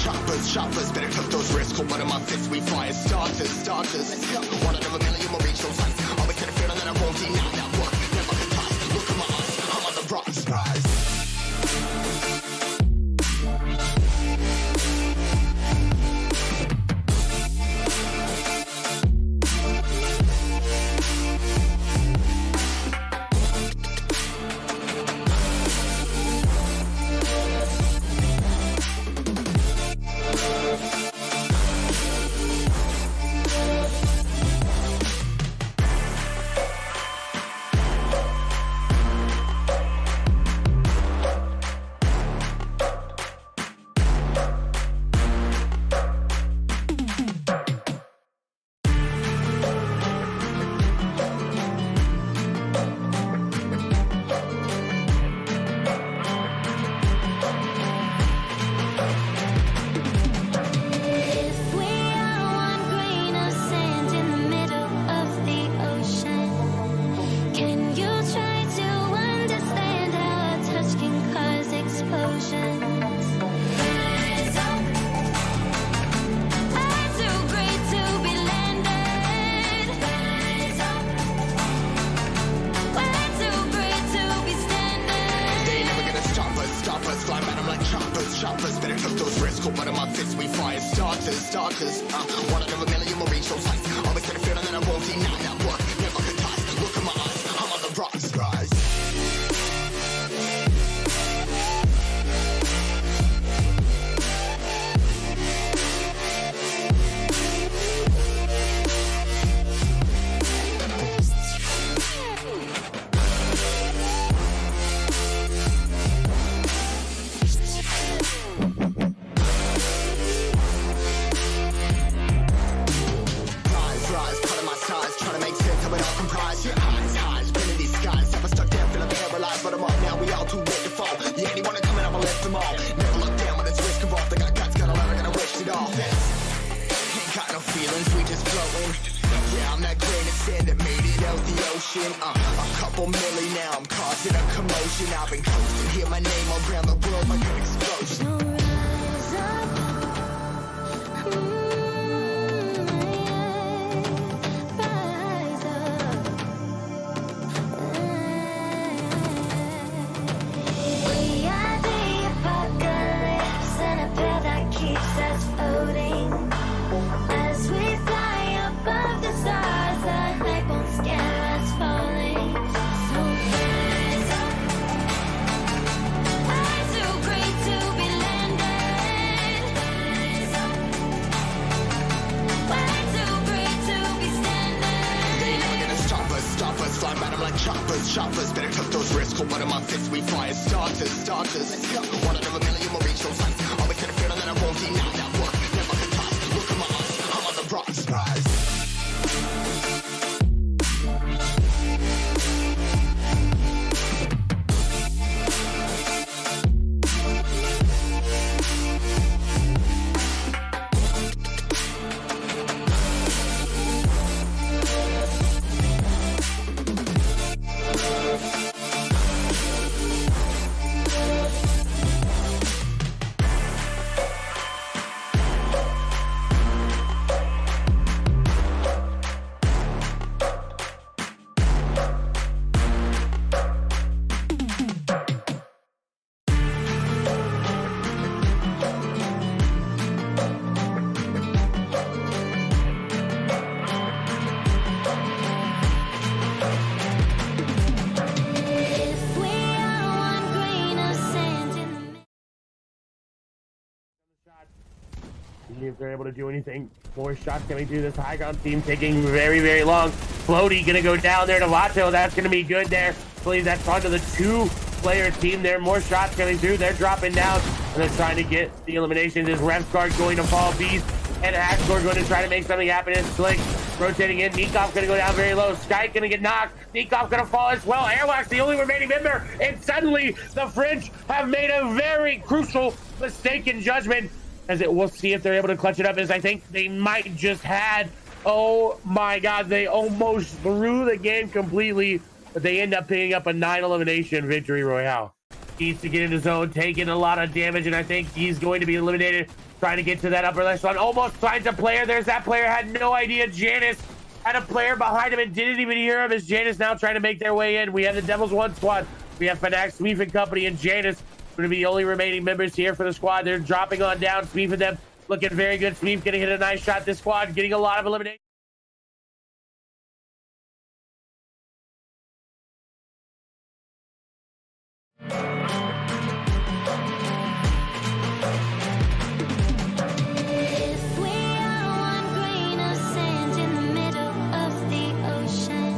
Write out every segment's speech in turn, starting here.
choppers, choppers. Better took those risks. Hold one of my fists, we fire starters, starters. Let's go. One out of a million will reach those heights. Always had a feeling that I won't deny that work. Never could toss. Look at my eyes, I'm on the rotten rise. Choppers, better took those risks. Hold one of my fists, we fire starters, starters. One out of a million will reach those heights. Always had a feeling that I won't deny that work. Never could toss. Look at my eyes, I'm on the rotten rise. A couple milli now, I'm causing a commotion. I've been coasting, hear my name around the world like an explosion. We are the apocalypse, and a pair that keeps us floating. As we fly above the stars, the night won't scare us falling. So rise up. I'm too great to be landed. Rise up. We're too great to be standing. They ain't never gonna stop us. Fly by them like choppers, choppers. Better took those risks. Hold one of my fists, we fire starters, starters. Let's go. One out of a million will reach those heights. Always had a feeling that I won't deny that work. Never could toss. Look at my eyes, I'm on the rotten rise. See if they're able to do anything. More shots coming through this high ground team, taking very, very long. Floaty gonna go down there to Lato. That's gonna be good there. I believe that's onto the two-player team there. More shots coming through. They're dropping down, and they're trying to get the eliminations. Is Refsguard going to fall? Beast and Hackcore going to try to make something happen. It's Slick rotating in. Nikov gonna go down very low. Sky gonna get knocked. Nikov gonna fall as well. Airlock's the only remaining member, and suddenly the French have made a very crucial mistake in judgment. As it, we'll see if they're able to clutch it up, as I think they might just had. Oh my God, they almost threw the game completely, but they end up picking up a 9 elimination victory royale. Needs to get in his zone, taking a lot of damage, and I think he's going to be eliminated. Trying to get to that upper echelon. Almost finds a player. There's that player. Had no idea. Janice had a player behind him and didn't even hear him. As Janice now trying to make their way in. We have the Devils 1 squad. We have Fnac, Sweef and company, and Janice going to be the only remaining members here for the squad. They're dropping on down. Sweef and them looking very good. Sweef getting hit a nice shot. This squad getting a lot of elimination. If we are one grain of sand in the middle of the ocean,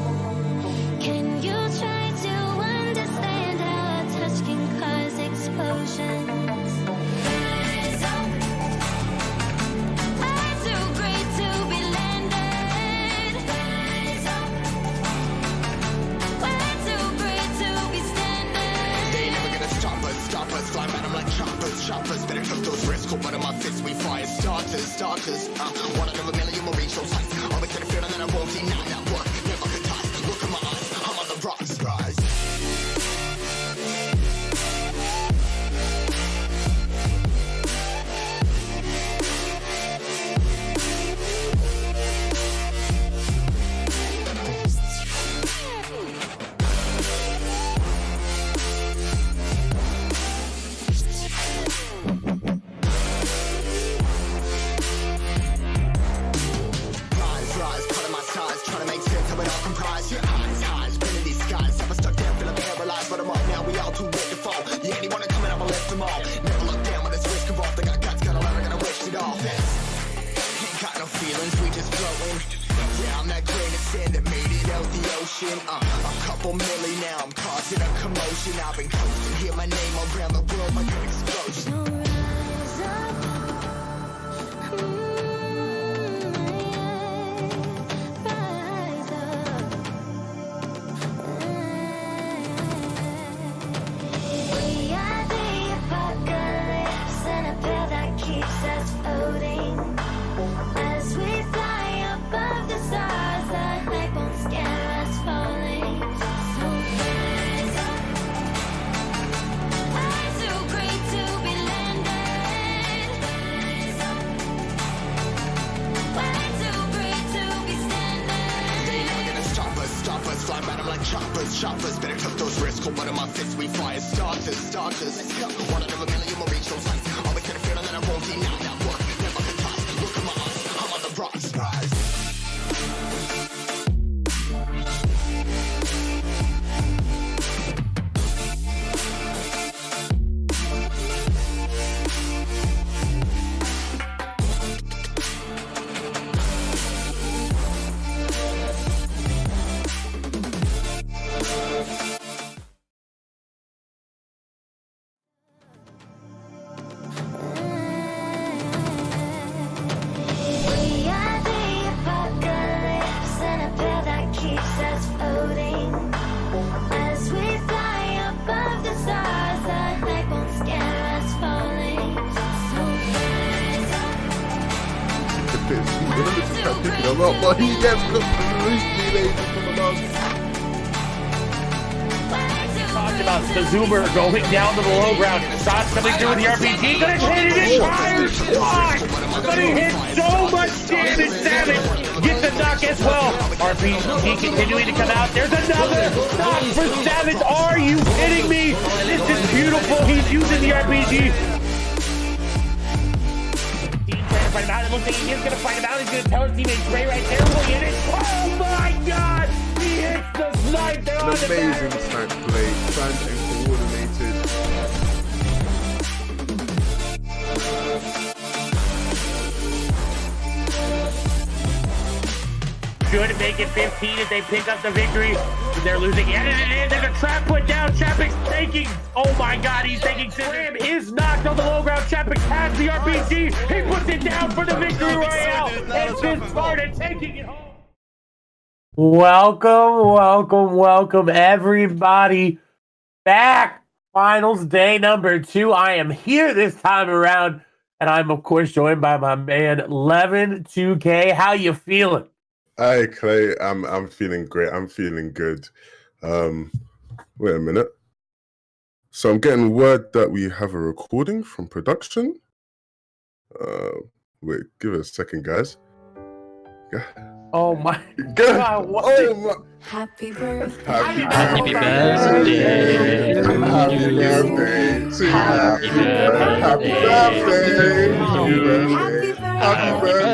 can you try to understand how a touch can cause explosions? Rise up. I'm too great to be landed. Rise up. We're too great to be standing. They ain't never gonna stop us, climb at 'em like choppers, better took those risks, hold one of my fists, we fire starters, one out of a million will reach those heights, always get a feeling that I won't deny that work, never could toss, look in my eyes, I'm on the rocks, rise. Rise, cutting my size, trying to make sense of it all comprised. Yeah, highs, spinning these skies. Never stuck down, feeling paralyzed, but I'm up now. We all too late to fall. Yeah, anyone coming, I'ma lift them all. Never look down when it's risk involved. They got guts, got a lot, I gotta risk it all. Ain't got no feelings, we just flowing. Yeah, I'm that grain of sand that made it out the ocean. A couple milli now, I'm causing a commotion. I've been coasting, hear my name around the world like an explosion. So rise up. Rise up. We are the apocalypse and a pill that keeps us floating. As we fly above the stars, the hype won't scare us falling. So rise up. I'm too great to be landed. Rise up. We're too great to be standing. They ain't never gonna stop us, fly at 'em like choppers, better took those risks, hold one of my fists, we fire starters, let's go, one out of a million will reach those heights, always get a feeling that I won't deny that work, never could toss, look in my eyes, I'm on the rocks, rise. We are the apocalypse and a pill that keeps us floating. As we fly above the stars, the hype won't scare us falling. So rise up. The piss. He's gonna be just picking him up, but he gets completely from above. Talked about Zoomer going down to the low ground. Shots coming through with the RPG. Gonna hit an entire squad. Gonna hit so much damage. Savage gets the knock as well. RPG continuing to come out. There's another knock for Savage. Are you kidding me? This is beautiful. He's using the RPG. Dean trying to fight him out. It looks like he is gonna fight him out. He's gonna tell his teammates Ray right there. Will he hit it? Oh my God! He hits the snipe. They're on An the amazing back. snipe play, planned and coordinated. Should make it 15 if they pick up the victory. But they're losing. And there's a trap put down. Chapek's taking. Oh my God, he's taking. Ram is knocked on the low ground. Chapek has the RPG. He puts it down for the victory royale. It's been Sparta taking it home. Welcome, everybody. Back. Finals day number 2. I am here this time around. And I'm, of course, joined by my man, Levin 2K. How you feeling? Hi Clay, I'm feeling great. I'm feeling good. Wait a minute. So I'm getting word that we have a recording from production. Wait, give it a second, guys. Oh my God, God! What? oh my. Happy birthday. Happy Happy birthday birthday to to you. Happy birthday. Happy birthday. Happy birthday. Happy birthday.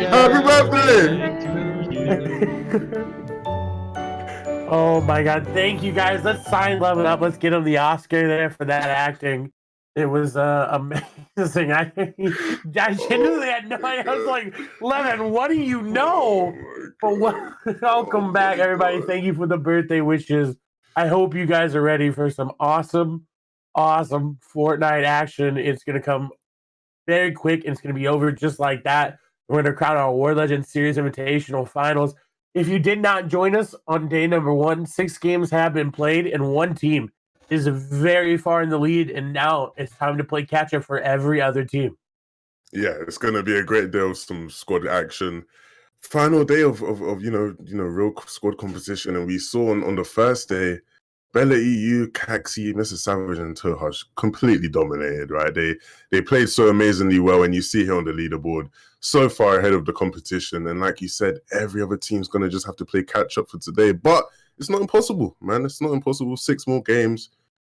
Happy birthday. Oh my God! Thank you guys. Let's sign Levin up. Let's get him the Oscar there for that acting. It was amazing. I genuinely had no idea. I was like, Levin, what do you know? But welcome back, everybody. Thank you for the birthday wishes. I hope you guys are ready for some awesome Fortnite action. It's gonna come very quick and it's gonna be over just like that. We're gonna crown our WarLegend Series Invitational Finals. If you did not join us on day number 1, 6 games have been played, and one team is very far in the lead, and now it's time to play catch up for every other team. Yeah, it's gonna be a great day of some squad action. Final day of real squad competition, and we saw on the first day, Bella EU, Caxi, Mr. Savage, and Tohash completely dominated. Right, they played so amazingly well, and you see here on the leaderboard, so far ahead of the competition. And like you said, every other team's gonna just have to play catch up for today. But it's not impossible, man. It's not impossible. 6 more games,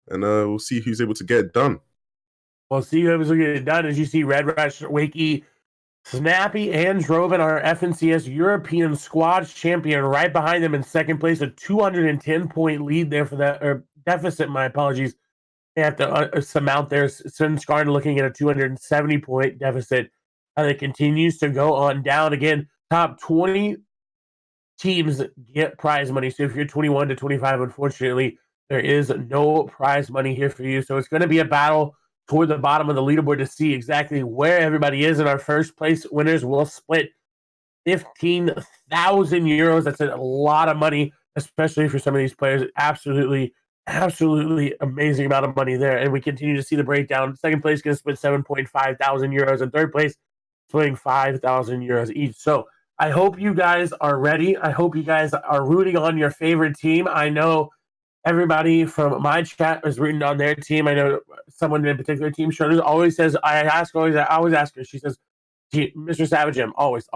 and we'll see who's able to get it done. We'll see who's going to get it done. As you see, Red Rush, Wakey, Snappy, and Droven, our FNCS European squad champion, right behind them in second place, a 210-point lead there for that, or deficit, my apologies. They have to surmount their Sunskarn looking at a 270-point deficit. And it continues to go on down. Again, top 20 teams get prize money. So if you're 21 to 25, unfortunately, there is no prize money here for you. So it's going to be a battle toward the bottom of the leaderboard to see exactly where everybody is. And our first place winners will split 15,000 euros. That's a lot of money, especially for some of these players. Absolutely amazing amount of money there. And we continue to see the breakdown. Second place going to split 7.5 thousand euros, and third place splitting 5,000 euros each. So I hope you guys are ready. I hope you guys are rooting on your favorite team. I know everybody from my chat is rooting on their team. I know someone in a particular team, Shoulders, always says, I always ask her. She says, Mr. Savage, always.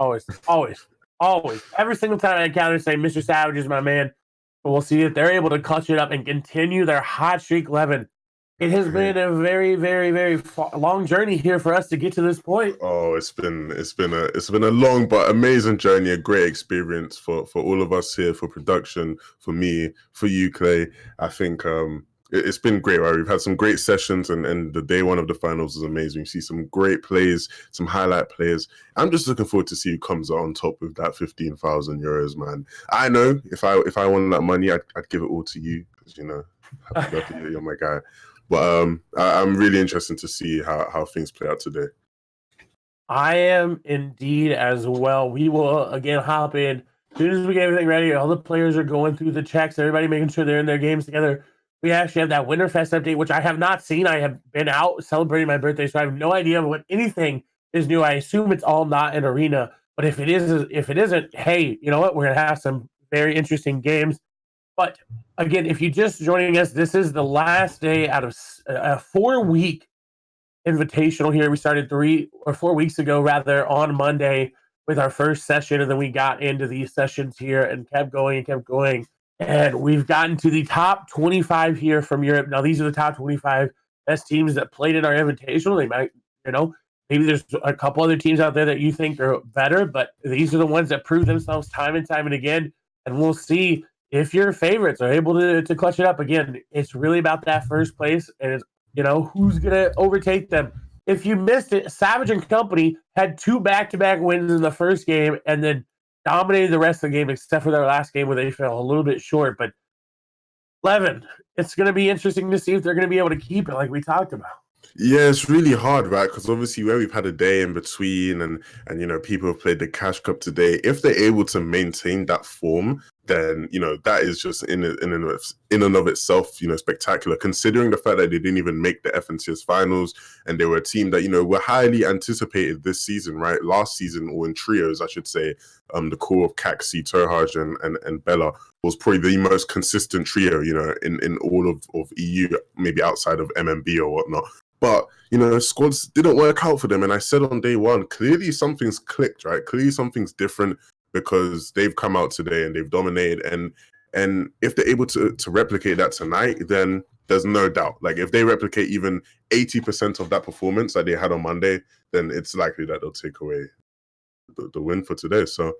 Every single time I encounter, say, Mr. Savage is my man. But we'll see if they're able to clutch it up and continue their hot streak, Levin. It has been a very, very, very long journey here for us to get to this point. Oh, it's been a long but amazing journey, a great experience for all of us here, for production, for me, for you, Clay. I think it's been great, right? We've had some great sessions, and the day 1 of the finals was amazing. You see some great plays, some highlight players. I'm just looking forward to see who comes out on top with that 15,000 euros, man. I know if I won that money, I'd give it all to you, because happy birthday, you're my guy. But I'm really interested to see how things play out today. I am indeed as well. We will again hop in as soon as we get everything ready. All the players are going through the checks. Everybody making sure they're in their games together. We actually have that Winterfest update, which I have not seen. I have been out celebrating my birthday, so I have no idea what anything is new. I assume it's all not an arena, but if it isn't, hey, you know what? We're gonna have some very interesting games. But again, if you're just joining us, this is the last day out of a 4-week invitational here. We started 3 or 4 weeks ago, rather, on Monday with our first session, and then we got into these sessions here and kept going. And we've gotten to the top 25 here from Europe. Now, these are the top 25 best teams that played in our invitational. They might, maybe there's a couple other teams out there that you think are better, but these are the ones that prove themselves time and time and again. And we'll see if your favorites are able to clutch it up. Again, it's really about that first place, and it's, who's going to overtake them. If you missed it, Savage and Company had 2 back-to-back wins in the first game and then dominated the rest of the game, except for their last game where they fell a little bit short. But, Levin, it's going to be interesting to see if they're going to be able to keep it like we talked about. Yeah, it's really hard, right? Because obviously where we've had a day in between and people have played the Cash Cup today, if they're able to maintain that form, then that is just in and of itself spectacular, considering the fact that they didn't even make the FNCS finals, and they were a team that were highly anticipated this season, right? Last season, or in trios I should say, the core of Caxi, Tohaj and Bella was probably the most consistent trio in all of EU, maybe outside of MMB or whatnot. But squads didn't work out for them, and I said on day one, clearly something's clicked, right? Clearly something's different, because they've come out today and they've dominated, and if they're able to replicate that tonight, then there's no doubt. Like, if they replicate even 80% of that performance that they had on Monday, then it's likely that they'll take away the win for today. So,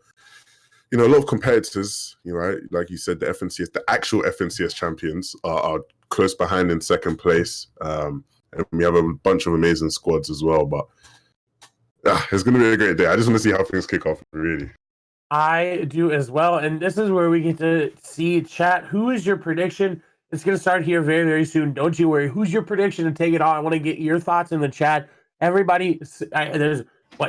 a lot of competitors, right? Like you said, the actual FNCS champions are close behind in second place. And we have a bunch of amazing squads as well. But it's going to be a great day. I just want to see how things kick off, really. I do as well. And this is where we get to see chat. Who is your prediction? It's going to start here very, very soon. Don't you worry. Who's your prediction to take it on? I want to get your thoughts in the chat. Everybody, there's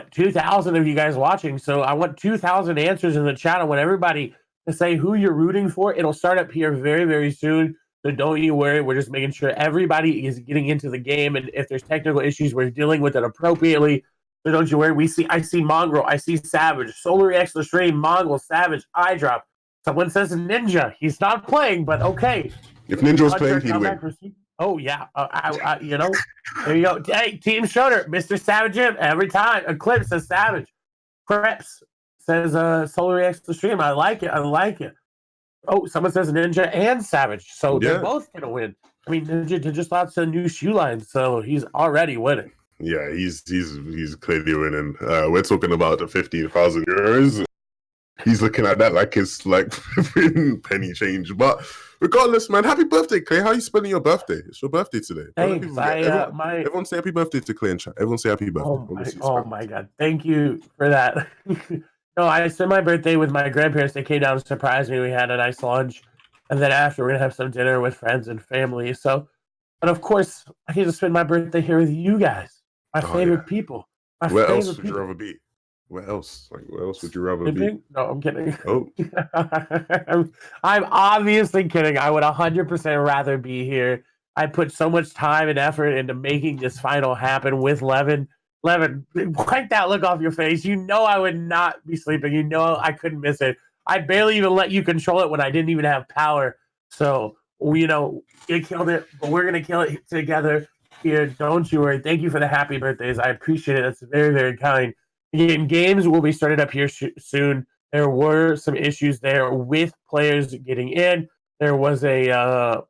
2,000 of you guys watching. So I want 2,000 answers in the chat. I want everybody to say who you're rooting for. It'll start up here very, very soon. So don't you worry. We're just making sure everybody is getting into the game. And if there's technical issues, we're dealing with it appropriately. So don't you worry. I see Mongrel. I see Savage. Solar Reacts the stream. Mongrel, Savage, Eyedrop. Someone says Ninja. He's not playing, but okay. If Ninja was playing, he'd win. Oh, yeah. There you go. Hey, Team Shoulder, Mr. Savage every time. Eclipse says Savage. Preps says Solar Reacts the stream. I like it. Oh, someone says Ninja and Savage. So they're both going to win. I mean, Ninja just lost a new shoe line, so he's already winning. Yeah, he's clearly winning. We're talking about the 15,000 euros. He's looking at that like it's like penny change. But regardless, man, happy birthday, Clay. How are you spending your birthday? It's your birthday today. Thanks. Everyone say happy birthday to Clay in chat. Everyone say happy birthday. Oh my God. Thank you for that. No, I spent my birthday with my grandparents. They came down to surprise me. We had a nice lunch. And then after, we're going to have some dinner with friends and family. So, but of course, I get to spend my birthday here with you guys. My favorite people. Where else would you rather be? Where else? Like, where else would you rather be? No, I'm kidding. Oh. I'm obviously kidding. I would 100% rather be here. I put so much time and effort into making this final happen with Levin. Levin, wipe that look off your face. I would not be sleeping. I couldn't miss it. I barely even let you control it when I didn't even have power. So, you killed it, but we're going to kill it together. Here, don't you worry. Thank you for the happy birthdays. I appreciate it. That's very, very kind. Again, games will be started up here soon. There were some issues there with players getting in. There was a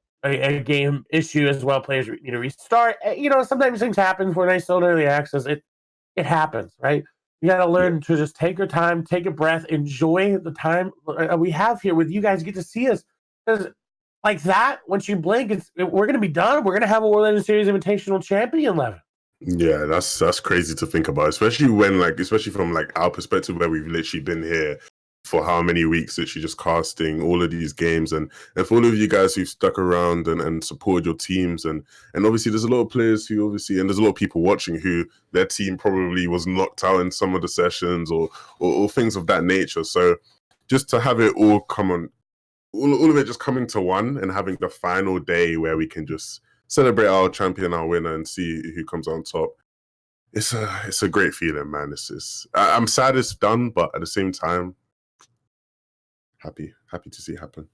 game issue as well. Players need to restart. Sometimes things happen for nice still early access. It happens, right? You got to learn to just take your time, take a breath, enjoy the time we have here with you guys. Get to see us. Because like that, once you blink, we're going to be done. We're going to have a WarLegend Series Invitational champion, Levin. Yeah, that's crazy to think about, especially from like our perspective, where we've literally been here for how many weeks, literally just casting all of these games, and for all of you guys who've stuck around and supported your teams, and obviously there's a lot of players who and there's a lot of people watching who their team probably was knocked out in some of the sessions or things of that nature. So just to have it all all of it just coming to one, and having the final day where we can just celebrate our champion, our winner, and see who comes on top. It's a great feeling, man. I'm sad it's done, but at the same time, happy to see it happen.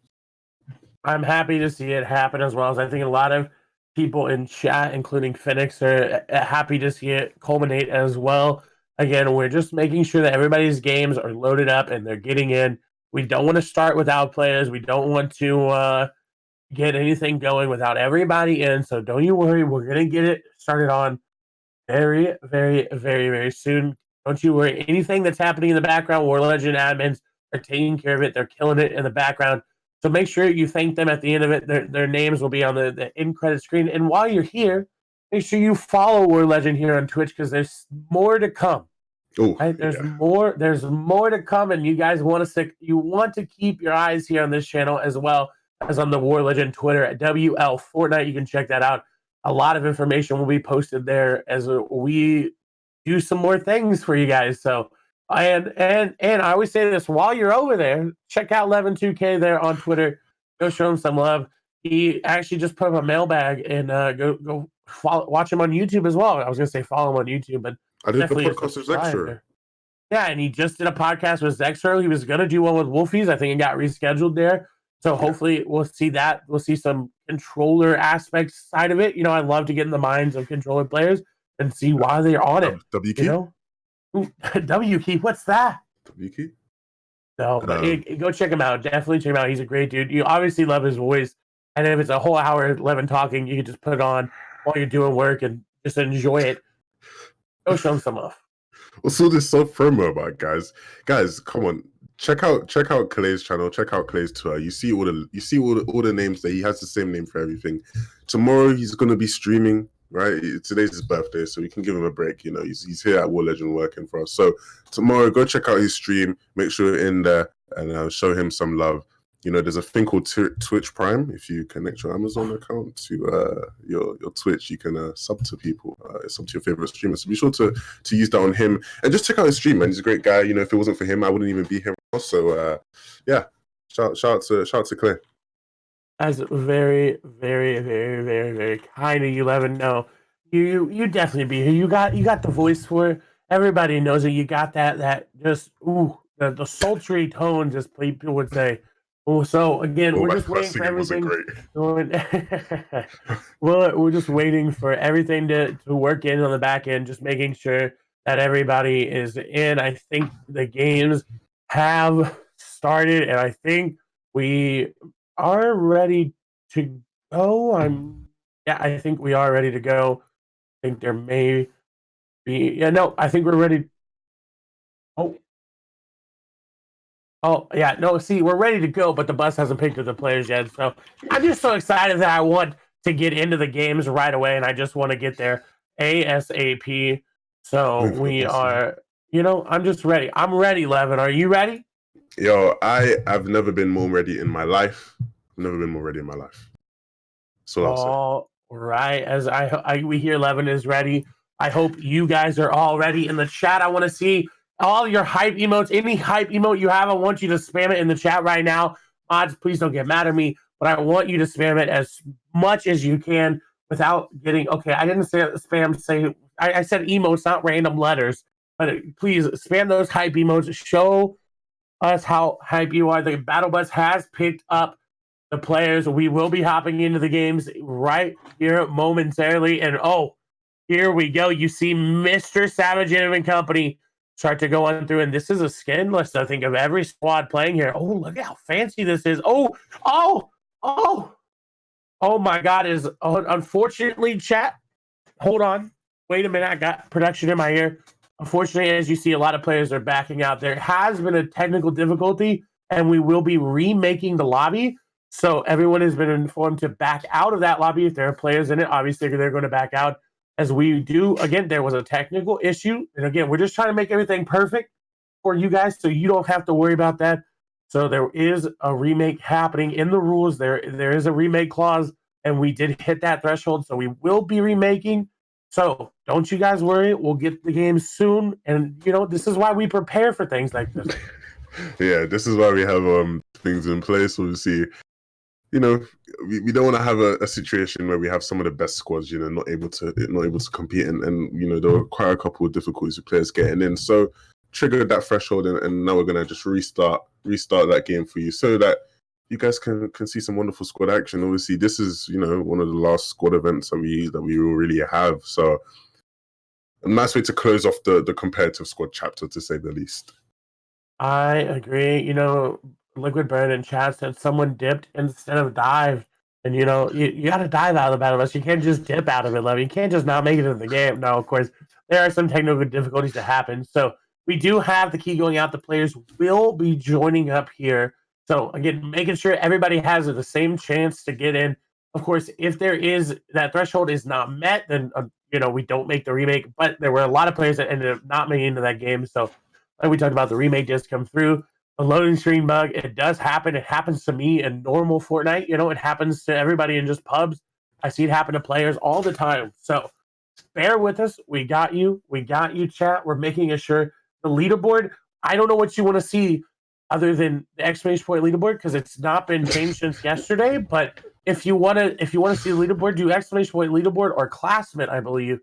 I'm happy to see it happen as well. As I think a lot of people in chat, including Phoenix, are happy to see it culminate as well. Again, we're just making sure that everybody's games are loaded up and they're getting in. We don't want to start without players. We don't want to get anything going without everybody in. So don't you worry. We're going to get it started on very, very, very, very soon. Don't you worry. Anything that's happening in the background, WarLegend admins are taking care of it. They're killing it in the background. So make sure you thank them at the end of it. Their names will be on the end credit screen. And while you're here, make sure you follow WarLegend here on Twitch, because there's more to come. Oh, right? There's more to come, and you guys want to keep your eyes here on this channel as well as on the WarLegend Twitter at WL Fortnite. You can check that out. A lot of information will be posted there as we do some more things for you guys. So And I always say this while you're over there, check out Levin2K there on Twitter. Go show him some love. He actually just put up a mailbag and go watch him on YouTube as well. I was gonna say follow him on YouTube, but I did the definitely podcast with Zextra. Yeah, and he just did a podcast with Zextra. He was gonna do one with Wolfies. I think it got rescheduled there. So hopefully we'll see that. We'll see some controller aspects side of it. You know, I love to get in the minds of controller players and see why they're on it. W key? You know? Ooh, W key, what's that? W key? No, but go check him out. Definitely check him out. He's a great dude. You obviously love his voice. And if it's a whole hour 11 talking, you can just put it on while you're doing work and just enjoy it. Go show him some love. What's all this self-promo about, guys? Guys, come on. Check out Clay's channel. Check out Clay's Twitter. You see all the names that he has the same name for everything. Tomorrow he's gonna be streaming. Right, today's his birthday, so we can give him a break. You know, he's here at WarLegend working for us. So tomorrow, go check out his stream. Make sure you're in there and show him some love. You know, there's a thing called Twitch Prime. If you connect your Amazon account to your Twitch, you can sub to people. Sub to your favorite streamer. So be sure to use that on him and just check out his stream. Man, he's a great guy. You know, if it wasn't for him, I wouldn't even be here. So yeah, shout out to Clay. That's very, very, very, very, very kind of you, Levin. No, you definitely be here. You got the voice for it. Everybody knows it. You got that just the sultry tones, as people would say. Oh, so again, we're just waiting for everything. We're just waiting for everything to work in on the back end, just making sure that everybody is in. I think the games have started, and I think we are ready to go. I think we are ready to go. I think there may be I think we're ready. See, we're ready to go, but the bus hasn't picked up the players yet. So I'm just so excited that I want to get into the games right away, and I just want to get there ASAP. So we are, I'm just ready. I'm ready, Levin. Are you ready? Yo, I've never been more ready in my life. Never been more ready in my life. So all right. As we hear Levin is ready. I hope you guys are all ready in the chat. I want to see all your hype emotes. Any hype emote you have, I want you to spam it in the chat right now. Mods, please don't get mad at me, but I want you to spam it as much as you can without getting. Okay, I didn't say spam. I said emotes, not random letters. But please spam those hype emotes. Show us how hype you are. The Battle Bus has picked up the players. We will be hopping into the games right here momentarily. And here we go. You see Mr. Savage and Company start to go on through. And this is a skin list, I think, of every squad playing here. Oh, look at how fancy this is. Oh my God. Unfortunately, chat. Hold on. Wait a minute. I got production in my ear. Unfortunately, as you see, a lot of players are backing out. There has been a technical difficulty, and we will be remaking the lobby. So everyone has been informed to back out of that lobby. If there are players in it, obviously they're going to back out. As we do, again, there was a technical issue. And again, we're just trying to make everything perfect for you guys so you don't have to worry about that. So there is a remake happening in the rules. There is a remake clause, and we did hit that threshold. So we will be remaking. So don't you guys worry. We'll get the game soon. And, this is why we prepare for things like this. Yeah, this is why we have things in place. Obviously, we don't want to have a situation where we have some of the best squads, not able to compete. And there were quite a couple of difficulties with players getting in. So triggered that threshold, and now we're going to just restart that game for you so that you guys can see some wonderful squad action. Obviously, this is, one of the last squad events that we will really have. So a nice way to close off the competitive squad chapter, to say the least. I agree. Liquid Burn in chat said someone dipped instead of dived. And, you got to dive out of the Battle Bus. You can't just dip out of it, Levy. You can't just not make it in the game. No, of course, there are some technical difficulties that happen. So we do have the key going out. The players will be joining up here. So, again, making sure everybody has the same chance to get in. Of course, if that threshold is not met, then, we don't make the remake. But there were a lot of players that ended up not making into that game. So, like we talked about, the remake does come through. A loading screen bug, it does happen. It happens to me in normal Fortnite. It happens to everybody in just pubs. I see it happen to players all the time. So, bear with us. We got you. We got you, chat. We're making sure The leaderboard, I don't know what you want to see other than the exclamation point leaderboard because it's not been changed since yesterday. But if you want to see the leaderboard, do exclamation point leaderboard or classmate, I believe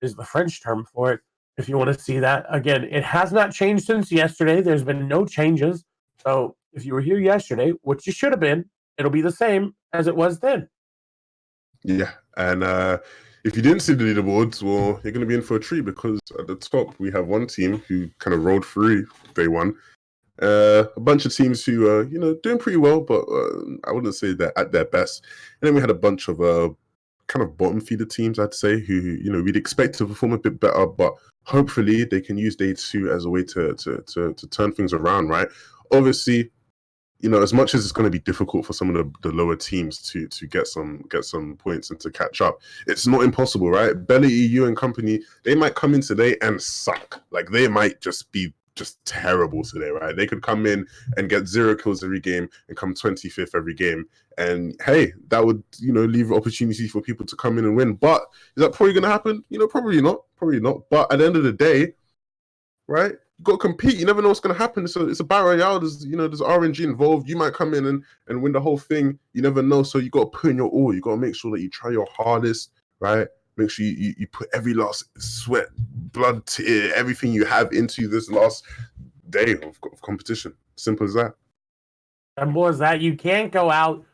is the French term for it. If you want to see that, again, it has not changed since yesterday. There's been no changes. So if you were here yesterday, which you should have been, it'll be the same as it was then. Yeah, and if you didn't see the leaderboards, well, you're going to be in for a treat because at the top we have one team who kind of rolled through day one. A bunch of teams who are, doing pretty well, but I wouldn't say they're at their best. And then we had a bunch of kind of bottom feeder teams, I'd say, who we'd expect to perform a bit better, but hopefully they can use day two as a way to turn things around, right? Obviously, as much as it's going to be difficult for some of the lower teams to get some points and to catch up, it's not impossible, right? Belly EU and company, they might come in today and suck. Like they might just be terrible today, right? They could come in and get 0 kills every game and come 25th every game. And hey, that would, leave opportunity for people to come in and win. But is that probably going to happen? Probably not. But at the end of the day, right? You got to compete. You never know what's going to happen. So it's a battle royale. There's RNG involved. You might come in and win the whole thing. You never know. So you got to put in your all. You got to make sure that you try your hardest, right? Make sure you put every last sweat, blood, tear, everything you have into this last day of competition. Simple as that. Simple as that. You can't go out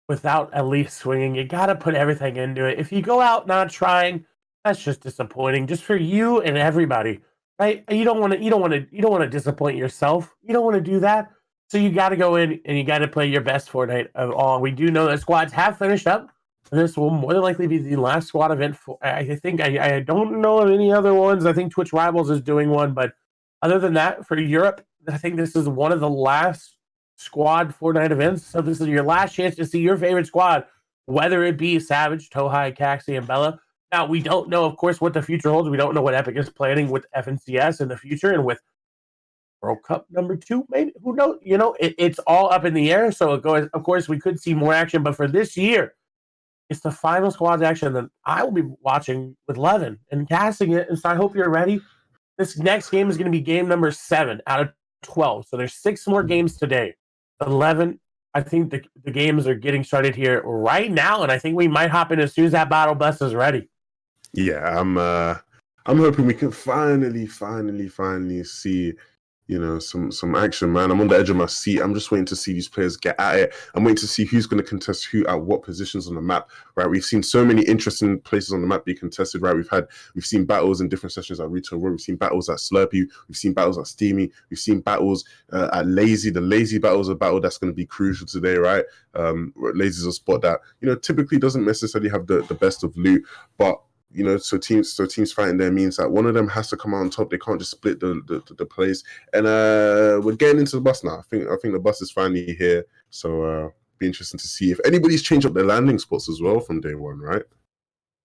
without at least swinging. You got to put everything into it. If you go out not trying, that's just disappointing, just for you and everybody. Right? You don't want to disappoint yourself. You don't want to do that. So you got to go in and you got to play your best Fortnite of all. We do know that squads have finished up. This will more than likely be the last squad event. I think I don't know of any other ones. I think Twitch Rivals is doing one, but other than that, for Europe, I think this is one of the last squad Fortnite events. So this is your last chance to see your favorite squad, whether it be Savage, Tohai, Caxi, and Bella. Now, we don't know, of course, what the future holds. We don't know what Epic is planning with FNCS in the future and with World Cup number 2, maybe. Who knows? It's all up in the air. So, of course, we could see more action. But for this year, it's the final squads action that I will be watching with Levin and casting it. And so I hope you're ready. This next game is going to be game number 7 out of 12. So there's 6 more games today. 11, I think the games are getting started here right now. And I think we might hop in as soon as that battle bus is ready. Yeah, I'm hoping we can finally see, some action, man. I'm on the edge of my seat. I'm just waiting to see these players get at it. I'm waiting to see who's going to contest who at what positions on the map, right? We've seen so many interesting places on the map be contested, right? We've seen battles in different sessions at Retail World. We've seen battles at Slurpee. We've seen battles at Steamy. We've seen battles at Lazy. The Lazy battle is a battle that's going to be crucial today, right? Lazy is a spot that, typically doesn't necessarily have the best of loot, but so teams fighting there means that one of them has to come out on top. They can't just split the place. And we're getting into the bus now. I think the bus is finally here. So be interesting to see if anybody's changed up their landing spots as well from day one, right?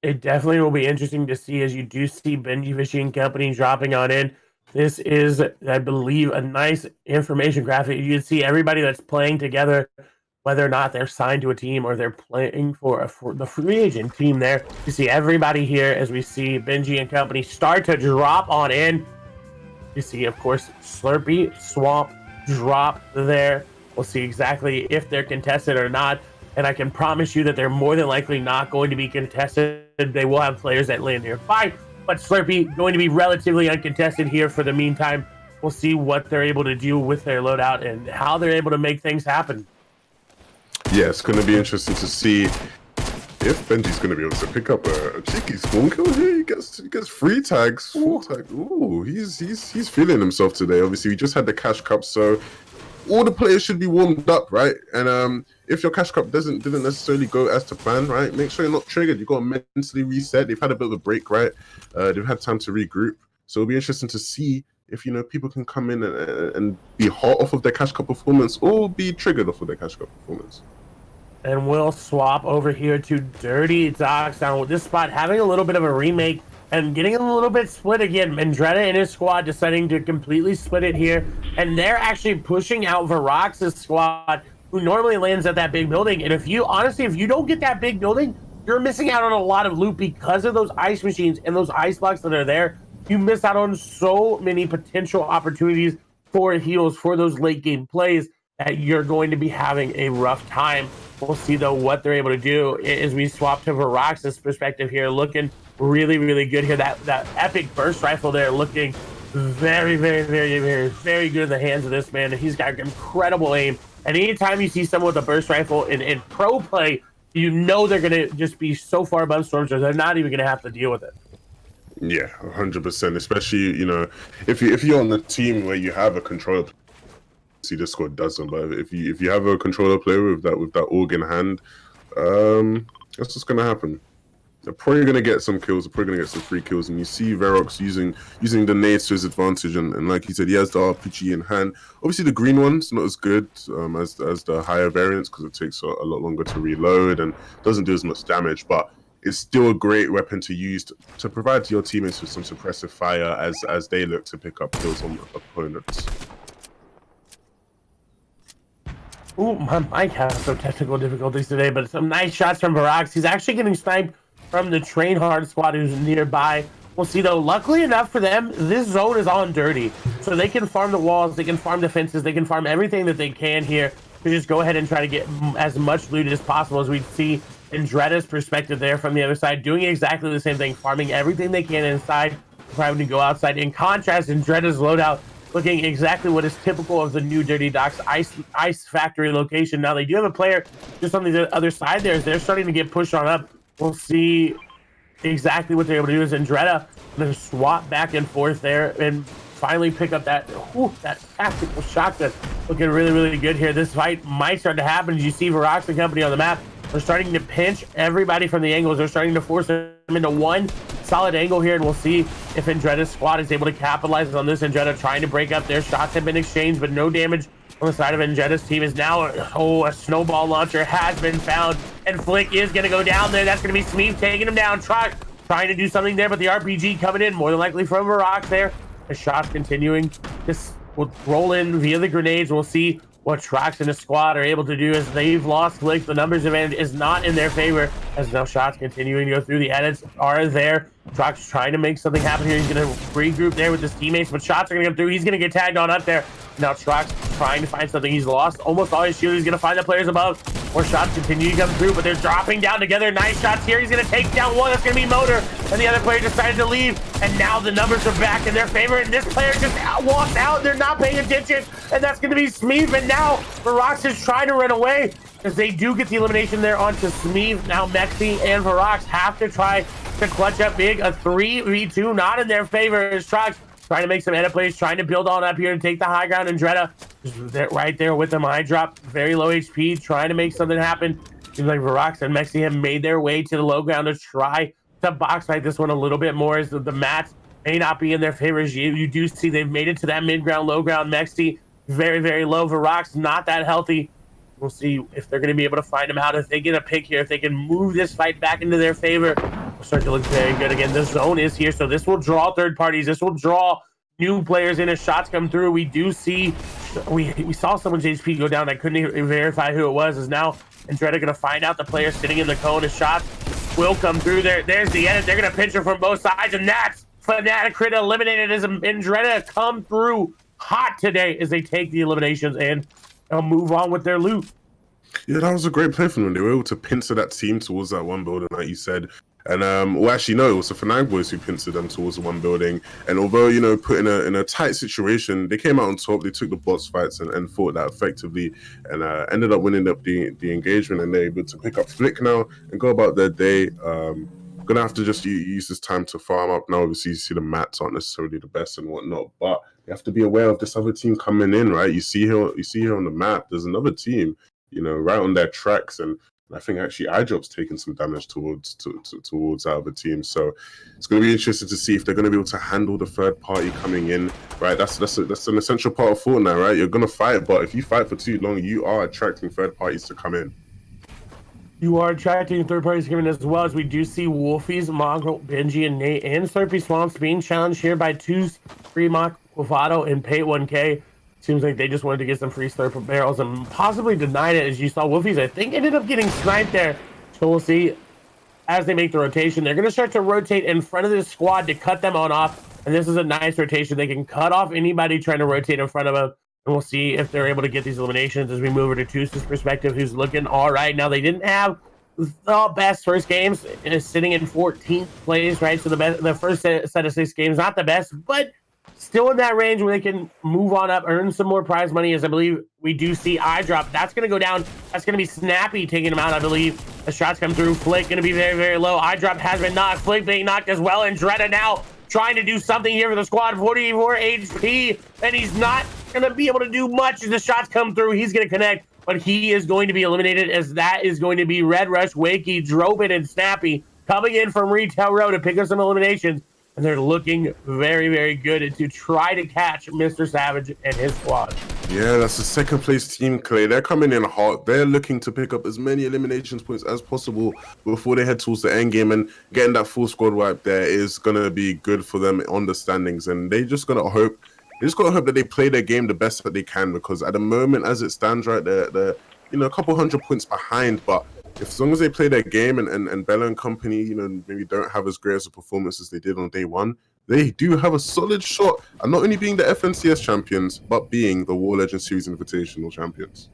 It definitely will be interesting to see as you do see Benji Fishing Company dropping on in. This is, I believe, a nice information graphic. You can see everybody that's playing together, whether or not they're signed to a team or they're playing for the free agent team there. You see everybody here as we see Benji and company start to drop on in. You see, of course, Slurpee, Swamp drop there. We'll see exactly if they're contested or not. And I can promise you that they're more than likely not going to be contested. They will have players that land nearby. But Slurpee going to be relatively uncontested here for the meantime. We'll see what they're able to do with their loadout and how they're able to make things happen. Yeah, it's going to be interesting to see if Benji's going to be able to pick up a cheeky spawn kill here. He gets 3 tags, 4 tags. Ooh, he's feeling himself today. Obviously, we just had the cash cup, so all the players should be warmed up, right? And if your cash cup didn't necessarily go as to plan, right, make sure you're not triggered. You've got to mentally reset. They've had a bit of a break, right? They've had time to regroup. So it'll be interesting to see if people can come in and be hot off of their cash cup performance or be triggered off of their cash cup performance. And we'll swap over here to Dirty Docs down with this spot having a little bit of a remake and getting a little bit split again. Mandretta and his squad deciding to completely split it here. And they're actually pushing out Varox's squad, who normally lands at that big building. And if you don't get that big building, you're missing out on a lot of loot because of those ice machines and those ice blocks that are there. you miss out on so many potential opportunities for heals, for those late game plays, that you're going to be having a rough time. We'll see though what they're able to do as we swap to Varax's perspective here, looking really, really good here. That epic burst rifle there looking very, very, very, very, very good in the hands of this man. And he's got incredible aim. And anytime you see someone with a burst rifle in pro play, you know they're gonna just be so far above Stormtroopers, they're not even gonna have to deal with it. Yeah, 100%. Especially, you know, if you're on the team where you have a controller. See, this squad doesn't, but if you have a controller player with that org in hand, that's what's gonna happen. They're probably gonna get some kills. They're probably gonna get some free kills, and you see Verox using the nades to his advantage, and like he said, he has the RPG in hand. Obviously, the green one's not as good as the higher variants because it takes a lot longer to reload and doesn't do as much damage, but it's still a great weapon to use to provide to your teammates with some suppressive fire as they look to pick up kills on opponents. Ooh, my mic has some technical difficulties today, but some nice shots from Varax. He's actually getting sniped from the Train Hard squad who's nearby. We'll see though, luckily enough for them, this zone is on dirty. So they can farm the walls, they can farm the fences, they can farm everything that they can here to just go ahead and try to get as much loot as possible, as we see Andretta's perspective there from the other side, doing exactly the same thing, farming everything they can inside, trying to go outside. In contrast, Andretta's loadout looking exactly what is typical of the new Dirty Docks ice factory location. Now they do have a player just on the other side there as they're starting to get pushed on up. We'll see exactly what they're able to do. Is Andretta going to swap back and forth there and finally pick up that tactical shotgun. Looking really, really good here. This fight might start to happen as you see Varax and company on the map. They're starting to pinch everybody from the angles. They're starting to force them into one solid angle here, and we'll see if Andretta's squad is able to capitalize on this. Andretta trying to break up. Their shots have been exchanged, but no damage on the side of Andretta's team. Is now, a snowball launcher has been found, and Flick is going to go down there. That's going to be Smeeve taking him down. Trying to do something there, but the RPG coming in, more than likely from Varax there. The shots continuing. This will roll in via the grenades. We'll see what Trox and his squad are able to do as they've lost Flick. The numbers advantage is not in their favor as now shots continuing to go through. The edits are there. Trox trying to make something happen here. He's going to regroup there with his teammates, but shots are going to come through. He's going to get tagged on up there. Now Trox trying to find something. He's lost almost all his shield. He's going to find the players above. More shots continue to come through, but they're dropping down together. Nice shots here. He's going to take down one. That's going to be Motor, and the other player decided to leave, and now the numbers are back in their favor, and this player just walks out. They're not paying attention, and that's going to be Smeeve, and now Varax is trying to run away as they do get the elimination there onto Smeeve. Now Mexi and Varax have to try to clutch up big. A 3v2 not in their favor as Trox trying to make some edit plays, trying to build on up here and take the high ground. Andretta right there with them. High drop, very low HP, trying to make something happen. Seems like Varax and Mexi have made their way to the low ground to try to box fight this one a little bit more, as the mats may not be in their favor. As you do see they've made it to that mid ground, low ground. Mexi very, very low. Varax not that healthy. We'll see if they're going to be able to find him out. If they get a pick here, if they can move this fight back into their favor, it'll start to look very good. Again, the zone is here, so this will draw third parties. This will draw new players in as shots come through. We do see, we saw someone's HP go down. I couldn't even verify who it was. Is now Andretta going to find out the player sitting in the cone. His shots will come through. There's the edit. They're going to pinch her from both sides, and that's Fnatic Crit eliminated as Andretta come through hot today as they take the eliminations and move on with their loot. Yeah, that was a great play from them. They were able to pincer that team towards that one building, like you said. And well, actually, no, it was the Fnatic boys who pincered them towards the one building. And although, you know, put in a tight situation, they came out on top. They took the boss fights and fought that effectively, and ended up winning up the engagement. And they're able to pick up Flick now and go about their day. Gonna have to just use this time to farm up. Now, obviously, you see the mats aren't necessarily the best and whatnot, but you have to be aware of this other team coming in, right? You see here on the map, there's another team, you know, right on their tracks, and I think actually iDrop's taking some damage towards our other team. So it's going to be interesting to see if they're going to be able to handle the third party coming in, right? That's an essential part of Fortnite, right? You're going to fight, but if you fight for too long, you are attracting third parties to come in. You are attracting third parties coming as well, as we do see Wolfies, Mongrel, Benji, and Nate, and Slurpy Swamps being challenged here by Twos, Fremont, Quavato, and Pay 1K. Seems like they just wanted to get some free Slurp barrels and possibly denied it. As you saw, Wolfies, I think, ended up getting sniped there. So we'll see as they make the rotation. They're going to start to rotate in front of this squad to cut them on off And this is a nice rotation. They can cut off anybody trying to rotate in front of them. And we'll see if they're able to get these eliminations as we move over to Tusa's perspective, who's looking all right. Now, they didn't have the best first games, sitting in 14th place, right? So the first set of 6 games, not the best, but still in that range where they can move on up, earn some more prize money, as I believe we do see eye drop. That's going to go down. That's going to be Snappy taking him out, I believe. The shots come through. Flick going to be very, very low. Eye drop has been knocked. Flick being knocked as well. And Dredda now trying to do something here for the squad. 44 HP, and he's not going to be able to do much as the shots come through. He's going to connect, but he is going to be eliminated, as that is going to be Red Rush, Wakey, Drobin, and Snappy coming in from Retail Row to pick up some eliminations. And they're looking very, very good to try to catch Mr. Savage and his squad. Yeah, that's the second place team, Clay. They're coming in hot. They're looking to pick up as many eliminations points as possible before they head towards the end game. And getting that full squad wipe there is going to be good for them on the standings. And they just got to hope. They just got to hope that they play their game the best that they can, because at the moment, as it stands, right, they're a couple 100 points behind. But as long as they play their game and Bella and company, maybe don't have as great as a performance as they did on day one, they do have a solid shot at not only being the FNCS champions, but being the WarLegend Series Invitational champions.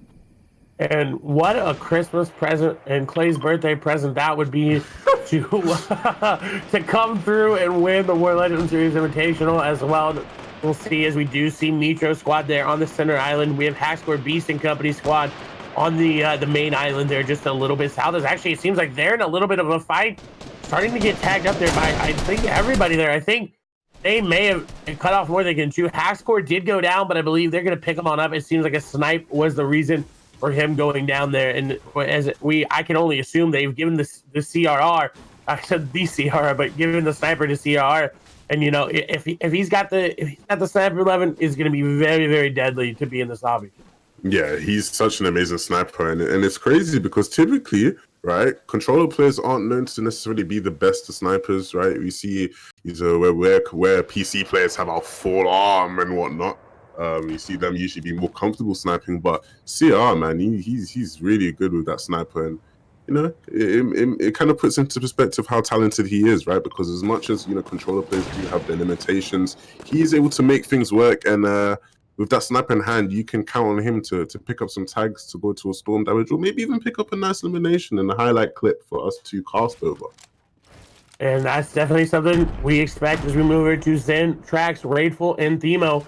And what a Christmas present and Clay's birthday present that would be to come through and win the WarLegend Series Invitational as well. We'll see, as we do see Mitro squad there on the center island. We have Hackscore Beast and Company squad on the main island there, just a little bit south. It seems like they're in a little bit of a fight, starting to get tagged up there by, I think, everybody there. I think they may have cut off more than they can chew. Hackscore did go down, but I believe they're going to pick him on up. It seems like a snipe was the reason for him going down there. And I can only assume they've given the CRR, I said the CRR, but given the sniper to CRR. And if he's got the sniper 11, is going to be very, very deadly to be in this lobby. Yeah, he's such an amazing sniper, and it's crazy because typically, right, controller players aren't known to necessarily be the best of snipers, right? We see where PC players have a full arm and whatnot. You see them usually be more comfortable sniping, but CR, man, he's really good with that sniper, and it kind of puts into perspective how talented he is, right? Because as much as controller players do have their limitations, he is able to make things work, and with that sniper in hand, you can count on him to pick up some tags to go to a storm damage, or maybe even pick up a nice elimination and a highlight clip for us to cast over. And that's definitely something we expect as we move over to Zen, Trax, Raidful, and Themo.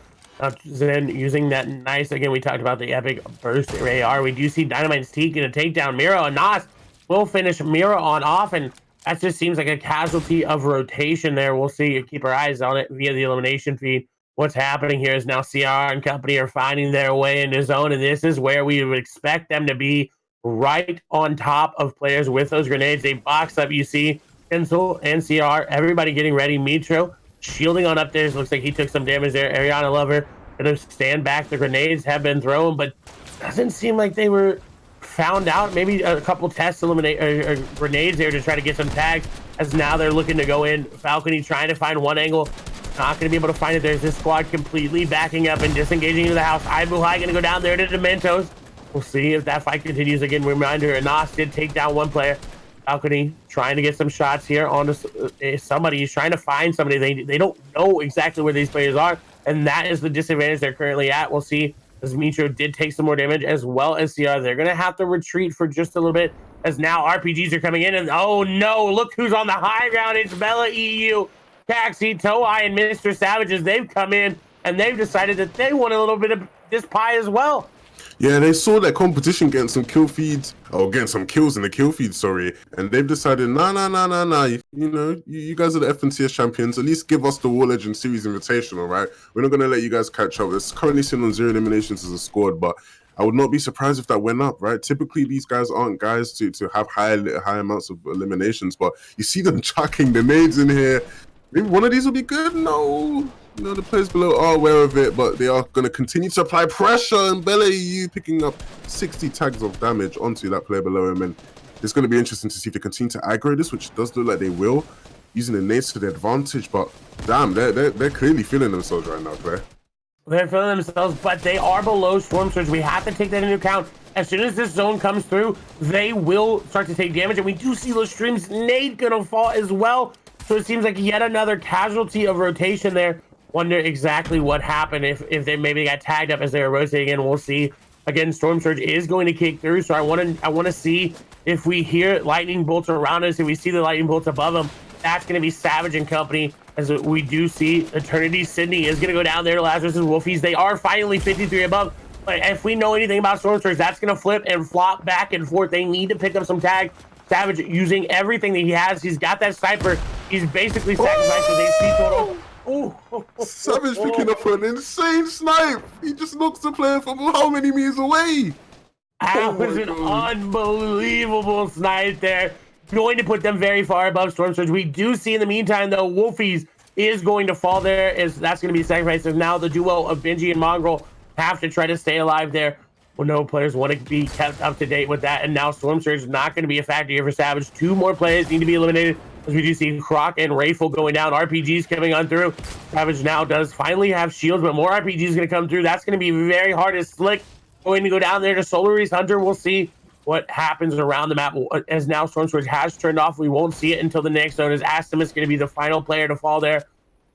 Zen using that nice, again, we talked about the epic burst AR. We do see Dynamite's Teak going to take down Mira, and Nas will finish Mira on off, and that just seems like a casualty of rotation there. We'll see, keep our eyes on it via the elimination feed. What's happening here is now CR and company are finding their way into zone, and this is where we would expect them to be, right on top of players with those grenades. They box up, you see Pencil and CR, everybody getting ready. Mitro shielding on up there. Looks like he took some damage there. Ariana Lover gonna stand back. The grenades have been thrown, but doesn't seem like they were found out. Maybe a couple tests eliminate or grenades there to try to get some tags, as now they're looking to go in. Falcony trying to find one angle. Not going to be able to find it. There's this squad completely backing up and disengaging into the house. Ibuhai going to go down there to Dementos. We'll see if that fight continues. Again, reminder, Anas did take down one player. Falcony trying to get some shots here on somebody. He's trying to find somebody. They don't know exactly where these players are, and that is the disadvantage they're currently at. We'll see, as Mitro did take some more damage, as well as CR. They're going to have to retreat for just a little bit, as now RPGs are coming in, and oh no, look who's on the high ground. It's Bella EU. Taxi, Toei, and Mr. Savages, they've come in and they've decided that they want a little bit of this pie as well. Yeah, they saw that competition getting some kill feeds, or getting some kills in the kill feed, sorry, and they've decided, nah. You guys are the FNCS champions. At least give us the WarLegend Series Invitational, right? We're not going to let you guys catch up. It's currently sitting on 0 eliminations as a squad, but I would not be surprised if that went up, right? Typically, these guys aren't guys to have high amounts of eliminations, but you see them chucking the nades in here. Maybe one of these will be good. No, the players below are aware of it, but they are going to continue to apply pressure. And Bella EU picking up 60 tags of damage onto that player below him. And it's going to be interesting to see if they continue to aggro this, which does look like they will, using the nades to their advantage. But damn, they're clearly feeling themselves right now, Claire. They're feeling themselves, but they are below Storm Surge. We have to take that into account. As soon as this zone comes through, they will start to take damage. And we do see those streams. Nade going to fall as well. So it seems like yet another casualty of rotation there. Wonder exactly what happened if they maybe got tagged up as they were rotating in. We'll see. Again, Storm Surge is going to kick through, so I want to see if we hear lightning bolts around us, if we see the lightning bolts above them. That's going to be Savage and company. As we do see Eternity Sydney is going to go down there to Lazarus and Wolfies. They are finally 53 above. But if we know anything about Storm Surge, that's going to flip and flop back and forth. They need to pick up some tag. Savage using everything that he has. He's got that sniper. He's basically sacrificed his HP total. Savage picking up an insane snipe. He just knocks the player from how many meters away? That was an unbelievable snipe there. Going to put them very far above Storm Surge. We do see in the meantime, though, Wolfies is going to fall there. That's going to be sacrificed. And now the duo of Benji and Mongrel have to try to stay alive there. Well, no players want to be kept up to date with that. And now Storm Surge is not going to be a factor here for Savage. 2 more players need to be eliminated. As we do see Croc and Rayful going down. RPGs coming on through. Savage now does finally have shields, but more RPGs going to come through. That's going to be very hard as Slick going to go down there to Solaris Hunter. We'll see what happens around the map. As now Storm Surge has turned off. We won't see it until the next zone, as Astimus going to be the final player to fall there.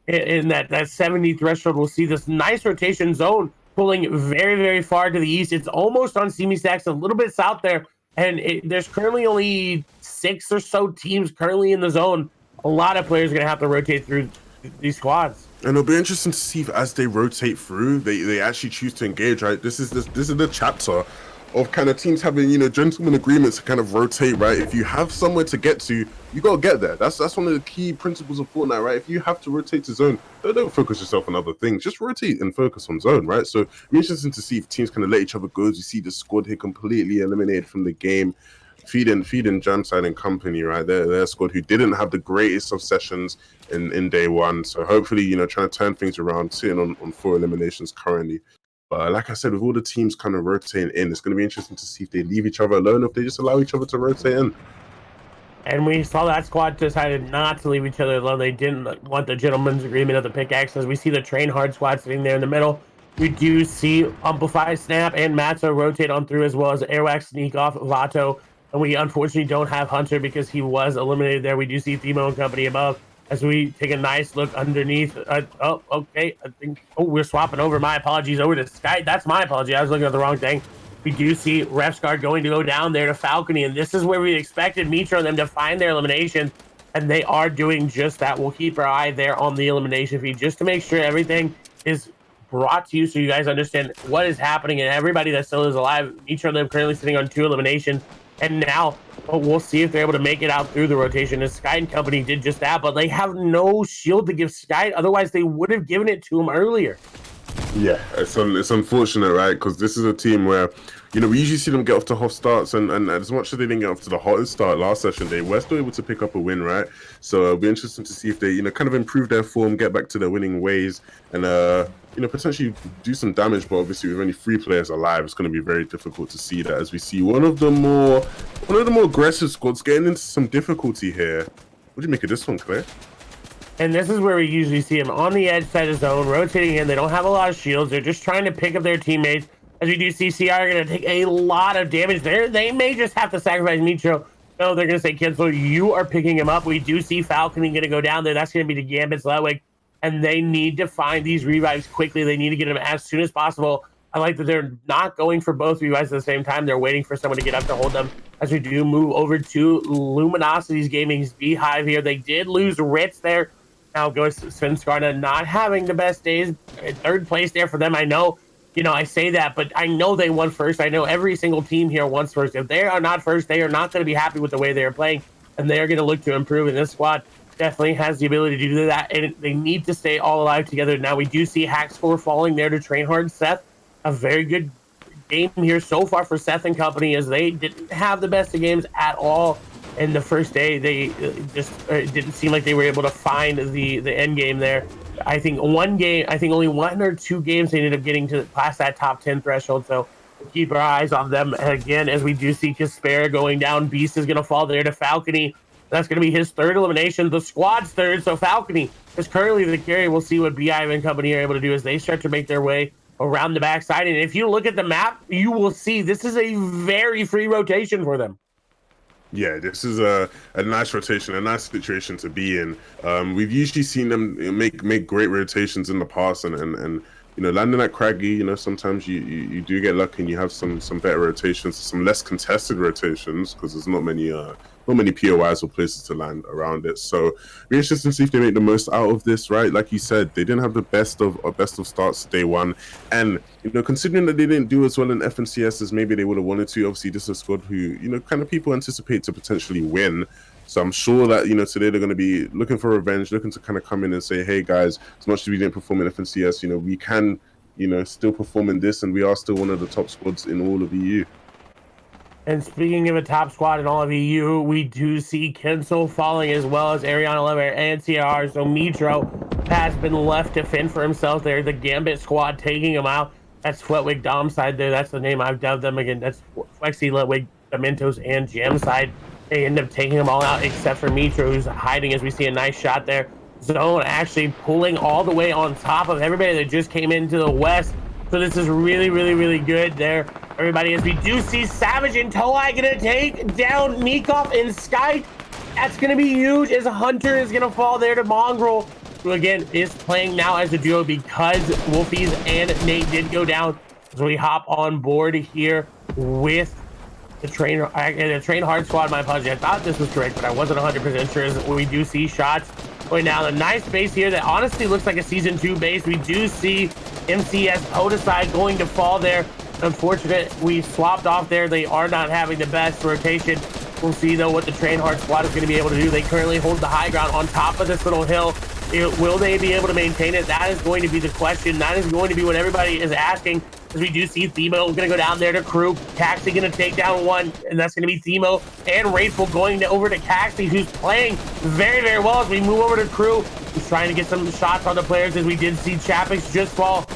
In that 70 threshold, we'll see this nice rotation zone pulling very, very far to the east. It's almost on Simi Stacks, a little bit south there. And there's currently only 6 or so teams currently in the zone. A lot of players are going to have to rotate through these squads. And it'll be interesting to see if as they rotate through, they actually choose to engage, right? This is the chapter of kind of teams having, you know, gentleman agreements to kind of rotate, right? If you have somewhere to get to, you gotta get there. That's one of the key principles of Fortnite, right? If you have to rotate to zone, don't focus yourself on other things. Just rotate and focus on zone, right? So it'll be interesting to see if teams kind of let each other go. You see the squad here completely eliminated from the game. Feeding Jamside and company, right? Their squad who didn't have the greatest of sessions in day one. So hopefully, you know, trying to turn things around, sitting on 4 eliminations currently. But like I said, with all the teams kind of rotating in, it's going to be interesting to see if they leave each other alone or if they just allow each other to rotate in. And we saw that squad decided not to leave each other alone. They didn't want the gentleman's agreement of the pickaxes. We see the Train Hard squad sitting there in the middle. We do see Amplify, Snap, and Matzo rotate on through, as well as Airwax sneak off Vato. And we unfortunately don't have Hunter because he was eliminated there. We do see Themo and company above. As we take a nice look underneath. Oh, okay. I think. Oh, we're swapping over. My apologies. Over to Sky. That's my apology. I was looking at the wrong thing. We do see Refsguard going to go down there to Falcony, and this is where we expected Mitra and them to find their elimination, and they are doing just that. We'll keep our eye there on the elimination feed just to make sure everything is brought to you so you guys understand what is happening and everybody that still is alive. Mitra and them currently sitting on 2 eliminations, and now we'll see if they're able to make it out through the rotation. As Sky and company did just that, but they have no shield to give Sky. Otherwise, they would have given it to him earlier. Yeah, it's unfortunate, right? Because this is a team where, you know, we usually see them get off to hot starts, and as much as they didn't get off to the hottest start last session, they were still able to pick up a win, right? So it'll be interesting to see if they, you know, kind of improve their form, get back to their winning ways, and you know, potentially do some damage. But obviously, with only 3 players alive, it's going to be very difficult to see that. As we see one of the more aggressive squads getting into some difficulty here. What do you make of this one, Claire? And this is where we usually see them on the edge side of zone, rotating in. They don't have a lot of shields. They're just trying to pick up their teammates. As we do see CR are going to take a lot of damage there. They may just have to sacrifice Mitro. No, they're going to say, cancel. You are picking him up. We do see Falcon going to go down there. That's going to be the Gambit's Ludwig. And they need to find these revives quickly. They need to get them as soon as possible. I like that they're not going for both revives at the same time. They're waiting for someone to get up to hold them. As we do move over to Luminosity's Gaming's Beehive here. They did lose Ritz there. Now goes Svenskarna, not having the best days. 3rd place there for them. I know, you know, I say that, but I know they won first. I know every single team here wants first. If they are not first, they are not going to be happy with the way they are playing, and they are going to look to improve. And this squad definitely has the ability to do that, and they need to stay all alive together. Now we do see Hack Score falling there to Train Hard Seth. A very good game here so far for Seth and company, as they didn't have the best of games at all. In the first day, they just didn't seem like they were able to find the end game there. I think only 1 or 2 games they ended up getting to past that top 10 threshold. So keep our eyes on them again, as we do see Kaspera going down. Beast is going to fall there to Falcony. That's going to be his 3rd elimination. The squad's 3rd, so Falcony is currently the carry. We'll see what Beehive and company are able to do as they start to make their way around the backside. And if you look at the map, you will see this is a very free rotation for them. Yeah, this is a nice rotation, a nice situation to be in. We've usually seen them make great rotations in the past, and you know, landing at Craggy, you know, sometimes you do get lucky and you have some better rotations, some less contested rotations because there's not many POIs or places to land around it. So be interesting to see if they make the most out of this, right? Like you said, they didn't have the best of starts day one, and you know, considering that they didn't do as well in FNCS as maybe they would have wanted to. Obviously, this is a squad who, you know, kind of people anticipate to potentially win. So I'm sure that, you know, today they're going to be looking for revenge, looking to kind of come in and say, hey guys, as much as we didn't perform in FNCS, you know, we can, you know, still perform in this, and we are still one of the top squads in all of EU. And speaking of a top squad in all of EU, we do see Kensel falling as well as Ariana Lever and CR. So Mitro has been left to fend for himself there. The Gambit squad taking him out. That's Fletwig Dom side there. That's the name I've dubbed them again. That's Flexi, Letwig, Dementos, and Jam side. They end up taking them all out except for Mitro, who's hiding as we see a nice shot there. Zone actually pulling all the way on top of everybody that just came into the west. So this is really, really, really good there, everybody, as we do see Savage and Toai gonna take down Meekoff and Sky. That's gonna be huge, as Hunter is gonna fall there to Mongrel, who again is playing now as a duo because Wolfies and Nate did go down. So we hop on board here with the train hard squad. My apologies, I thought this was correct, but I wasn't 100% sure. As we do see shots going down, a nice base here that honestly looks like a season 2 base. We do see MCS Podicide going to fall there. Unfortunate, we swapped off there. They are not having the best rotation. We'll see though what the train hard squad is going to be able to do. They currently hold the high ground on top of this little hill. Will they be able to maintain it? That is going to be the question. That is going to be what everybody is asking, as we do see Themo going to go down there to Crew. Caxi going to take down one, and that's going to be Themo and Raceful going over to Caxi, who's playing very, very well. As we move over to Crew, he's trying to get some shots on the players, as we did see Chapix just fall.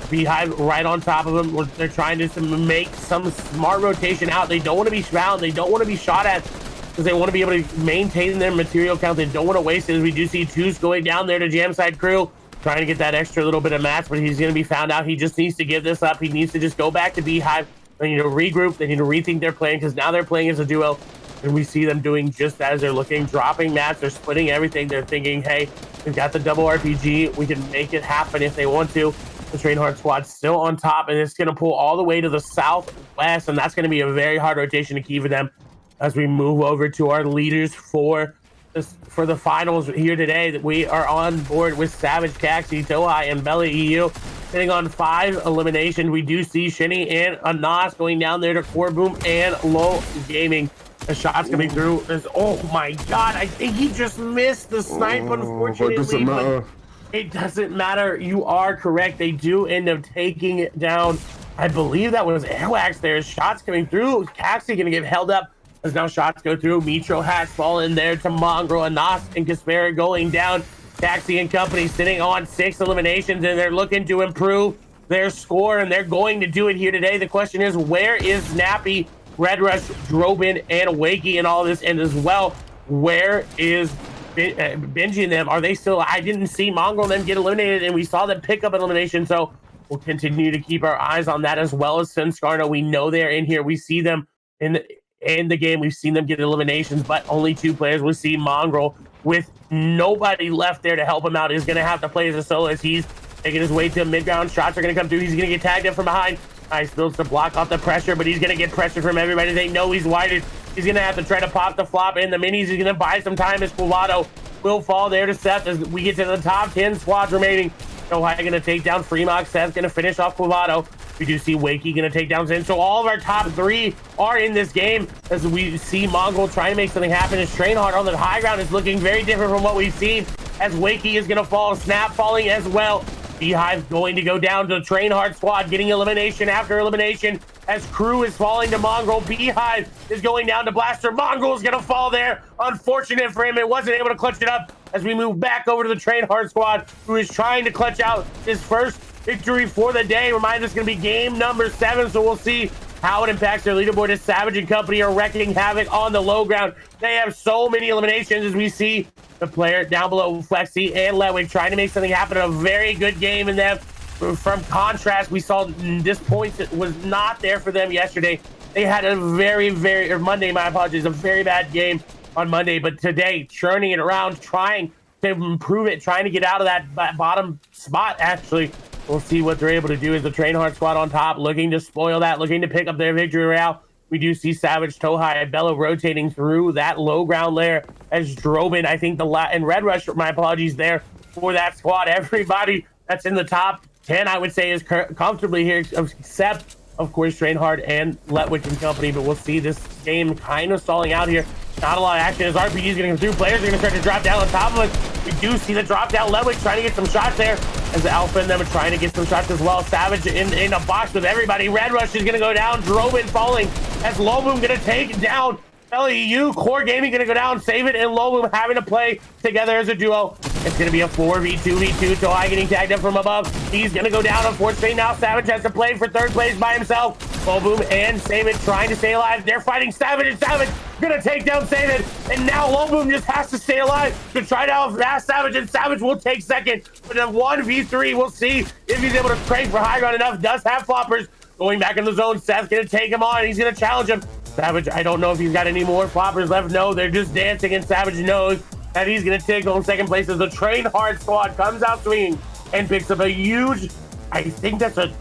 Beehive right on top of them. They're trying to make some smart rotation out. They don't want to be found. They don't want to be shot at, because they want to be able to maintain their material count. They don't want to waste it, as we do see Toos going down there to Jamside Crew, trying to get that extra little bit of match, but he's going to be found out. He just needs to give this up. He needs to just go back to Beehive. They need to regroup. They need to rethink their plan, because now they're playing as a duo, and we see them doing just as they're looking, dropping mats. They're splitting everything. They're thinking, hey, we've got the double RPG. We can make it happen if they want to. The Train Hard squad still on top, and it's going to pull all the way to the southwest, and that's going to be a very hard rotation to keep for them. As we move over to our leaders for the finals here today, that we are on board with Savage, Caxi, Tohai, and Belly EU, sitting on 5 eliminations. We do see Shinny and Anas going down there to Core Boom and Low Gaming. The shot's coming through. Oh my god, I think he just missed the snipe, unfortunately. What does it matter? It doesn't matter. You are correct. They do end up taking it down. I believe that was Airwax there. Shots coming through. Caxi going to get held up as now shots go through. Mitro has fallen there to Mongrel. Anas and Kaspera going down. Caxi and company sitting on 6 eliminations, and they're looking to improve their score, and they're going to do it here today. The question is, where is Snappy, Red Rush, Drobin, and Wakey in all this? And as well, where is Benji and them? Are they still? I didn't see Mongrel and them get eliminated, and we saw them pick up an elimination, so we'll continue to keep our eyes on that, as well as Senscarno. We know they're in here. We see them in the game. We've seen them get eliminations, but only 2 players. We see Mongrel with nobody left there to help him out is going to have to play as a solo, as he's making his way to mid-ground. Shots are going to come through. He's going to get tagged in from behind. Nice builds to block off the pressure, but he's going to get pressure from everybody. They know he's wired. He's going to have to try to pop the flop in the minis. He's going to buy some time, as Quavato will fall there to Seth as we get to the top 10 squads remaining. Ohio going to take down Fremont. Seth's going to finish off Quavato. We do see Wakey going to take down Zen. So all of our top 3 are in this game, as we see Mongrel trying to make something happen. His train hard on the high ground is looking very different from what we've seen, as Wakey is going to fall. Snap falling as well. Beehive going to go down to the Train Hard squad, getting elimination after elimination, as Crew is falling to Mongrel. Beehive is going down to Blaster. Mongrel is going to fall there. Unfortunate for him. It wasn't able to clutch it up, as we move back over to the Train Hard squad, who is trying to clutch out his first victory for the day. Remind us, it's going to be game number 7, so we'll see how it impacts their leaderboard, as Savage and company are wrecking havoc on the low ground. They have so many eliminations, as we see the player down below, Flexi and Ledwig, trying to make something happen. A very good game in them. From contrast, we saw this point was not there for them yesterday. They had a or Monday, my apologies, a very bad game on Monday, but today, churning it around, trying to improve it, trying to get out of that bottom spot, actually. We'll see what they're able to do as the Trainhard squad on top, looking to spoil that, looking to pick up their victory royale. We do see Savage, Tohai, and Bello rotating through that low ground layer as Droben, I think, and Red Rush, my apologies there, for that squad. Everybody that's in the top 10, I would say, is comfortably here, except, of course, Trainhard and Letwich and company. But we'll see this game kind of stalling out here. Not a lot of action as RPG is going to come through. Players are going to start to drop down on top of us. We do see the drop down. Letwich trying to get some shots there as Alpha and them are trying to get some shots as well. Savage in a box with everybody. Red Rush is going to go down. Droben falling as Lowboom going to take down LEU. Core Gaming going to go down, save it, and Lowboom having to play together as a duo. It's going to be a 4v2v2. Tohai getting tagged up from above. He's going to go down, unfortunately. Now Savage has to play for third place by himself. Lowboom and Save It trying to stay alive. They're fighting Savage, and Savage going to take down Save It. And now Lowboom just has to stay alive to try to outlast Savage, and Savage will take second. But in 1v3, we'll see if he's able to crank for high ground enough. Does have floppers. Going back in the zone. Seth's going to take him on. He's going to challenge him. Savage, I don't know if he's got any more floppers left. No, they're just dancing, and Savage knows that he's going to take home second place as the Trainhard squad comes out swinging and picks up a huge, I think that's a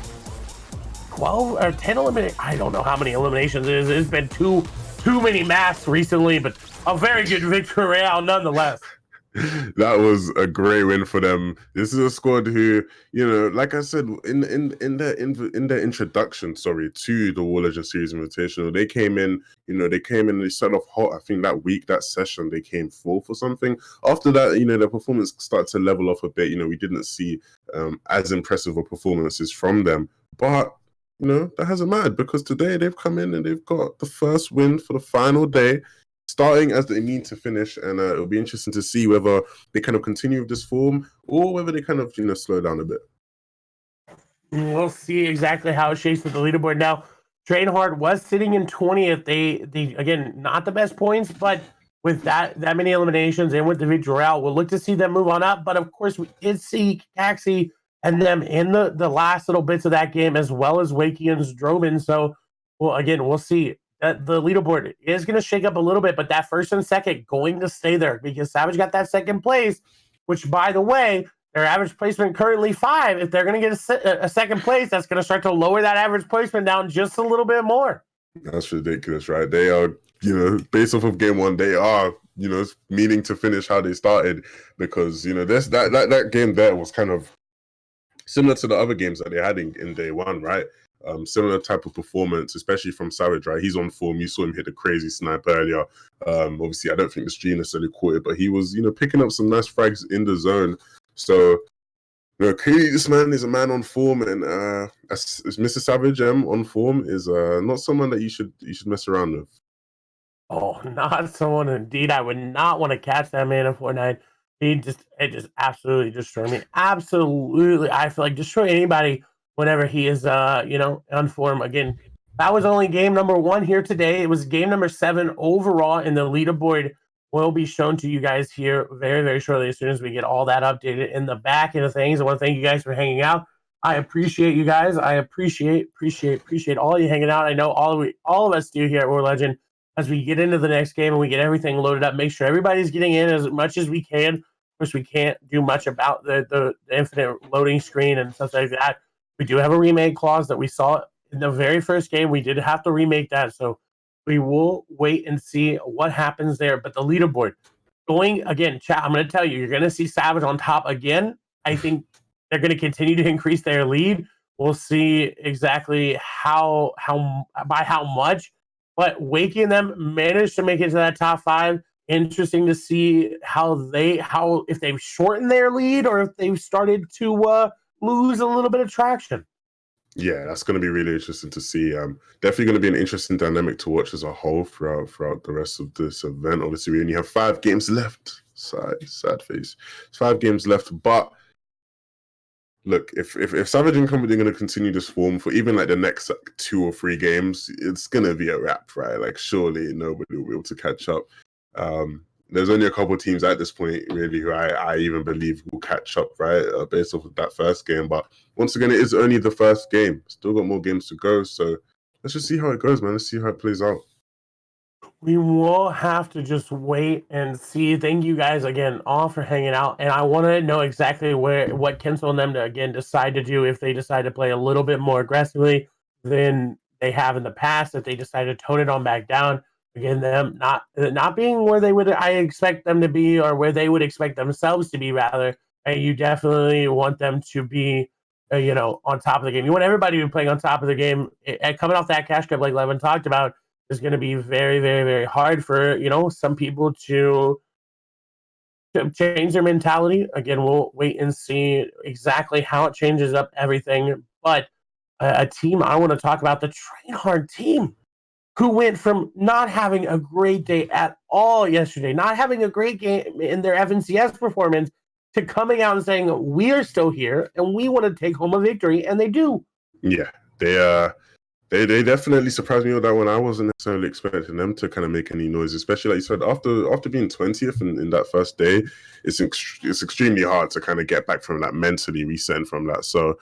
12 or 10 elimination. I don't know how many eliminations it is. It's been too many masks recently, but a very good victory royale nonetheless. That was a great win for them. This is a squad who, you know, like I said in their introduction, to the WarLegend Series Invitational, they came in, they set off hot. I think that week, that session, they came fourth or something. After that, their performance started to level off a bit. We didn't see as impressive of performances from them, but that hasn't mattered because today they've come in and they've got the first win for the final day, starting as they need to finish, and it'll be interesting to see whether they kind of continue with this form or whether they kind of slow down a bit. We'll see exactly how it shapes with the leaderboard. Now, Trainhard was sitting in 20th. They again, not the best points, but with that many eliminations and with the victory royale, we'll look to see them move on up. But of course, we did see Caxi and them in the last little bits of that game, as well as Wakey and Droben. So, well, again, we'll see. The leaderboard is going to shake up a little bit, but that first and second going to stay there because Savage got that second place, which, by the way, their average placement currently 5. If they're going to get a second place, that's going to start to lower that average placement down just a little bit more. That's ridiculous, right? They are, based off of game 1, they are, meaning to finish how they started because, that game there was kind of similar to the other games that they had in day 1, right? Similar type of performance, especially from Savage, right? He's on form. You saw him hit a crazy snipe earlier. Obviously, I don't think the stream necessarily caught it, but he was, picking up some nice frags in the zone. So, clearly this man is a man on form, and as Mr. Savage on form is not someone that you should mess around with. Oh, not someone indeed. I would not want to catch that man in Fortnite. It just absolutely destroyed me. Absolutely, I feel like destroy anybody whenever he is, on form. Again, that was only game number 1 here today. It was game number 7 overall, and the leaderboard will be shown to you guys here very, very shortly as soon as we get all that updated in the back end of things. I want to thank you guys for hanging out. I appreciate you guys. I appreciate all of you hanging out. I know all of us do here at WarLegend. As we get into the next game and we get everything loaded up, make sure everybody's getting in as much as we can. Of course, we can't do much about the infinite loading screen and stuff like that. We do have a remake clause that we saw in the very first game. We did have to remake that, so we will wait and see what happens there. But the leaderboard, going again, chat, I'm going to tell you, you're going to see Savage on top again. I think they're going to continue to increase their lead. We'll see exactly how much. But Wakey and them managed to make it to that top 5. Interesting to see if they've shortened their lead or if they've started to lose a little bit of traction. Yeah, that's going to be really interesting to see. Definitely going to be an interesting dynamic to watch as a whole throughout the rest of this event. Obviously, we only have 5 games left. Sad face. It's 5 games left, but look, if Savage and Company are going to continue this form for even like the next 2 or 3 games, it's going to be a wrap, right? Like, surely nobody will be able to catch up. There's only a couple of teams at this point, really, who I even believe will catch up, right, based off of that first game. But once again, it is only the first game. Still got more games to go. So let's just see how it goes, man. Let's see how it plays out. We will have to just wait and see. Thank you guys again all for hanging out. And I want to know exactly what Kensel and them to again decide to do if they decide to play a little bit more aggressively than they have in the past, if they decide to tone it on back down. Again, them not being where they would I expect them to be or where they would expect themselves to be rather. And you definitely want them to be on top of the game. You want everybody to be playing on top of the game. Coming off that cash grab like Levin talked about, is going to be very, very, very hard for some people to change their mentality. Again, we'll wait and see exactly how it changes up everything. But a team I want to talk about, the Train Hard team, who went from not having a great day at all yesterday, not having a great game in their FNCS performance, to coming out and saying, we are still here and we want to take home a victory, and they do. Yeah, they definitely surprised me with that one. I wasn't necessarily expecting them to kind of make any noise, especially like you said, after being 20th in that first day, it's extremely hard to kind of get back from that, mentally resetting from that. So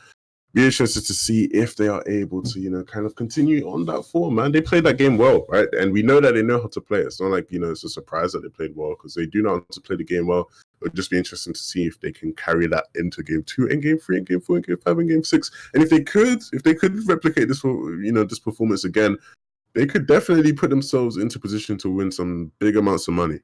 be interested to see if they are able to, kind of continue on that form, man. They played that game well, right? And we know that they know how to play. It's not like, it's a surprise that they played well, because they do know how to play the game well. It'll just be interesting to see if they can carry that into game 2 and game 3 and game 4 and game 5 and game 6. And if they could replicate this this performance again, they could definitely put themselves into position to win some big amounts of money.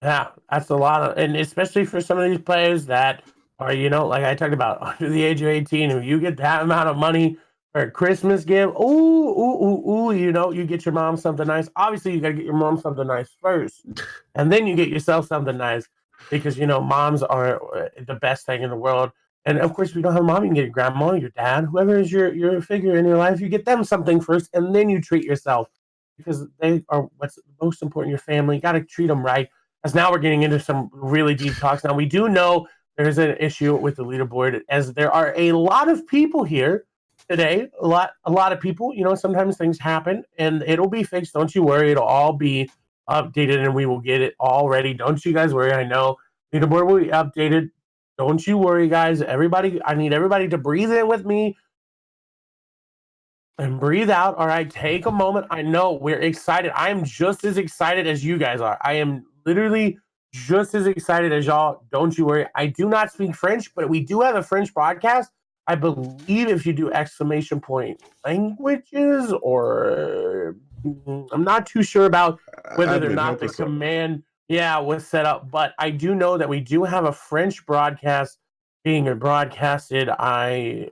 Yeah, that's a lot and especially for some of these players that are, like I talked about, under the age of 18, if you get that amount of money for a Christmas gift, you get your mom something nice. Obviously, you got to get your mom something nice first, and then you get yourself something nice, because, moms are the best thing in the world. And, of course, if you don't have a mom, you can get your grandma, your dad, whoever is your figure in your life. You get them something first, and then you treat yourself, because they are what's most important, your family. You got to treat them right. As now we're getting into some really deep talks. Now, we do know there's an issue with the leaderboard, as there are a lot of people here today. A lot of people. Sometimes things happen, and it'll be fixed. Don't you worry. It'll all be updated, and we will get it all ready. Don't you guys worry. I know leaderboard will be updated. Don't you worry, guys. Everybody, I need everybody to breathe in with me and breathe out. All right, take a moment. I know we're excited. I am just as excited as you guys are. I am literally just as excited as y'all. Don't you worry. I do not speak French, but we do have a French broadcast. I believe if you do exclamation point languages, or I'm not too sure about whether or not the command was set up, but I do know that we do have a French broadcast being broadcasted. I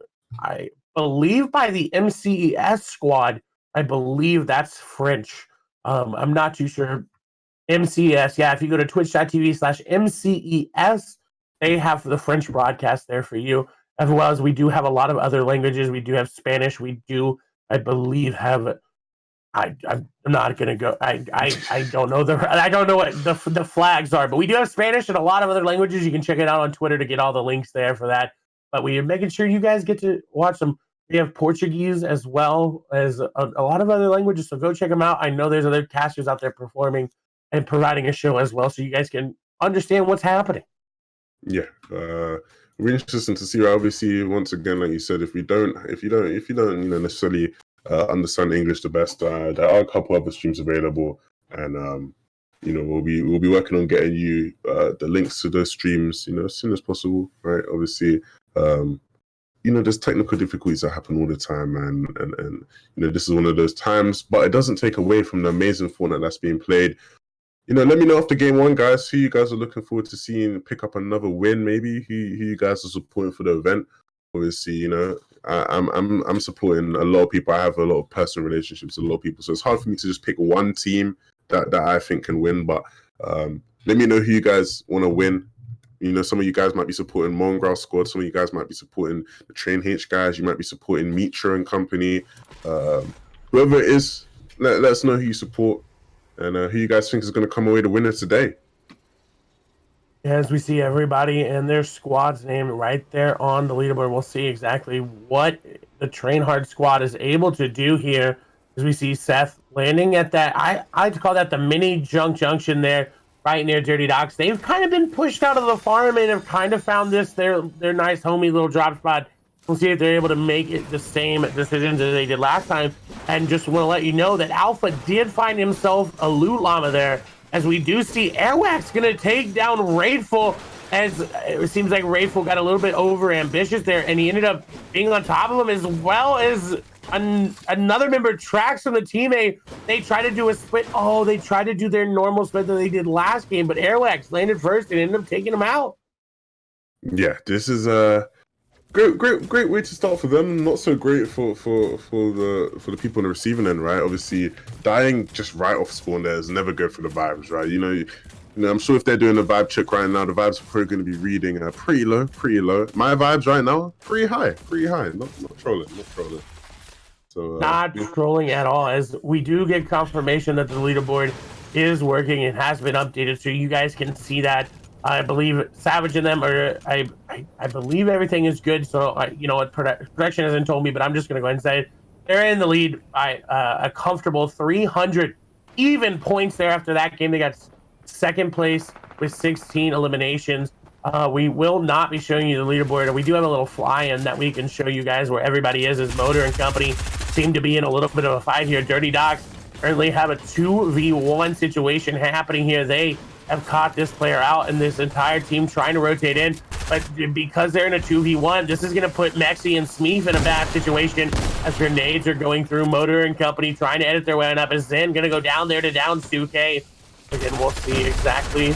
believe by the MCES squad. I believe that's French. I'm not too sure. MCES, yeah, if you go to twitch.tv/MCES, they have the French broadcast there for you, as well as we do have a lot of other languages. We do have Spanish. We do, I believe, have. I'm not gonna go. I don't know I don't know what the flags are, but we do have Spanish and a lot of other languages. You can check it out on Twitter to get all the links there for that. But we are making sure you guys get to watch them. We have Portuguese as well as a lot of other languages, so go check them out. I know there's other casters out there performing and providing a show as well, so you guys can understand what's happening. Yeah, really interesting to see. Obviously, once again, like you said, if you don't necessarily understand English the best, there are a couple other streams available, and we'll be working on getting you the links to those streams, as soon as possible. Right? Obviously, there's technical difficulties that happen all the time, and this is one of those times, but it doesn't take away from the amazing Fortnite that's being played. Let me know after game 1, guys, who you guys are looking forward to seeing pick up another win, maybe who you guys are supporting for the event. Obviously, I'm supporting a lot of people. I have a lot of personal relationships with a lot of people, so it's hard for me to just pick one team that I think can win. But let me know who you guys want to win. Some of you guys might be supporting Mongrel Squad. Some of you guys might be supporting the Train H guys. You might be supporting Mitra and company. Whoever it is, let us know who you support and who you guys think is going to come away the winner today. As we see everybody and their squad's name right there on the leaderboard, we'll see exactly what the Train Hard squad is able to do here. As we see Seth landing at that, I call that the mini junction there, right near Dirty Docks. They've kind of been pushed out of the farm and have kind of found their nice homey little drop spot We'll see if they're able to make it the same decisions as they did last time. And just want to let you know that Alpha did find himself a loot llama there, as we do see Airwax going to take down Raidful, as it seems like Raidful got a little bit over ambitious there, and he ended up being on top of him, as well as another member tracks from the teammate. They try to do a split. Oh, they tried to do their normal split that they did last game, but Airwax landed first and ended up taking him out. Yeah, this is a great way to start for them. Not so great for the people on the receiving end, right? Obviously, dying just right off spawn there is never good for the vibes, right? You know, I'm sure if they're doing a vibe check right now, the vibes are probably going to be reading pretty low. My vibes right now, pretty high. Not trolling. So not trolling at all, as we do get confirmation that the leaderboard is working and has been updated, so you guys can see that. I believe Savage and them are, I believe everything is good. So you know what, production hasn't told me, but I'm just gonna go ahead and say it. They're in the lead by a comfortable 300 even points there. After that game, they got second place with 16 eliminations. We will not be showing you the leaderboard. We do have a little fly-in that we can show you guys where everybody is, as Motor and company seem to be in a little bit of a fight here. Dirty Dogs currently have a 2v1 situation happening here. They have caught this player out, and this entire team trying to rotate in, but because they're in a 2v1, this is going to put Mexi and Smeef in a bad situation, as grenades are going through. Motor and company trying to edit their way on up, as Zen going to go down there to down Stu-K. Again, we'll see exactly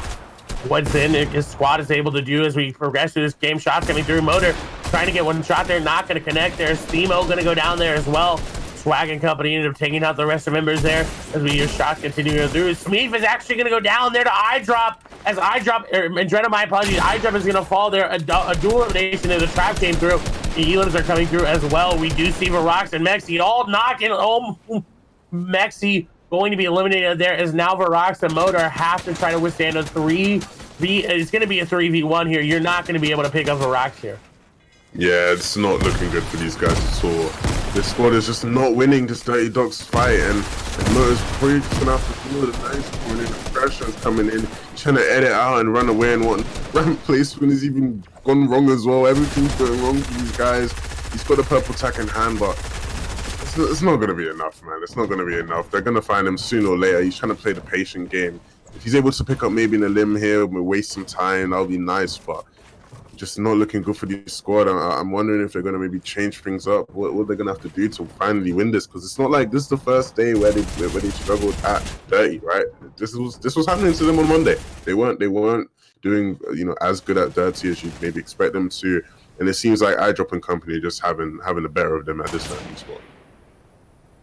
what Zen and his squad is able to do as we progress through this game. Shots coming through. Motor trying to get one shot there, not going to connect there. Steamo going to go down there as well. Swag and company ended up taking out the rest of members there, as we hear shots continue to go through. Smeef is actually going to go down there to iDrop, as Andretta, my apologies, iDrop is going to fall there. A dual elimination as the trap came through. The Elims are coming through as well. We do see Varox and Mexi all knocking. Oh, Mexi going to be eliminated there, as now Varox and Motor have to try to withstand a 3v. It's going to be a 3v1 here. You're not going to be able to pick up Varox here. Yeah, it's not looking good for these guys at all. This squad is just not winning this Dirty Dogs fight, and Motor's probably just gonna have to feel the nice when the pressure is coming in, trying to edit out and run away, and what ramp placement has even gone wrong as well. Everything's going wrong for these guys. He's got a purple tack in hand, but it's not gonna be enough, man. It's not gonna be enough. They're gonna find him sooner or later. He's trying to play the patient game. If he's able to pick up maybe in a limb here, we'll waste some time, that'll be nice, but just not looking good for the squad. I'm wondering if they're going to maybe change things up. What they're going to have to do to finally win this, because it's not like this is the first day where they struggled at Dirty, right? This was happening to them on Monday. They weren't doing as good at Dirty as you maybe expect them to, and it seems like iDrop and company just having the better of them at this time as well.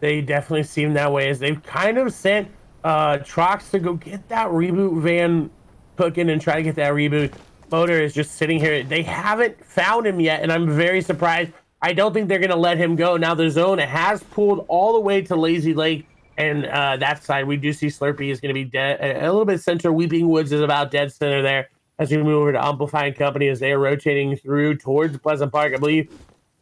They definitely seem that way, as they've kind of sent Trox to go get that reboot van cooking and try to get that reboot. Motor is just sitting here. They haven't found him yet, and I'm very surprised. I don't think they're going to let him go. Now, the zone has pulled all the way to Lazy Lake, and that side, we do see Slurpee is going to be dead. A little bit center. Weeping Woods is about dead center there, as we move over to Amplifying Company, as they are rotating through towards Pleasant Park. I believe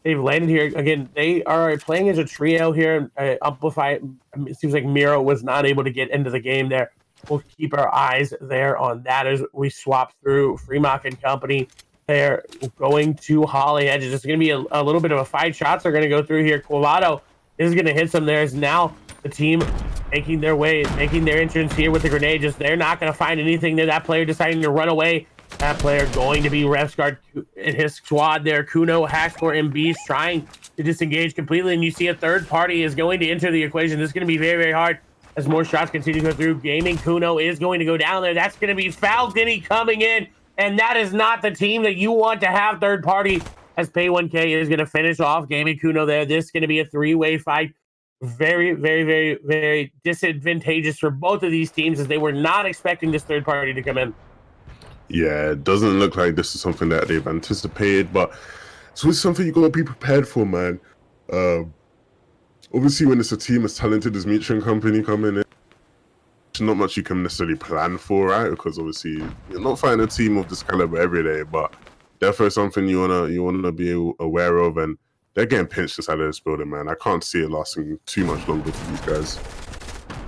they've landed here. Again, they are playing as a trio here. Amplify, it seems like Miro was not able to get into the game there. We'll keep our eyes there on that as we swap through Fremont and company. They're going to Holly Edges. It's going to be a little bit of a fight. Shots are going to go through here. Quavado is going to hit some there. Is now the team making their way, making their entrance here with the grenade. Just they're not going to find anything there. That player deciding to run away. That player going to be Refsguard and his squad there. Kuno, Hacksport, and Beast trying to disengage completely. And you see a third party is going to enter the equation. This is going to be very, very hard. As more shots continue to go through, Gaming Kuno is going to go down there. That's going to be Falcony coming in, and that is not the team that you want to have third party, as Pay1K is going to finish off Gaming Kuno there. This is going to be a three-way fight. Very, very, very, very disadvantageous for both of these teams, as they were not expecting this third party to come in. Yeah, it doesn't look like this is something that they've anticipated, but it's something you got to be prepared for, man. Obviously, when it's a team as talented as Mitch and company coming in, there's not much you can necessarily plan for, right? Because obviously, you're not fighting a team of this caliber every day, but definitely something you wanna be aware of. And they're getting pinched inside of this building, man. I can't see it lasting too much longer for these guys.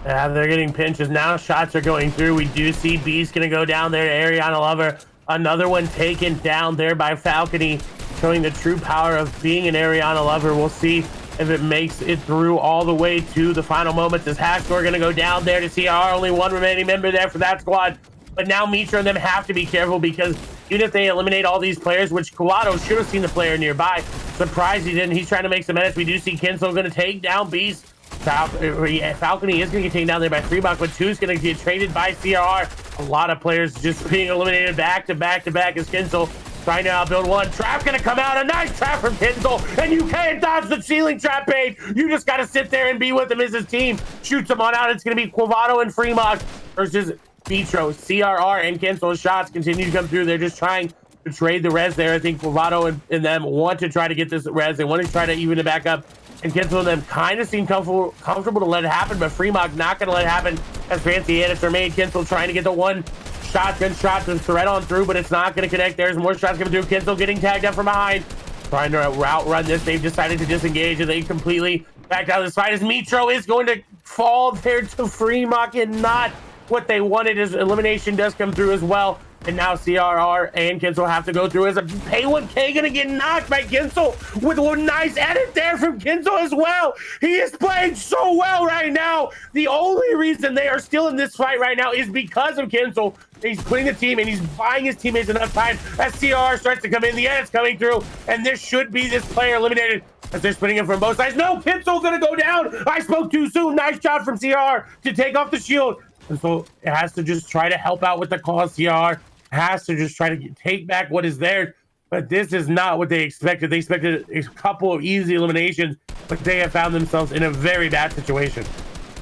Yeah, they're getting pinches now. Shots are going through. We do see Beast gonna go down there to Ariana Lover. Another one taken down there by Falcony. showing the true power of being an Ariana lover. We'll see if it makes it through all the way to the final moments. As Hackor going to go down there to CR, only one remaining member there for that squad. But now Mitra and them have to be careful, because even if they eliminate all these players, which Kuato should have seen the player nearby, surprised he didn't. He's trying to make some edits. We do see Kinsel going to take down Beast. Falcony is going to get taken down there by Freebach, but Two's going to get traded by CRR. A lot of players just being eliminated back to back to back as Kinsel trying to outbuild one. Trap going to come out. A nice trap from Kinsel, and you can't dodge the ceiling trap bait. You just got to sit there and be with him as his team shoots him on out. It's going to be Quavato and Fremont versus Petro. CRR and Kinsel's shots continue to come through. They're just trying to trade the res there. I think Quavato and them want to try to get this res. They want to try to even it back up. And Kinsel and them kind of seem comfortable to let it happen, but Fremont not going to let it happen as fancy edits are made. Kinsel trying to get the one shotgun shot to thread on through, but it's not going to connect. There's more shots coming through. Kinsel getting tagged up from behind, trying to route run this. They've decided to disengage, and they completely backed out of this fight as Mitro is going to fall there to Fremont, and not what they wanted. As elimination does come through as well. And now CRR and Kinsel have to go through as a Pay1K gonna get knocked by Kinsel with a nice edit there from Kinsel as well. He is playing so well right now. The only reason they are still in this fight right now is because of Kinsel. He's putting the team and he's buying his teammates enough time as CRR starts to come in. The edit's coming through, and this should be this player eliminated as they're splitting him from both sides. No, Kinsel gonna go down. I spoke too soon. Nice job from CRR to take off the shield. And so it has to just try to help out with the cause. CR has to just try to take back what is there, but this is not what they expected. They expected a couple of easy eliminations, but they have found themselves in a very bad situation.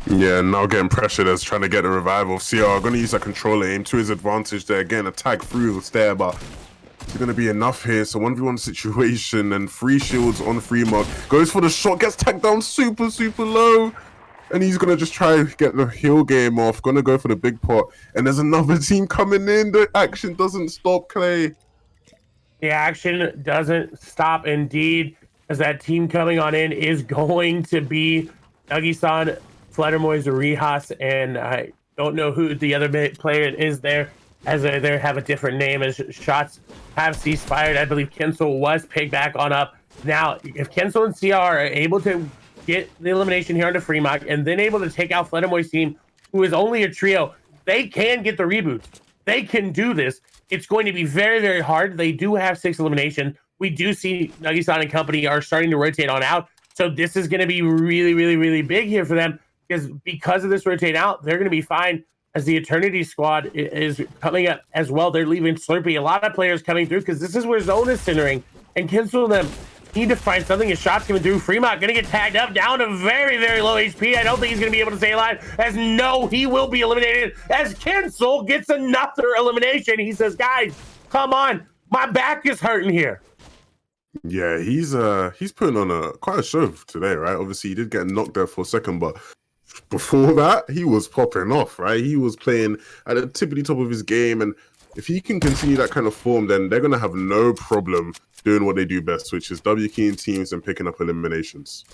Yeah, now getting pressured as trying to get the revival. CR going to use that controller aim to his advantage there, getting a tag through the stair, but it's going to be enough here. So 1v1 situation, and 3 shields on Fremont. Goes for the shot, gets tagged down super low. And he's going to just try to get the heal game off. Going to go for the big pot. And there's another team coming in. The action doesn't stop, Clay. The action doesn't stop indeed, as that team coming on in is going to be Nagi-san, Fledermoys, Rihas, and I don't know who the other player is there, as they have a different name, as shots have ceased fired. I believe Kinsel was picked back on up. Now, if Kinsel and CR are able to get the elimination here onto Fremont, and then able to take out Fledermoy's team, who is only a trio, they can get the reboot. They can do this. It's going to be very hard. They do have 6 elimination. We do see Nagi-san and company are starting to rotate on out. So this is going to be really big here for them, because of this rotate out, they're going to be fine, as the Eternity squad is coming up as well. They're leaving Slurpee. A lot of players coming through, because this is where Zone is centering, and Kinsel and them need to find something. His shots coming through. Fremont gonna get tagged up down to very low HP. I don't think he's gonna be able to stay alive, as no, he will be eliminated as Kinsel gets another elimination. He says, guys, come on, my back is hurting here. Yeah, he's putting on quite a show today, right? Obviously he did get knocked there for a second, but before that he was popping off, right? He was playing at the tippity top of his game, and if he can continue that kind of form, then they're going to have no problem doing what they do best, which is W-keying teams and picking up eliminations.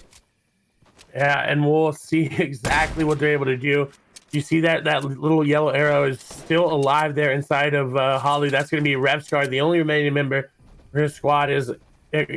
Yeah, and we'll see exactly what they're able to do. You see that little yellow arrow is still alive there inside of Holly. That's going to be Repscar. The only remaining member for his squad is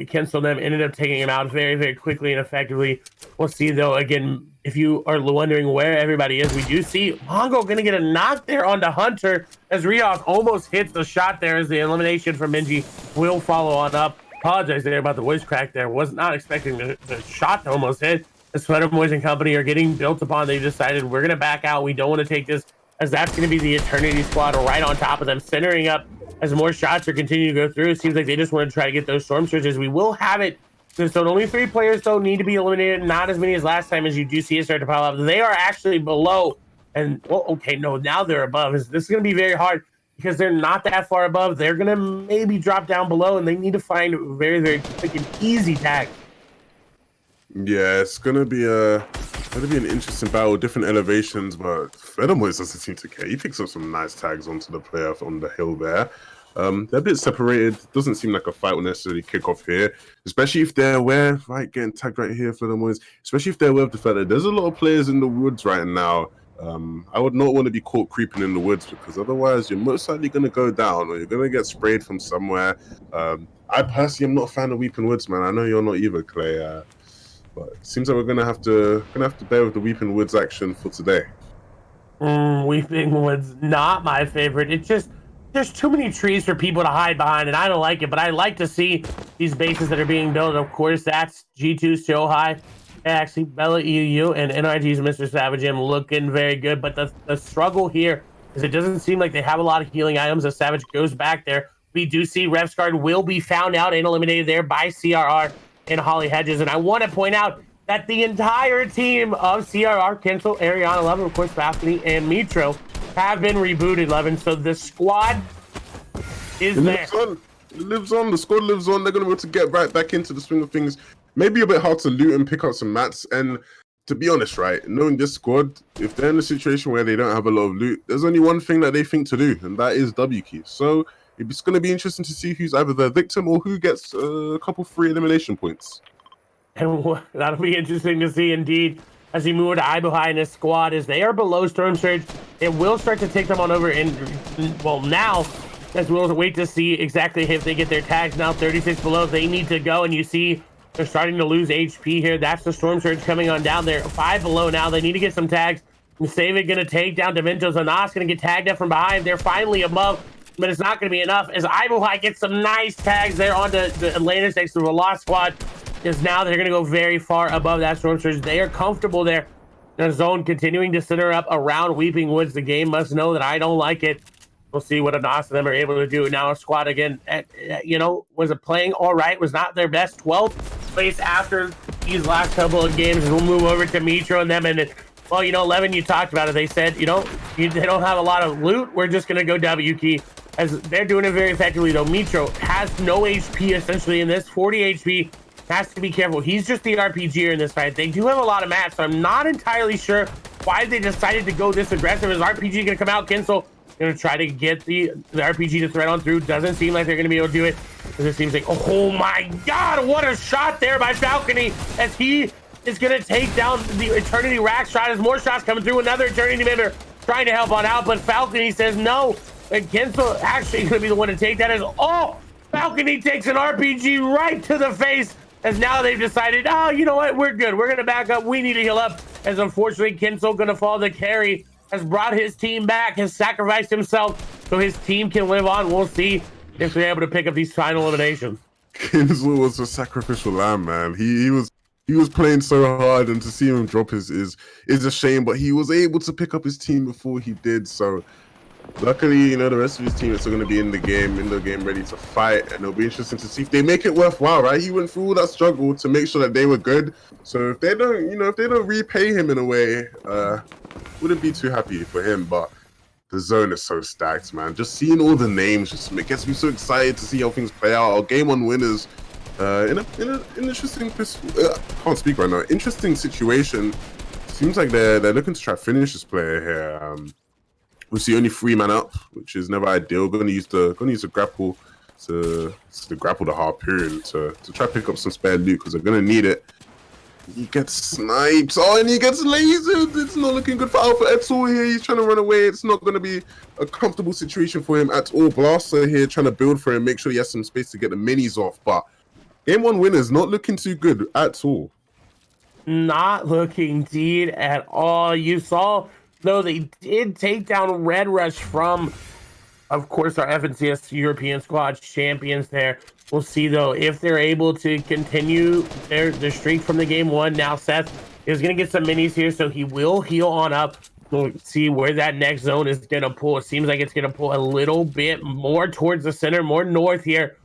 Kinsel. Them ended up taking him out very quickly and effectively. We'll see, though, again, if you are wondering where everybody is, we do see Mongo going to get a knock there onto Hunter, as Rios almost hits the shot there, as the elimination from Minji will follow on up. Apologize there about the voice crack there. Was not expecting the shot to almost hit. The Fledermoys and company are getting built upon. They decided, we're going to back out. We don't want to take this, as that's going to be the Eternity squad right on top of them, centering up as more shots are continuing to go through. It seems like they just want to try to get those storm surges. We will have it. So only 3 players, though, need to be eliminated. Not as many as last time, as you do see it start to pile up. They are actually below. And, well, okay, no, now they're above. This is going to be very hard, because they're not that far above. They're going to maybe drop down below, and they need to find very quick and easy tags. Yeah, it's going to be an interesting battle, different elevations, but Fledermoys doesn't seem to care. He picks up some nice tags onto the player on the hill there. They're a bit separated. Doesn't seem like a fight will necessarily kick off here, especially if they're aware, right, getting tagged right here for the ones, especially if they're aware of the fact that there's a lot of players in the woods right now. I would not want to be caught creeping in the woods, because otherwise you're most likely going to go down, or you're going to get sprayed from somewhere. I personally am not a fan of Weeping Woods, man. I know you're not either, Clay. But it seems like we're gonna have to bear with the Weeping Woods action for today. Weeping Woods, not my favorite. It's just there's too many trees for people to hide behind, and I don't like it. But I like to see these bases that are being built. Of course, that's G2's So High, actually Bella EU, and NRG's Mr. Savage M looking very good. But the struggle here is it doesn't seem like they have a lot of healing items as Savage goes back there. We do see Revscard will be found out and eliminated there by CRR and Holly Hedges. And I want to point out that the entire team of CRR, Kensel, Ariana 11, of course, Balcony, and Mitro have been rebooted, 11. So the squad is there. It lives on. The squad lives on. They're going to be able to get right back into the swing of things. Maybe a bit hard to loot and pick up some mats. And to be honest, right, knowing this squad, if they're in a situation where they don't have a lot of loot, there's only one thing that they think to do, and that is W key. So it's going to be interesting to see who's either the victim or who gets a couple free elimination points. And that'll be interesting to see indeed as we move to Ibuhai and his squad as they are below Storm Surge. It will start to take them on over in, well, now, as we'll wait to see exactly if they get their tags now. 36 below, they need to go, and you see they're starting to lose HP here. That's the Storm Surge coming on down there. 5 below now. They need to get some tags. Savit going to take down Dementos. Anas going to get tagged up from behind. They're finally above, but it's not going to be enough as Ibuhai gets some nice tags there onto the Atlantis next to the Lost Squad. Is now they're going to go very far above that Storm Surge. They are comfortable there. The zone continuing to center up around Weeping Woods. The game must know that I don't like it. We'll see what Anas and them are able to do. Now, a squad again, was it playing all right? Was not their best 12th place after these last couple of games. We'll move over to Mitro and them. And, well, 11, you talked about it. They said, they don't have a lot of loot. We're just going to go W key. As they're doing it very effectively, though. Mitro has no HP, essentially, in this. 40 HP. Has to be careful. He's just the RPGer in this fight. They do have a lot of mats, so I'm not entirely sure why they decided to go this aggressive. Is RPG going to come out? Kensel going to try to get the RPG to thread on through. Doesn't seem like they're going to be able to do it. It seems like, oh my God, what a shot there by Balcony as he is going to take down the Eternity Rack shot as more shots coming through. Another Eternity member trying to help on out, but Balcony says no. And Kensel actually going to be the one to take that as, Balcony takes an RPG right to the face. As now they've decided, you know what, we're good. We're going to back up. We need to heal up. As unfortunately, Kensel going to fall. The carry has brought his team back, has sacrificed himself so his team can live on. We'll see if they're able to pick up these final eliminations. Kensel was a sacrificial lamb, man. He was playing so hard, and to see him drop is a shame, but he was able to pick up his team before he did. So luckily, the rest of his team is still going to be in the game ready to fight, and it'll be interesting to see if they make it worthwhile, right? He went through all that struggle to make sure that they were good. So if they don't repay him in a way, wouldn't be too happy for him. But the zone is so stacked, man. Just seeing all the names just gets me so excited to see how things play out. Our game 1 winners in an interesting can't speak right now. Interesting situation. Seems like they're looking to try to finish this player here. We see only 3 man up, which is never ideal. Going to use the grapple to grapple the harpoon to try to pick up some spare loot because they're going to need it. He gets sniped. And he gets lasered. It's not looking good for Alpha at all here. He's trying to run away. It's not going to be a comfortable situation for him at all. Blaster here trying to build for him, make sure he has some space to get the minis off. But game 1 winners not looking too good at all. Not looking deed at all. You saw, though, they did take down Red Rush from, of course, our FNCS European squad champions there. We'll see, though, if they're able to continue their streak from the game 1. Now, Seth is going to get some minis here, so he will heal on up. We'll see where that next zone is going to pull. It seems like it's going to pull a little bit more towards the center, more north here.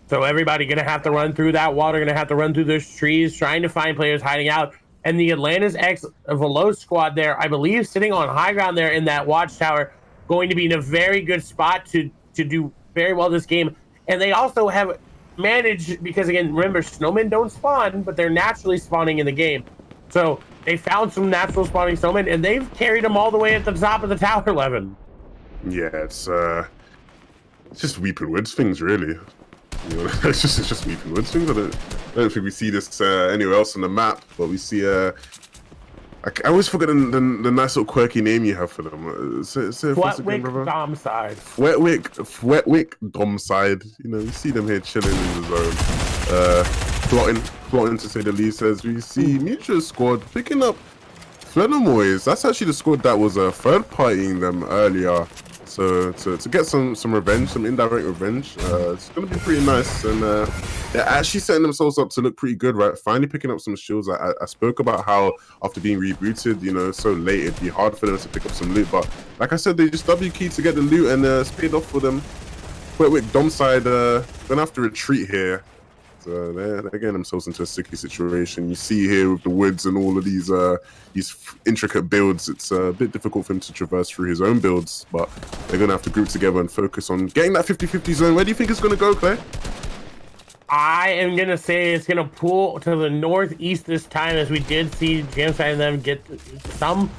So everybody going to have to run through that wall. They're going to have to run through those trees, trying to find players hiding out. And the Atlantis X Velo squad there, I believe, sitting on high ground there in that watchtower, going to be in a very good spot to do very well this game. And they also have managed, because again, remember, snowmen don't spawn, but they're naturally spawning in the game. So they found some natural spawning snowmen, and they've carried them all the way at the top of the tower 11. Yeah, it's just Weeping Woods things, really. It's just Weeping Woods things. I don't think we see this anywhere else on the map, but we see I I always forget the nice little quirky name you have for them. Say it for us again, brother. Domside. Wetwick Domside. You know, you see them here chilling in the zone. Plotting to say the least, as we see Mitra's squad picking up Flenamoys. That's actually the squad that was third partying them earlier. So to get some revenge, some indirect revenge, it's gonna be pretty nice. And they're actually setting themselves up to look pretty good, right? Finally picking up some shields. I spoke about how after being rebooted, you know, so late, it'd be hard for them to pick up some loot. But like I said, they just W keyed to get the loot, and it's paid off for them. Wetwick Domside gonna have to retreat here. So they're getting themselves into a sticky situation. You see here with the woods and all of these intricate builds, it's a bit difficult for him to traverse through his own builds, but they're going to have to group together and focus on getting that 50-50 zone. Where do you think it's going to go, Clay? I am going to say it's going to pull to the northeast this time, as we did see Jamside and them get some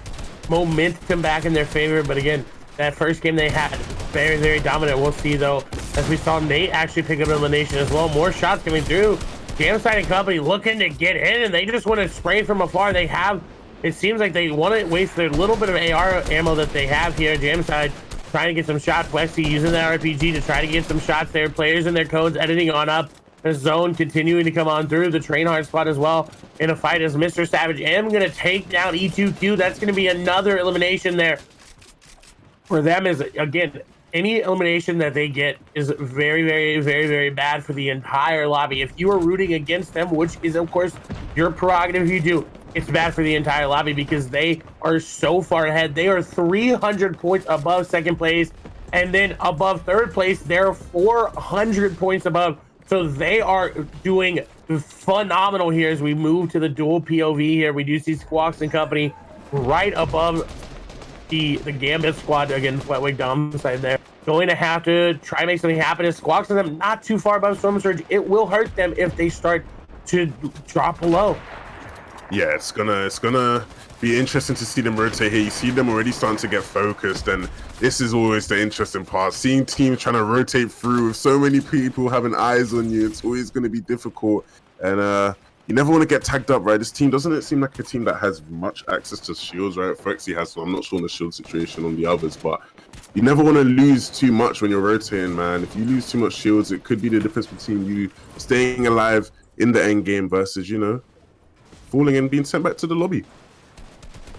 momentum back in their favor. But again, that first game they had, very, very dominant. We'll see, though, as we saw Nate actually pick up elimination as well. More shots coming through. Jamside and company looking to get in, and they just want to spray from afar. They have, it seems like they want to waste their little bit of AR ammo that they have here. Jamside trying to get some shots. Flexi using that RPG to try to get some shots there. Players in their codes editing on up. The zone continuing to come on through. The train hard squad as well in a fight as Mr. Savage am going to take down E2Q. That's going to be another elimination there for them. Is again, any elimination that they get is very, very, very, very bad for the entire lobby. If you are rooting against them, which is of course your prerogative, if you do, it's bad for the entire lobby because they are so far ahead. They are 300 points above second place, and then above third place they're 400 points above. So they are doing phenomenal here as we move to the dual POV here. We do see Squawks and company right above the Gambit squad against Wetwick Domside there. Going to have to try to make something happen. As Squawks and them not too far above Storm Surge, it will hurt them if they start to drop below. Yeah, it's gonna be interesting to see them rotate here. You see them already starting to get focused, and this is always the interesting part. Seeing teams trying to rotate through with so many people having eyes on you, it's always going to be difficult. And you never want to get tagged up, right? This team, doesn't it seem like a team that has much access to shields, right? Flexi has, so I'm not sure on the shield situation on the others, but you never want to lose too much when you're rotating, man. If you lose too much shields, it could be the difference between you staying alive in the end game versus, you know, falling and being sent back to the lobby.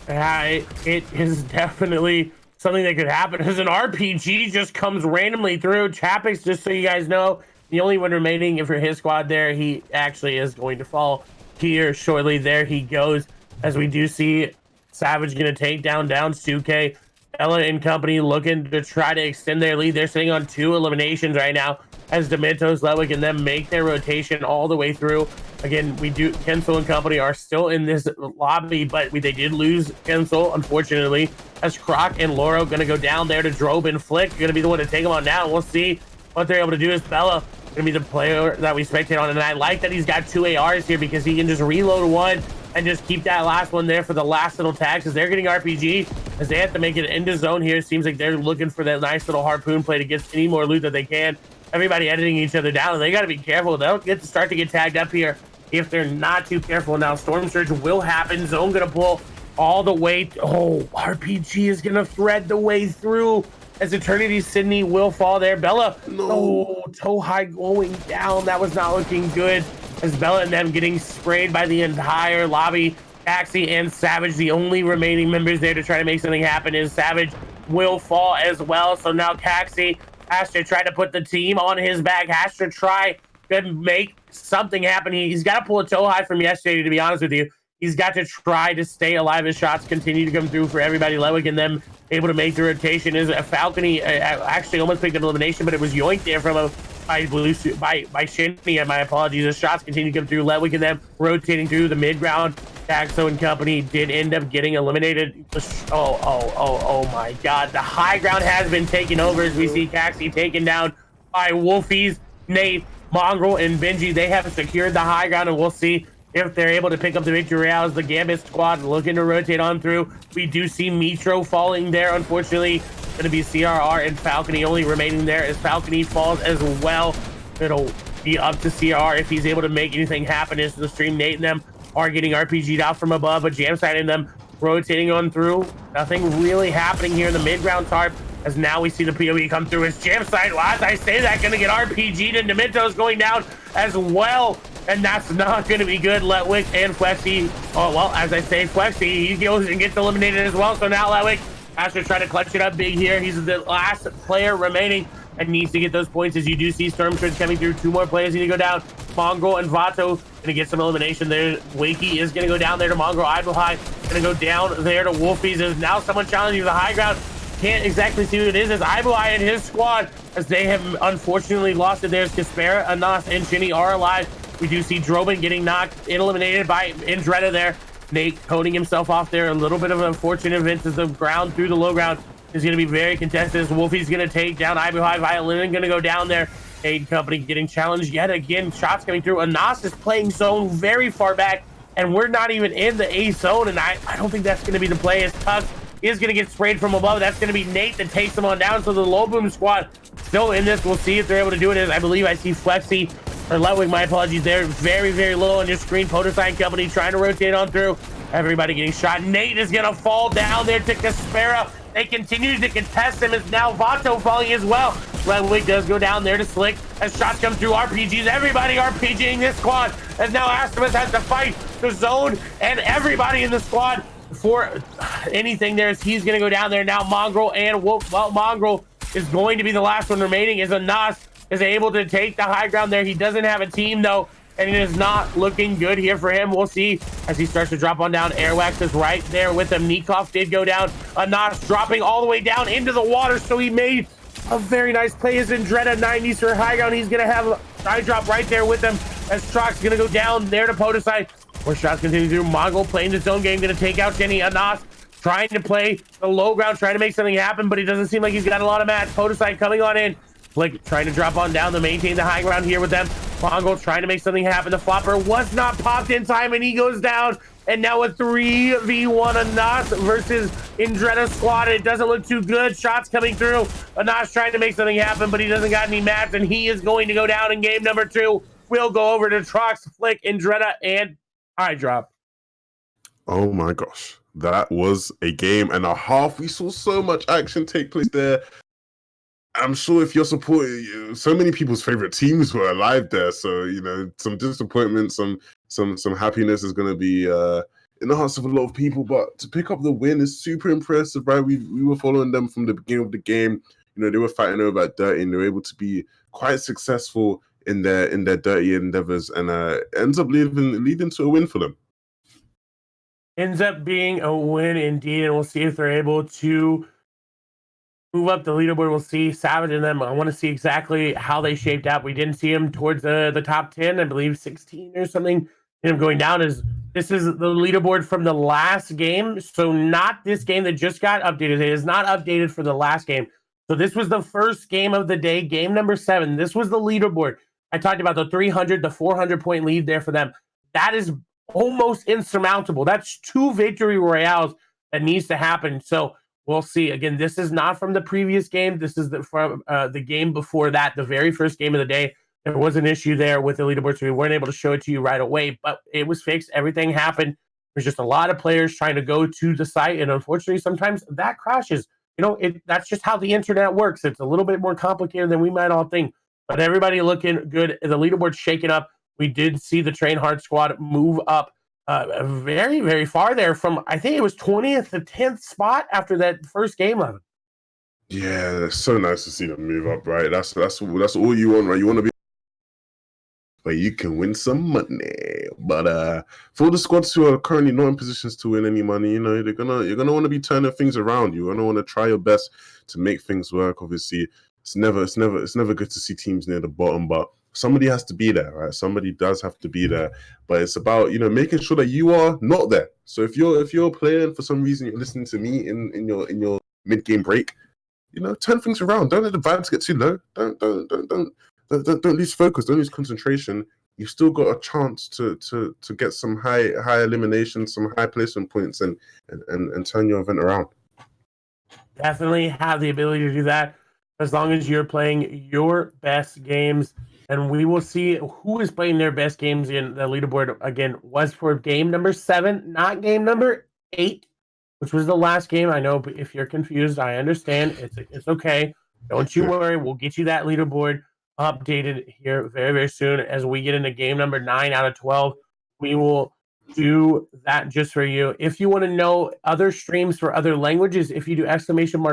It is definitely something that could happen as an RPG just comes randomly through. Chapix, just so you guys know, the only one remaining for his squad there, he actually is going to fall here shortly. There he goes, as we do see Savage going to take down Suke. Ella and company looking to try to extend their lead. They're sitting on 2 eliminations right now as Dementos, Lewick, and them make their rotation all the way through. Again, Kensel and company are still in this lobby, but they did lose Kensel, unfortunately, as Croc and Loro going to go down there to Drobe and Flick. Going to be the one to take them on now. We'll see what they're able to do. As Bella going to be the player that we spectate on, and I like that he's got 2 ARs here because he can just reload one and just keep that last one there for the last little tag, because they're getting RPG as they have to make it into zone here. It seems like they're looking for that nice little harpoon play to get any more loot that they can. Everybody editing each other down, and they got to be careful. They'll start to get tagged up here if they're not too careful. Now Storm Surge will happen. Zone gonna pull all the way. RPG is gonna thread the way through as Eternity Sydney will fall there. Bella, toe high going down. That was not looking good as Bella and them getting sprayed by the entire lobby. Taxi and Savage, the only remaining members there to try to make something happen, is Savage will fall as well. So now Taxi has to try to put the team on his back, has to try to make something happen. He's got to pull a toe high from yesterday, to be honest with you. He's got to try to stay alive as shots continue to come through for everybody. Lewick and them able to make the rotation. Is a Falcony actually almost picked up elimination, but it was yoinked there from a by Shinny. My apologies. The shots continue to come through. Lewick and them rotating through the mid ground. Taxo and company did end up getting eliminated. Oh my God. The high ground has been taken over as we see Taxi taken down by Wolfies, Nate, Mongrel, and Benji. They have secured the high ground, and we'll see if they're able to pick up the victory as the Gambit squad looking to rotate on through. We do see Mitro falling there, unfortunately. Going to be CRR and Falcony only remaining there as Falcony falls as well. It'll be up to CRR if he's able to make anything happen into the stream. Nate and them are getting RPG'd out from above, but Jamside and them rotating on through. Nothing really happening here in the mid-ground tarp, as now we see the POE come through his jam site. Well, as I say that, going to get RPG'd, and Demento's going down as well, and that's not going to be good. Letwick and Flexi, oh, well, as I say, Flexi, he goes and gets eliminated as well, so now Letwick has to try to clutch it up big here. He's the last player remaining and needs to get those points, as you do see Stormtroops coming through. 2 more players need to go down. Mongrel and Vato gonna get some elimination there. Wakey is gonna go down there to Mongrel. Idlehigh gonna go down there to Wolfies. There's now someone challenging the high ground. Can't exactly see who it is. It's Idlehigh and his squad, as they have unfortunately lost it. There's Kaspera, Anas, and Shinny are alive. We do see Droban getting knocked, eliminated by Indretta there. Nate coating himself off there. A little bit of an unfortunate event as the ground through the low ground is going to be very contested. Wolfie's going to take down Ibuhai. Violin going to go down there. Aid Company getting challenged yet again. Shots coming through. Anas is playing zone very far back, and we're not even in the A zone, and I don't think that's going to be the play, as Tux is going to get sprayed from above. That's going to be Nate that takes him on down. So the low boom squad still in this. We'll see if they're able to do it. As I believe I see Flexi, or Letwick, my apologies, they're very, very low on your screen. Potosign Company trying to rotate on through. Everybody getting shot. Nate is going to fall down there to Kaspera. They continue to contest him, as now Vato falling as well. Letwick does go down there to Slick as shots come through. RPGs, everybody RPGing this squad, as now Astimus has to fight the zone and everybody in the squad for anything there, as he's going to go down there. Now Mongrel and Wolf, well, Mongrel is going to be the last one remaining, as Anas is able to take the high ground there. He doesn't have a team though, and it is not looking good here for him. We'll see as he starts to drop on down. Airwax is right there with him. Nikov did go down. Anas dropping all the way down into the water, so he made a very nice play. As Indretta 90s for high ground. He's going to have a side drop right there with him, as Trox going to go down there to Podoside. More shots continue through. Mongol playing his own game, going to take out Jenny. Anas trying to play the low ground, trying to make something happen, but he doesn't seem like he's got a lot of match. Podoside coming on in. Flick trying to drop on down to maintain the high ground here with them. Mongol trying to make something happen. The flopper was not popped in time, and he goes down. And now a 3v1 Anas versus Indretta squad. It doesn't look too good. Shots coming through. Anas trying to make something happen, but he doesn't got any mats, and he is going to go down in game number 2. We'll go over to Trox, Flick, Indretta, and High Drop. Oh my gosh. That was a game and a half. We saw so much action take place there. I'm sure if you're supporting, so many people's favorite teams were alive there. So, you know, some disappointment, some happiness is going to be in the hearts of a lot of people. But to pick up the win is super impressive, right? We were following them from the beginning of the game. You know, they were fighting over at Dirty, and they were able to be quite successful in their Dirty endeavors, and ends up leading to a win for them. Ends up being a win indeed, and we'll see if they're able to move up the leaderboard. We'll see Savage and them. I want to see exactly how they shaped up. We didn't see him towards the top 10, I believe 16 or something. Him going down is this is the leaderboard from the last game. So not this game that just got updated. It is not updated for the last game. So this was the first game of the day, game number 7. This was the leaderboard. I talked about the 300, the 400 point lead there for them. That is almost insurmountable. That's 2 victory royales that needs to happen. So we'll see. Again, this is not from the previous game. This is from the game before that, the very first game of the day. There was an issue there with the leaderboard, so we weren't able to show it to you right away, but it was fixed. Everything happened. There's just a lot of players trying to go to the site, and unfortunately, sometimes that crashes. You know, that's just how the internet works. It's a little bit more complicated than we might all think, but everybody looking good. The leaderboard's shaking up. We did see the Train Hard squad move up very, very far there from, I think it was 20th to 10th spot after that first game of it. Yeah, it's so nice to see them move up, right? That's all you want, right? You want to be where you can win some money. But for the squads who are currently not in positions to win any money, you know, you're gonna want to be turning things around. You're gonna want to try your best to make things work. Obviously, it's never good to see teams near the bottom, but somebody has to be there, right? Somebody does have to be there, but it's about, you know, making sure that you are not there. So if you're playing for some reason, you're listening to me in your mid-game break, you know, turn things around. Don't let the vibes get too low. Don't lose focus. Don't lose concentration. You've still got a chance to get some high elimination, some high placement points, and turn your event around. Definitely have the ability to do that as long as you're playing your best games. And we will see who is playing their best games in the leaderboard. Again, was for game number 7, not game number 8. which was the last game. I know, but if you're confused, I understand. It's okay. Don't you worry. We'll get you that leaderboard updated here very, very soon. As we get into game number 9 out of 12, we will do that just for you. If you want to know other streams for other languages, if you do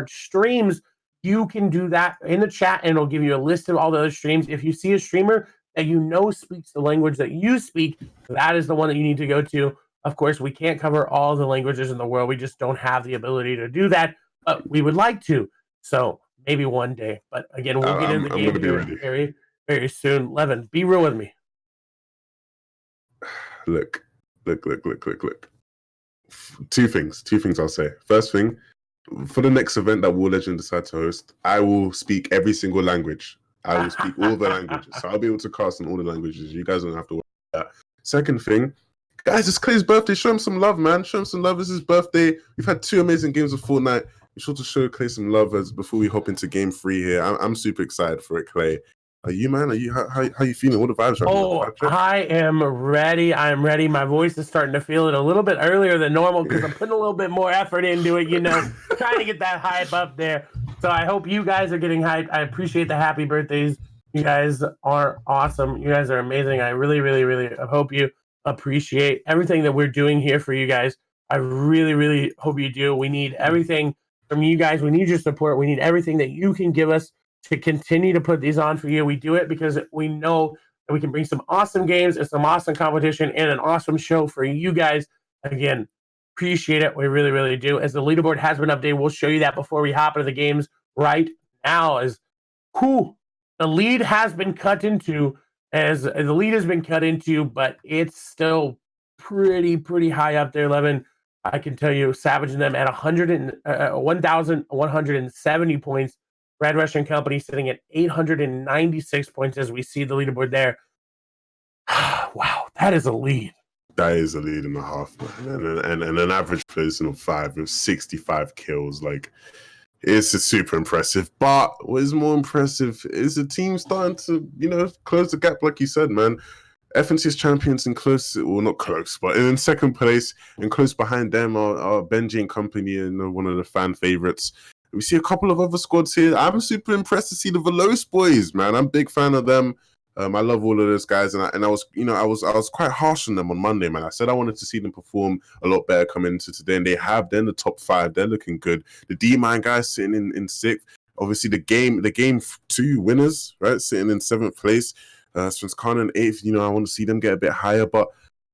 !streams, you can do that in the chat and it'll give you a list of all the other streams. If you see a streamer that you know speaks the language that you speak, that is the one that you need to go to. Of course, we can't cover all the languages in the world. We just don't have the ability to do that, but we would like to. So maybe one day. But again, we'll get in the game here very, very soon. Levin, be real with me. Look. Two things I'll say. First thing, for the next event that WarLegend decide to host, I will speak every single language. I will speak all the languages. So I'll be able to cast in all the languages. You guys don't have to worry about that. Second thing, guys, it's Clay's birthday. Show him some love, man. Show him some love. It's his birthday. We've had 2 amazing games of Fortnite. Be sure to show Clay some love before we hop into game 3 here. I'm super excited for it, Clay. Are you, man? Are you? How you feeling? What the vibes right now? I am ready. I am ready. My voice is starting to feel it a little bit earlier than normal because I'm putting a little bit more effort into it, trying to get that hype up there. So I hope you guys are getting hyped. I appreciate the happy birthdays. You guys are awesome. You guys are amazing. I really, really, really hope you appreciate everything that we're doing here for you guys. I really, really hope you do. We need everything from you guys. We need your support. We need everything that you can give us to continue to put these on for you. We do it because we know that we can bring some awesome games and some awesome competition and an awesome show for you guys. Again, appreciate it. We really, really do. As the leaderboard has been updated, we'll show you that before we hop into the games right now. The lead has been cut into, but it's still pretty high up there, Levin. I can tell you, Savage and them at 1,170 points. Red Russian Company sitting at 896 points as we see the leaderboard there. Wow, that is a lead. That is a lead and a half, man. And an average person of 5 with 65 kills. Like, it's super impressive. But what is more impressive is the team starting to, close the gap, like you said, man. FNC's champions in close, well, not close, but in second place and close behind them are Benji and company, and one of the fan favorites. We see a couple of other squads here. I'm super impressed to see the Veloce boys, man. I'm a big fan of them. I love all of those guys, and I was quite harsh on them on Monday, man. I said I wanted to see them perform a lot better coming into today, and they have. They're in the top 5. They're looking good. The D-Mine guys sitting in 6th. Obviously, the game 2 winners, right, sitting in 7th place. Svenskana in 8th. I want to see them get a bit higher, but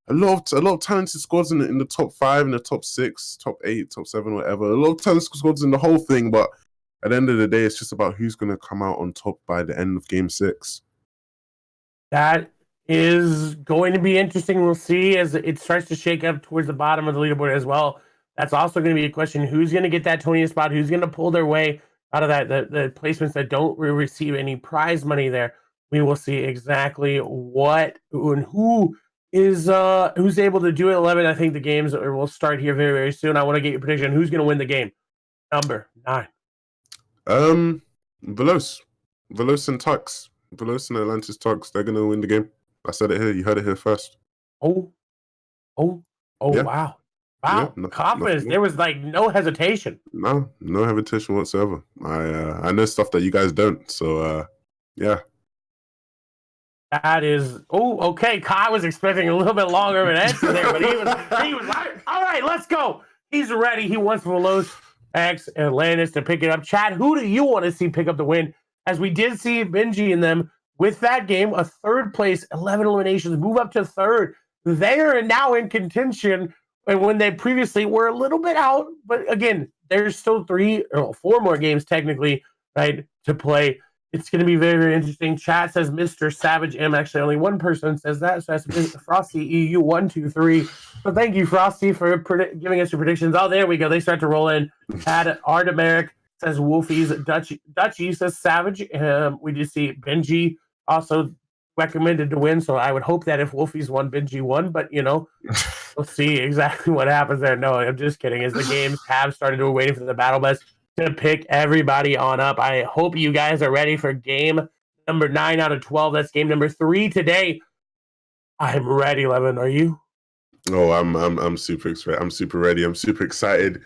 a lot of talented squads in the top 5, in the top 6, top 8, top 7, whatever. A lot of talented squads in the whole thing, but at the end of the day, it's just about who's going to come out on top by the end of Game 6. That is going to be interesting. We'll see as it starts to shake up towards the bottom of the leaderboard as well. That's also going to be a question. Who's going to get that 20th spot? Who's going to pull their way out of that? The placements that don't receive any prize money there. We will see exactly what and who is who's able to do it. 11. I think the games will start here very, very soon. I want to get your prediction. Who's going to win the game? Number 9. Veloce and Tux. Veloce and Atlantis Tux. They're going to win the game. I said it here. You heard it here first. Oh, yeah. Wow. Yeah, confidence. There was no hesitation. No hesitation whatsoever. I know stuff that you guys don't. So, yeah. That is, okay. Kai was expecting a little bit longer of an answer there, but he was like, all right, let's go. He's ready. He wants Veloce X Atlantis to pick it up. Chad, who do you want to see pick up the win? As we did see Benji and them with that game, a 3rd place, 11 eliminations, move up to 3rd. They are now in contention when they previously were a little bit out. But again, there's still 4 more games technically, right, to play. It's going to be very, very interesting. Chat says Mr. Savage M. Actually, only one person says that. So that's Frosty EU 123. So thank you, Frosty, for giving us your predictions. Oh, there we go. They start to roll in. Ad Ardameric says Wolfie's. Dutchy says Savage. We do see Benji also recommended to win. So I would hope that if Wolfie's won, Benji won. But, we'll see exactly what happens there. No, I'm just kidding. As the games have started, we're waiting for the battle bus to pick everybody on up. I hope you guys are ready for game number 9 out of 12. That's game number 3 today. I'm ready, Levin. Are you? Oh, I'm super excited. I'm super ready. I'm super excited.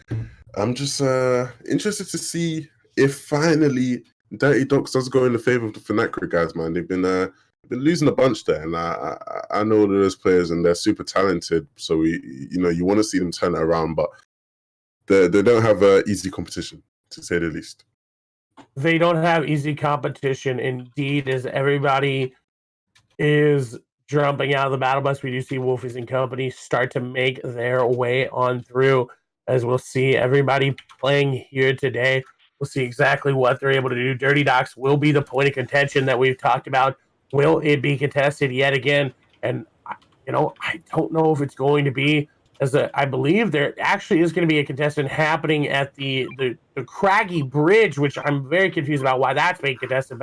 I'm just interested to see if finally Dirty Dogs does go in the favor of the Fnatic guys, man. They've been losing a bunch there, and I know all of those players, and they're super talented. So you want to see them turn it around, but they don't have easy competition, to say the least. They don't have easy competition, indeed, as everybody is jumping out of the battle bus. We do see Wolfies and company start to make their way on through, as we'll see everybody playing here today. We'll see exactly what they're able to do. Dirty Docs will be the point of contention that we've talked about. Will it be contested yet again? And I don't know if it's going to be, I believe there actually is going to be a contestant happening at the Craggy Bridge, which I'm very confused about why that's being contested.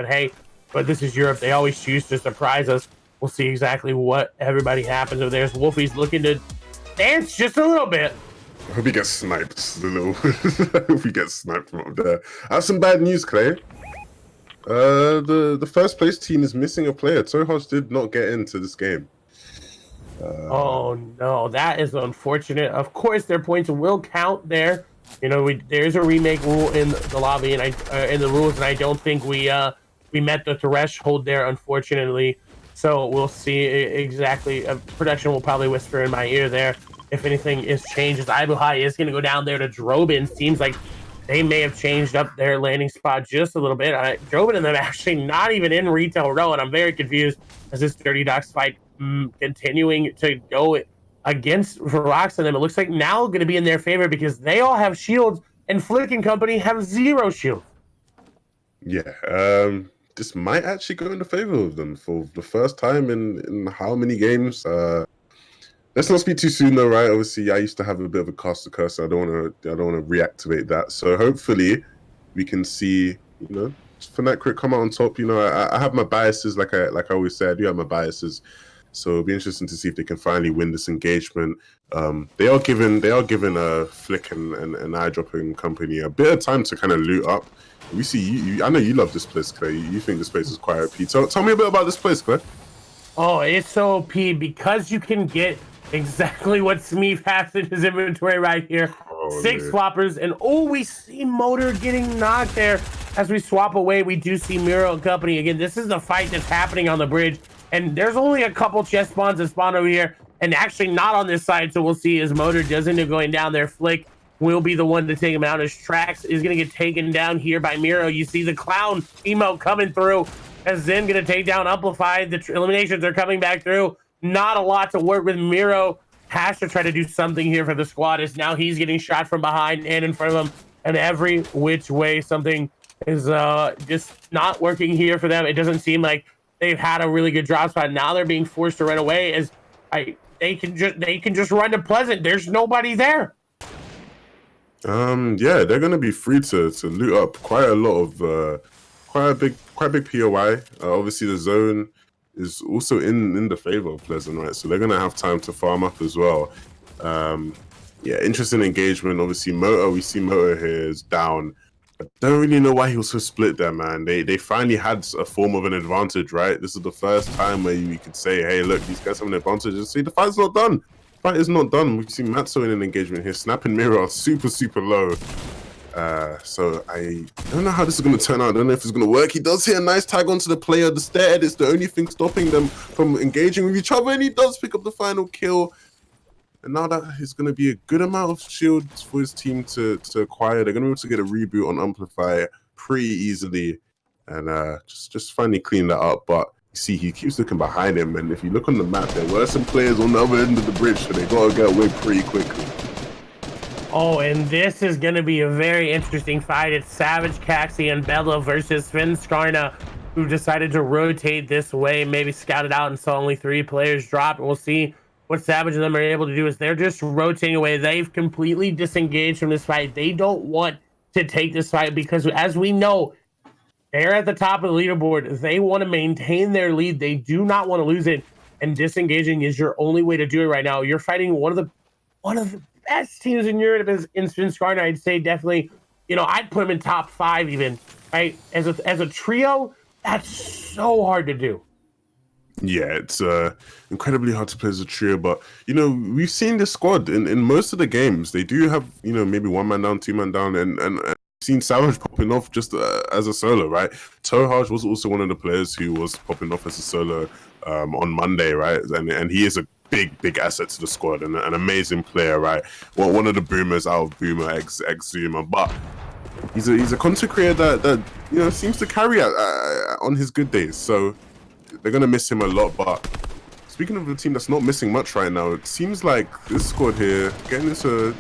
But this is Europe. They always choose to surprise us. We'll see exactly what everybody happens over there. Wolfie's looking to dance just a little bit. I hope he gets sniped a little. I hope he gets sniped from up there. I have some bad news, Clay. The first place team is missing a player. Tohaj did not get into this game. Oh no, that is unfortunate. Of course, their points will count there. There's a remake rule in the lobby and in the rules, and I don't think we met the threshold there, unfortunately. So we'll see exactly. Production will probably whisper in my ear there if anything is changed. As Ibuhai is going to go down there to Drobin. Seems like they may have changed up their landing spot just a little bit. Drobin and them actually not even in retail row, and I'm very confused as this Dirty Docs fight continuing to go against Verox and them. It looks like now going to be in their favor because they all have shields and Flick and company have 0 shields. Yeah, this might actually go in the favor of them for the first time in how many games. Let's not speak too soon though, right? Obviously, I used to have a bit of a caster curse. So I don't want to reactivate that. So hopefully, we can see Fnatic come out on top. I have my biases, like I always say, I do have my biases. So it'll be interesting to see if they can finally win this engagement. They are giving a Flick and Eyedropping company a bit of time to kind of loot up. We see you. I know you love this place, Clay. You think this place is quite OP. Tell me a bit about this place, Clay. Oh, it's so OP because you can get exactly what Smeef has in his inventory right here. 6 swappers, and we see Motor getting knocked there. As we swap away, we do see Miro and company. Again, this is the fight that's happening on the bridge, and there's only a couple chest spawns that spawn over here, and actually not on this side, so we'll see as Motor does end up going down there. Flick will be the one to take him out, as Trax is going to get taken down here by Miro. You see the clown emote coming through, as Zen going to take down Amplify. The eliminations are coming back through. Not a lot to work with. Miro has to try to do something here for the squad, as now he's getting shot from behind and in front of him, and every which way something is just not working here for them. It doesn't seem like they've had a really good drop spot. Now they're being forced to run away, as they can just run to Pleasant. There's nobody there. Yeah, they're gonna be free to loot up quite a lot of quite a big POI. Obviously the zone is also in the favor of Pleasant, right? So they're gonna have time to farm up as well. Yeah, interesting engagement. Obviously Motor, we see Motor here is down. I don't really know why he was so split there, man. They finally had a form of an advantage, right? This is the first time where you could say, hey, look, these guys have an advantage, and see the fight's not done. Fight is not done. We see Matzo in an engagement here. Snap and Mirror are super low. So I don't know how this is going to turn out. I don't know if it's going to work. He does hit a nice tag onto the player. The stair is the only thing stopping them from engaging with each other, and he does pick up the final kill. And now that is going to be a good amount of shields for his team to acquire. They're going to be able to get a reboot on Amplify pretty easily, and just finally clean that up. But you see, he keeps looking behind him, and if you look on the map, there were some players on the other end of the bridge, so they got to get away pretty quickly. Oh, and this is going to be a very interesting fight. It's Savage, Caxi, and Bella versus Finn Skarna, who decided to rotate this way, maybe scout it out and saw only 3 players drop. And we'll see what Savage and them are able to do. Is they're just rotating away. They've completely disengaged from this fight. They don't want to take this fight because, as we know, they're at the top of the leaderboard. They want to maintain their lead. They do not want to lose it, and disengaging is your only way to do it right now. You're fighting one of the best teams in Europe is Instant Skarna. I'd say definitely, I'd put them in top 5 even, right? As a trio, that's so hard to do. Yeah, it's incredibly hard to play as a trio, but you know, we've seen this squad in most of the games. They do have, you know, maybe one man down, two man down, and seen Savage popping off just as a solo, right? Tohaj was also one of the players who was popping off as a solo on Monday, right? And he is a big asset to the squad and an amazing player, right? Well, one of the boomers out of Boomer X Zuma, but he's a content creator that you know seems to carry on his good days. So they're gonna miss him a lot. But speaking of the team that's not missing much right now, it seems like this squad here getting into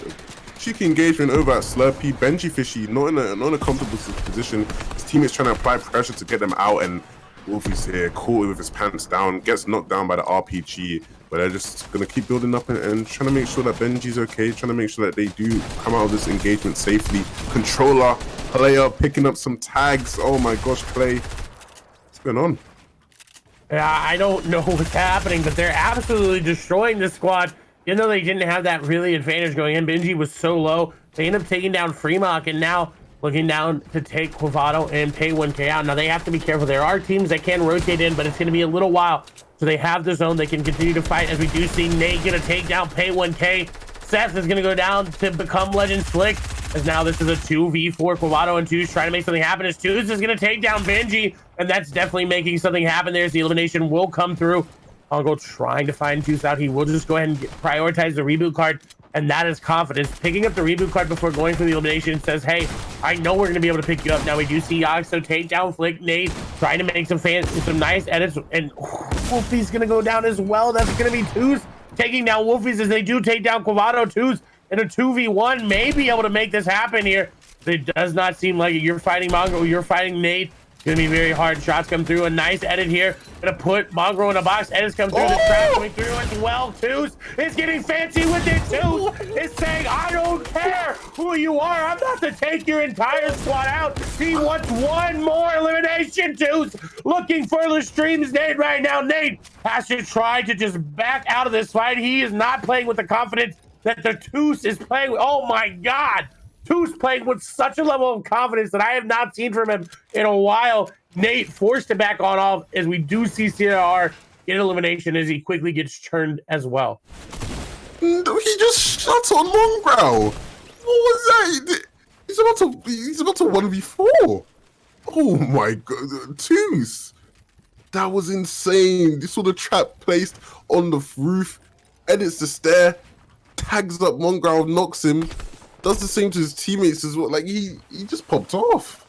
cheeky engagement over at Slurpee. Benji Fishy not in a comfortable position. His teammates trying to apply pressure to get them out, and Wolfie's here caught with his pants down, gets knocked down by the RPG. But they're just gonna keep building up and trying to make sure that Benji's okay, trying to make sure that they do come out of this engagement safely. Controller, player picking up some tags. Oh my gosh, Clay, what's going on? Yeah, I don't know what's happening, but they're absolutely destroying this squad. Even though they didn't have that really advantage going in, Benji was so low. They end up taking down Fremont and now looking down to take Quavato and pay 1K out. Now they have to be careful. There are teams that can rotate in, but it's going to be a little while. So they have the zone. They can continue to fight, as we do see Nate get a takedown, pay 1K. Seth is going to go down to become Legend Slick, as now this is a 2v4. Quavato and Twos trying to make something happen, as Twos is going to take down Benji, and that's definitely making something happen. There's the elimination will come through. I'll go trying to find Twos out. He will just go ahead and prioritize the reboot card, and that is confidence. Picking up the reboot card before going for the elimination says, hey, I know we're going to be able to pick you up. Now we do see Yoxo take down Flick. Nate trying to make some nice edits, and Wolfie's going to go down as well. That's going to be Twos taking down Wolfies, as they do take down Quavato. Twos in a 2v1 may be able to make this happen here. It does not seem like it. You're fighting Mongo, you're fighting Nate. Gonna be very hard. Shots come through. A nice edit here. Gonna put Mongo in a box. Edits come through. The trap coming through as well. Twos is getting fancy with it. Twos is saying, I don't care who you are. I'm about to take your entire squad out. He wants one more elimination. Twos looking for the stream's Nate right now. Nate has to try to just back out of this fight. He is not playing with the confidence that the Twos is playing with. Oh my God. Twos playing with such a level of confidence that I have not seen from him in a while. Nate forced to back on off, as we do see CR get elimination as he quickly gets turned as well. He just shot on Mongrel. What was that? He's about to 1v4. Oh my God, Twos. That was insane. You saw the trap placed on the roof, edits the stair, tags up Mongrel, knocks him. Does the same to his teammates as well. Like he just popped off.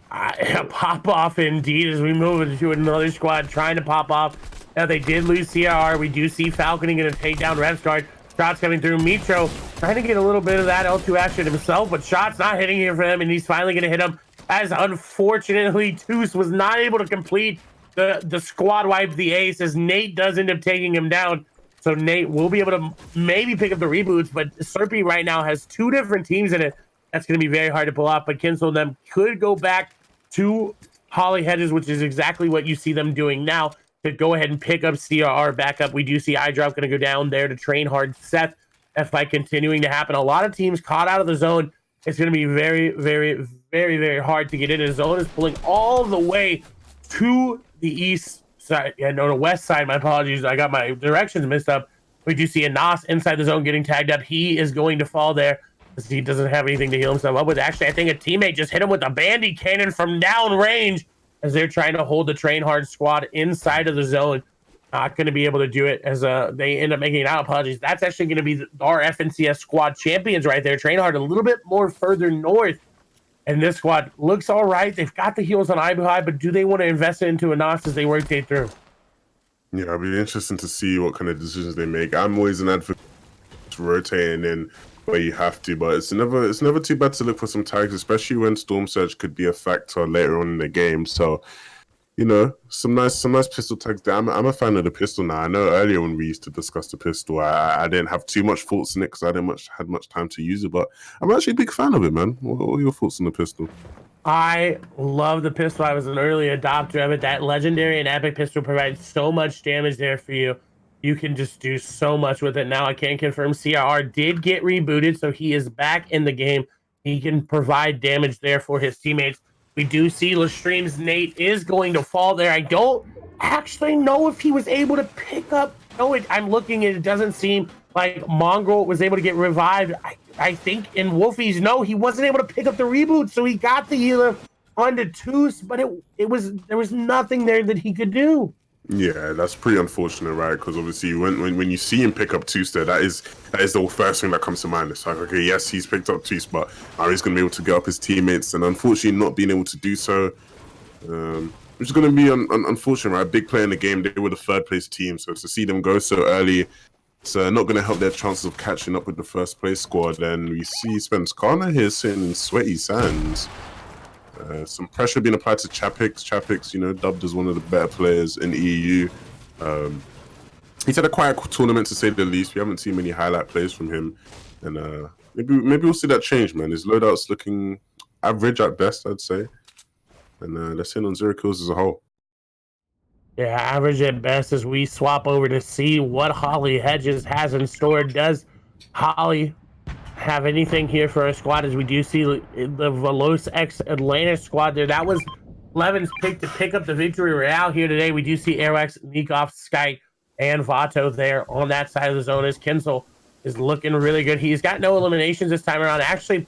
Pop off indeed, as we move into another squad trying to pop off. Now they did lose CR. We do see Falconing going to take down Revsguard. Shots coming through. Mitro trying to get a little bit of that L2 action himself, but shots not hitting here for him, and he's finally going to hit him, as unfortunately Toos was not able to complete the squad wipe, the ace, as Nate does end up taking him down. So Nate will be able to maybe pick up the reboots, but Slurpee right now has two different teams in it. That's going to be very hard to pull off, but Kinsel and them could go back to Holly Hedges, which is exactly what you see them doing now, to go ahead and pick up CRR back up. We do see iDrop going to go down there to train hard Seth. That fight continuing to happen. A lot of teams caught out of the zone. It's going to be very, very, very, very hard to get in. The zone is pulling all the way to the east side, no, the west side. My apologies, I got my directions messed up. We do see a Nas inside the zone getting tagged up. He is going to fall there, because he doesn't have anything to heal himself up with. Actually, I think a teammate just hit him with a bandy cannon from down range, as they're trying to hold the train hard squad inside of the zone. Not going to be able to do it, as they end up making it out. Apologies. That's actually going to be our FNCS squad champions right there. Train hard a little bit more further north. And this squad looks all right. They've got the heals on Ibuhai, but do they want to invest it into a Nas as they rotate through? Yeah, it'll be interesting to see what kind of decisions they make. I'm always an advocate to rotating in where you have to, but it's never too bad to look for some tags, especially when Storm Surge could be a factor later on in the game. So, you know, some nice pistol tags there. I'm a fan of the pistol now. I know earlier when we used to discuss the pistol, I didn't have too much thoughts in it because I didn't had much time to use it, but I'm actually a big fan of it, man. What are your thoughts on the pistol? I love the pistol. I was an early adopter of it. That legendary and epic pistol provides so much damage there for you. You can just do so much with it. Now I can confirm CRR did get rebooted, so he is back in the game. He can provide damage there for his teammates. We do see Lestream's Nate is going to fall there. I don't actually know if he was able to pick up. No, I'm looking and it doesn't seem like Mongrel was able to get revived. I think in Wolfie's, no, he wasn't able to pick up the reboot, so he got the healer onto Toos, but there was nothing there that he could do. Yeah, that's pretty unfortunate, right? Because obviously, when you see him pick up Toos, that is the first thing that comes to mind. It's like, okay, yes, he's picked up Toos, but now he's going to be able to get up his teammates, and unfortunately, not being able to do so, which is going to be unfortunate, right? Big player in the game, they were the third place team, so to see them go so early, it's not going to help their chances of catching up with the first place squad. And we see Spence Kana here sitting in sweaty sands. Some pressure being applied to Chapix. Chapix, you know, dubbed as one of the better players in the EU. He's had a quiet tournament, to say the least. We haven't seen many highlight plays from him, and maybe we'll see that change, man. His loadout's looking average at best, I'd say, and that's in on 0 kills as a whole. Yeah, average at best as we swap over to see what Holly Hedges has in store. Does Holly have anything here for our squad? As we do see the Veloz X Atlanta squad there. That was Levin's pick to pick up the victory royale here today. We do see Airwax, Nikov, Skype, and Vato there on that side of the zone as Kinsel is looking really good. He's got no eliminations this time around. Actually,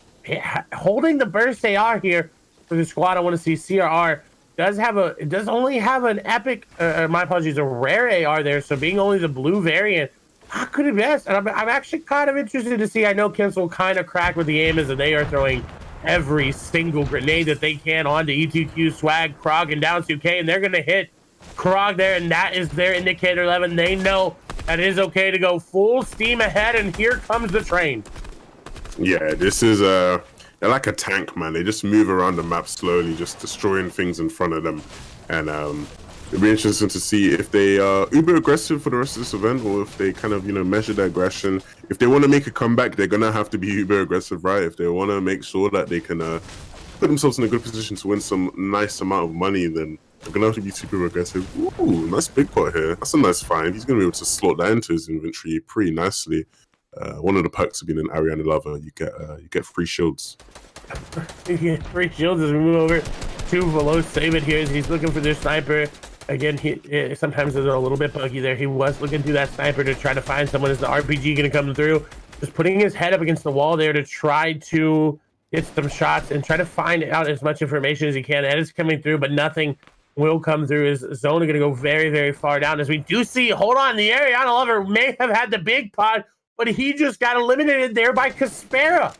holding the burst AR here for the squad. I want to see CRR does only have an epic, my apologies, a rare AR there. So being only the blue variant, how could it best? And I'm actually kind of interested to see. I know Kinsel kind of cracked with the aim as they are throwing every single grenade that they can onto E2Q, Swag, Krog, and down 2K, and they're going to hit Krog there, and that is their indicator 11. They know that it is okay to go full steam ahead, and here comes the train. Yeah, this is they're like a tank, man. They just move around the map slowly, just destroying things in front of them. And it'll be interesting to see if they are uber aggressive for the rest of this event, or if they kind of, you know, measure their aggression. If they want to make a comeback, they're gonna have to be uber aggressive, right? If they want to make sure that they can put themselves in a good position to win some nice amount of money, then they're gonna have to be super aggressive. Ooh, nice big pot here. That's a nice find. He's gonna be able to slot that into his inventory pretty nicely. One of the perks of being an Ariana lover, you get free shields. You get free shields as we move over to Veloz. Save it here as he's looking for their sniper. Again, sometimes they're a little bit buggy there. He was looking through that sniper to try to find someone. Is the RPG going to come through? Just putting his head up against the wall there to try to get some shots and try to find out as much information as he can. Ed is coming through, but nothing will come through. His zone are going to go very, very far down. As we do see, hold on, the Ariana lover may have had the big pot, but he just got eliminated there by Kaspera.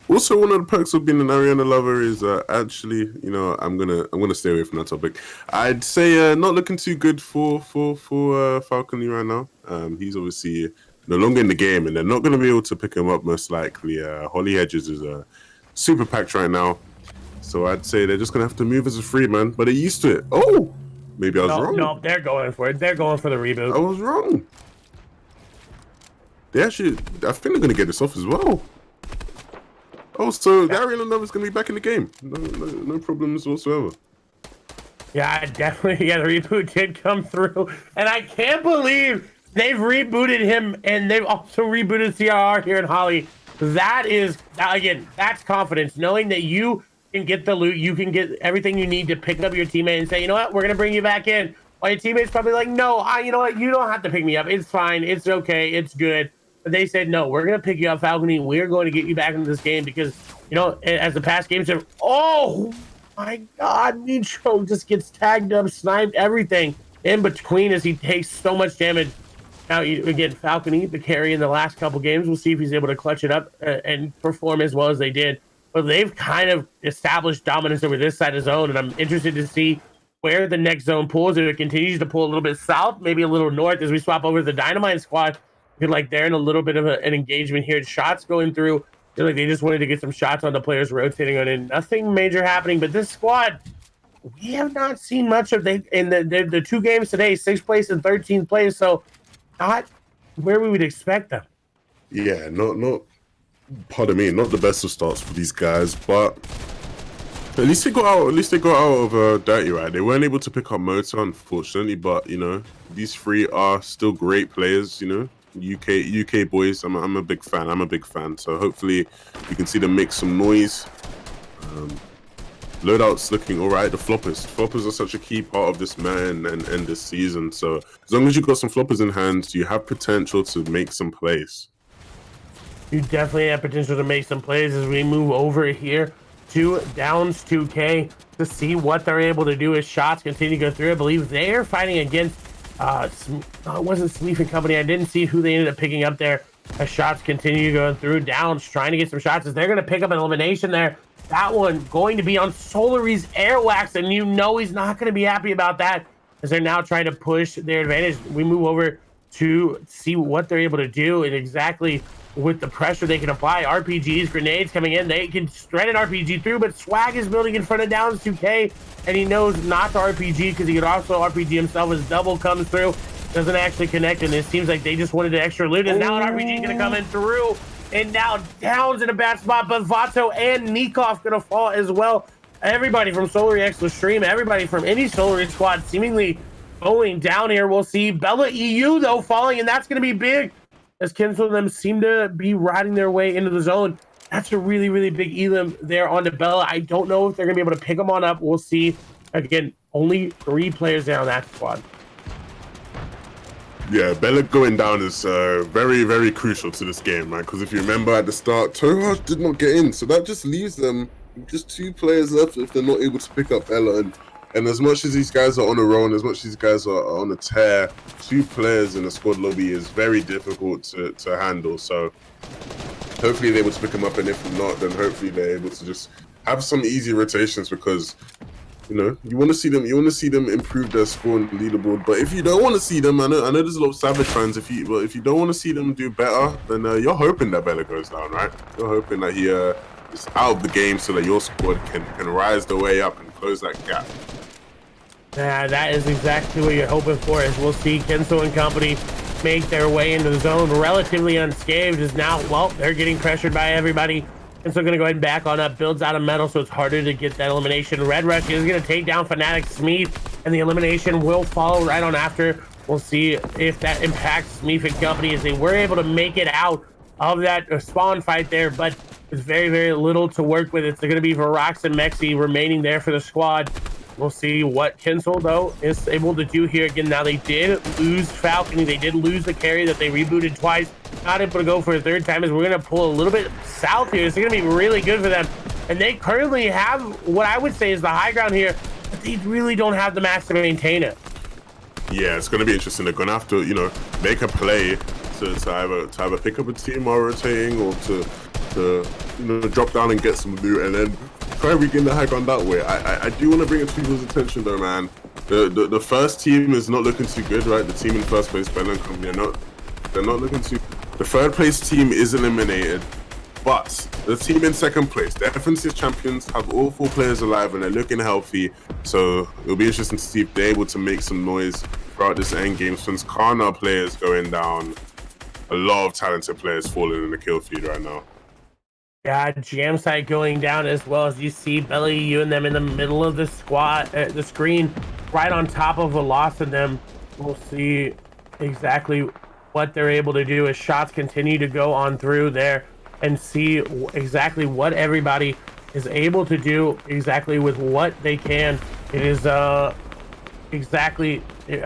Also, one of the perks of being an Ariana lover is actually, you know, I'm gonna stay away from that topic. I'd say not looking too good for Falcony right now. He's obviously no longer in the game, and they're not gonna be able to pick him up most likely. Holly Hedges is super packed right now, so I'd say they're just gonna have to move as a free man. But they're used to it. Oh, maybe I was wrong. No, they're going for it. They're going for the reboot. I was wrong. I think they're gonna get this off as well. Oh, so the Ariana lover's gonna be back in the game. No problems whatsoever. Yeah, definitely. Yeah, the reboot did come through, and I can't believe they've rebooted him, and they've also rebooted CRR here in Holly. That is, again, that's confidence, knowing that you can get the loot, you can get everything you need to pick up your teammate and say, you know what, we're gonna bring you back in. While your teammate's probably like, no, you know what, you don't have to pick me up. It's fine. It's okay. It's good. But they said, no, we're going to pick you up, Falcony. We're going to get you back into this game because, you know, as the past games have, oh my God, Nitro just gets tagged up, sniped, everything in between as he takes so much damage. Now, again, Falcony, the carry in the last couple games, we'll see if he's able to clutch it up and perform as well as they did. But they've kind of established dominance over this side of zone, and I'm interested to see where the next zone pulls. If it continues to pull a little bit south, maybe a little north as we swap over to the Dynamite squad. Like they're in a little bit of an engagement here. Shots going through. Feel like they just wanted to get some shots on the players rotating on in. Nothing major happening, but this squad, we have not seen much of. They in the 2 games today, 6th place and 13th place. So not where we would expect them. Yeah, not. Pardon me, not the best of starts for these guys, but at least they got out. At least they got out of dirty, right? They weren't able to pick up Motor, unfortunately, but you know these 3 are still great players. You know. UK boys, I'm a big fan. So hopefully we can see them make some noise. Loadout's looking all right. The floppers are such a key part of this man and this season. So as long as you've got some floppers in hand, you have potential to make some plays. You definitely have potential to make some plays as we move over here to Downs 2K to see what they're able to do as shots continue to go through. I believe they're fighting against it wasn't Sleef and Company. I didn't see who they ended up picking up there as shots continue going through. Downs trying to get some shots as they're going to pick up an elimination there. That one going to be on Solary's Airwax, and you know he's not going to be happy about that as they're now trying to push their advantage. We move over to see what they're able to do and exactly with the pressure they can apply. RPGs, grenades coming in. They can shred an RPG through, but Swag is building in front of Downs 2K, and he knows not to RPG because he could also RPG himself as double comes through. Doesn't actually connect, and it seems like they just wanted an extra loot, and now an RPG is going to come in through, and now Downs in a bad spot, but Vato and Nikov going to fall as well. Everybody from Solary X the stream, everybody from any Solary squad seemingly going down here. We'll see Bella EU, though, falling, and that's going to be big, as Kenzo and them seem to be riding their way into the zone. That's a really, really big elim there onto Bella. I don't know if they're going to be able to pick them on up. We'll see. Again, only 3 players there on that squad. Yeah, Bella going down is very, very crucial to this game, man. Because if you remember at the start, Toraj did not get in. So that just leaves them just 2 players left if they're not able to pick up Bella. And as much as these guys are on a roll, as much as these guys are on a tear, 2 players in the squad lobby is very difficult to handle. So hopefully they're able to pick them up, and if not, then hopefully they're able to just have some easy rotations, because you know you want to see them improve their score on the leaderboard. But if you don't want to see them, I know there's a lot of Savage fans. If you don't want to see them do better, then you're hoping that Bella goes down, right? You're hoping that he is out of the game so that your squad can rise the way up and close that gap. That is exactly what you're hoping for, as we'll see Kenzo and company make their way into the zone relatively unscathed. Is now, well, they're getting pressured by everybody. And so going to go ahead and back on up, builds out of metal, so it's harder to get that elimination. Red Rush is going to take down Fnatic Smeeth, and the elimination will follow right on after. We'll see if that impacts Smeeth and company, as they were able to make it out of that spawn fight there, but it's very, very little to work with. It's going to be Varax and Mexi remaining there for the squad. We'll see what Kinsel, though, is able to do here. Again, now they did lose Falcony. They did lose the carry that they rebooted twice. Not able to go for a 3rd time, as we're going to pull a little bit south here. It's going to be really good for them. And they currently have what I would say is the high ground here, but they really don't have the max to maintain it. Yeah, it's going to be interesting. They're going to have to, make a play to either pick up a team while rotating, or to drop down and get some loot, and then try regain the high ground that way. I do want to bring it to people's attention, though, man. The first team is not looking too good, right? The team in first place, Bella and company, they're not looking too. The 3rd place team is eliminated, but the team in 2nd place, the FNCS champions, have all 4 players alive and they're looking healthy. So it'll be interesting to see if they're able to make some noise throughout this end game. Since Karna players going down, a lot of talented players falling in the kill feed right now. Yeah, jam site going down, as well as you see Belly, you and them in the middle of the squad, the screen, right on top of a loss of them. We'll see exactly what they're able to do as shots continue to go on through there, and see exactly what everybody is able to do exactly with what they can. It is exactly,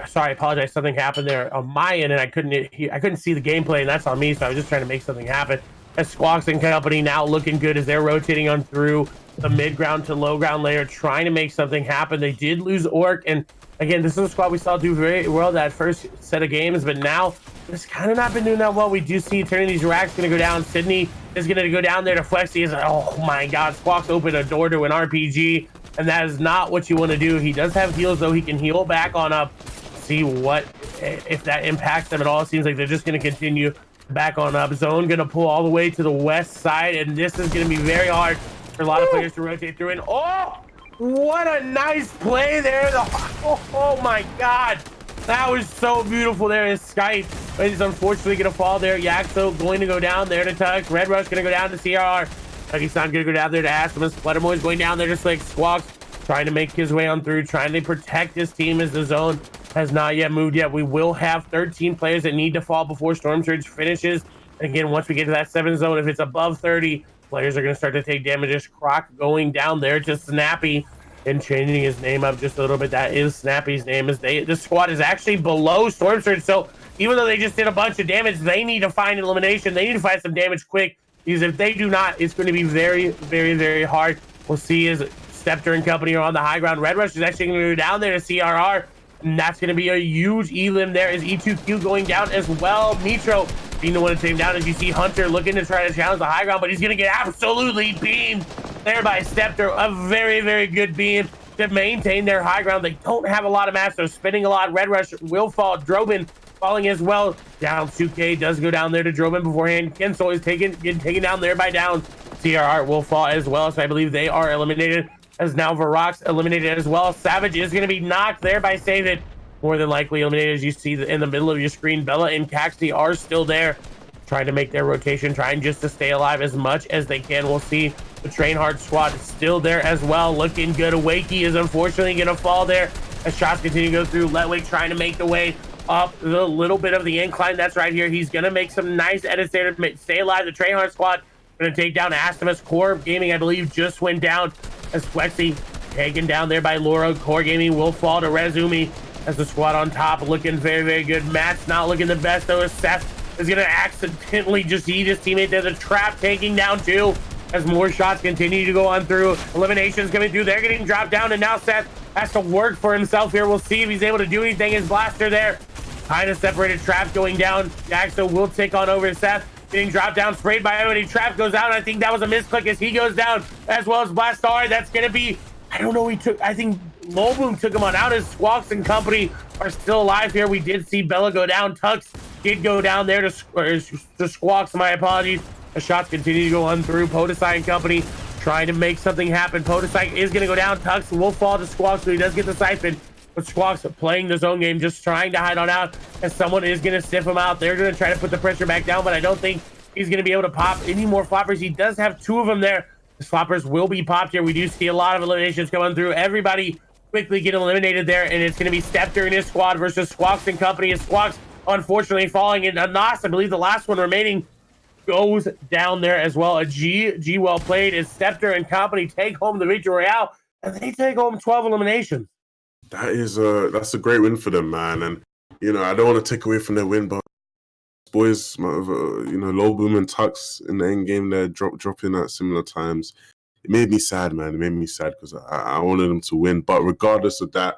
sorry, I apologize, something happened there on my end and I couldn't see the gameplay, and that's on me, so I was just trying to make something happen. As Squawks and company now looking good as they're rotating on through the mid ground to low ground layer, trying to make something happen. They did lose Orc, and again, this is a squad we saw do very well that first set of games, but now it's kind of not been doing that well. We do see Eternity's Rack's going to go down. Sydney is going to go down there to Flexi. Is oh my god, Squawks opened a door to an RPG, and that is not what you want to do. He does have heals, though. He can heal back on up. See what if that impacts them at all. It seems like they're just going to continue back on up. Zone going to pull all the way to the west side, and this is going to be very hard for a lot of players to rotate through. And oh, what a nice play there. Oh my god, that was so beautiful there in Skype. But he's unfortunately going to fall there. Yaxo going to go down there to Tux. Red Rush going to go down to CRR. Huggy-san going to go down there to Astimus. Fluttermoy's going down there just like Squawks, trying to make his way on through, trying to protect his team as the zone has not yet moved yet. We will have 13 players that need to fall before Storm Surge finishes. And again, once we get to that 7th zone, if it's above 30, players are going to start to take damage. As Croc going down there to Snappy and changing his name up just a little bit. That is Snappy's name. This squad is actually below Storm Surge, so even though they just did a bunch of damage, they need to find elimination. They need to find some damage quick, because if they do not, it's going to be very, very, very hard. We'll see as Scepter and company are on the high ground. Red Rush is actually going to go down there to CRR, and that's going to be a huge elim there. Is E2Q going down as well. Nitro being the one to take him down, as you see Hunter looking to try to challenge the high ground, but he's going to get absolutely beamed there by Scepter. A very, very good beam to maintain their high ground. They don't have a lot of mass, so spinning a lot. Red Rush will fall. Drobin falling as well. Down 2K does go down there to Drobin beforehand. Kensel is getting taken down there by down. CRR will fall as well, so I believe they are eliminated, as now Varrock's eliminated as well. Savage is going to be knocked there by Save It. More than likely eliminated, as you see in the middle of your screen. Bella and Caxty are still there, trying to make their rotation, trying just to stay alive as much as they can. We'll see the Train Hard squad still there as well, looking good. Wakey is unfortunately going to fall there as shots continue to go through. Letwig trying to make the way up the little bit of the incline that's right here. He's going to make some nice edits there to stay alive. The Train Hard squad going to take down Astimus. Core Gaming, I believe, just went down as Flexi taken down there by Laura. Core Gaming will fall to Rezumi as the squad on top, looking very, very good. Matt's not looking the best, though, as Seth is going to accidentally just eat his teammate. There's a trap taking down two as more shots continue to go on through. Eliminations coming through. They're getting dropped down, and now Seth has to work for himself here. We'll see if he's able to do anything. His blaster there kind of separated. Trap going down. Jaxo will take on over Seth. Getting dropped down, sprayed by everybody. Trap goes down. I think that was a misclick as he goes down, as well as Blastar. That's going to be, I don't know, I think Lowboom took him on out. As Squawks and company are still alive here. We did see Bella go down. Tux did go down there to Squawks. My apologies. The shots continue to go on through. Podesai and company trying to make something happen. Podesai is going to go down. Tux will fall to Squawks, so he does get the siphon. But Squawks playing the zone game, just trying to hide on out, as someone is going to sniff him out. They're going to try to put the pressure back down, but I don't think he's going to be able to pop any more floppers. He does have two of them there. The floppers will be popped here. We do see a lot of eliminations coming through. Everybody quickly get eliminated there, and it's going to be Scepter and his squad versus Squawks and company. As Squawks, unfortunately, falling in. Nas, I believe the last one remaining, goes down there as well. A G well played, as Scepter and company take home the victory royale, and they take home 12 eliminations. That's a great win for them, man. And I don't want to take away from their win, but boys, Lowboom and Tux in the end game there dropping at similar times. It made me sad, man. It made me sad because I wanted them to win. But regardless of that,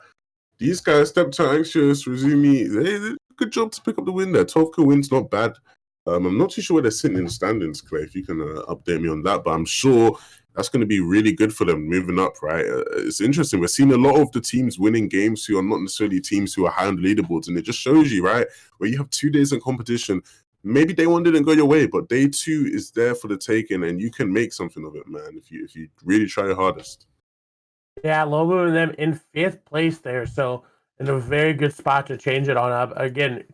these guys, Stepto, Anxious, Rezumi, they did a good job to pick up the win there. 12 wins, not bad. I'm not too sure where they're sitting in the standings, Clay, if you can update me on that. But I'm sure that's going to be really good for them moving up, right? It's interesting. We're seeing a lot of the teams winning games who are not necessarily teams who are high on the leaderboards. And it just shows you, right, where you have 2 days of competition. Maybe day one didn't go your way, but day two is there for the taking, and you can make something of it, man, if you really try your hardest. Yeah, Lobo and them in 5th place there, so in a very good spot to change it on up. Again,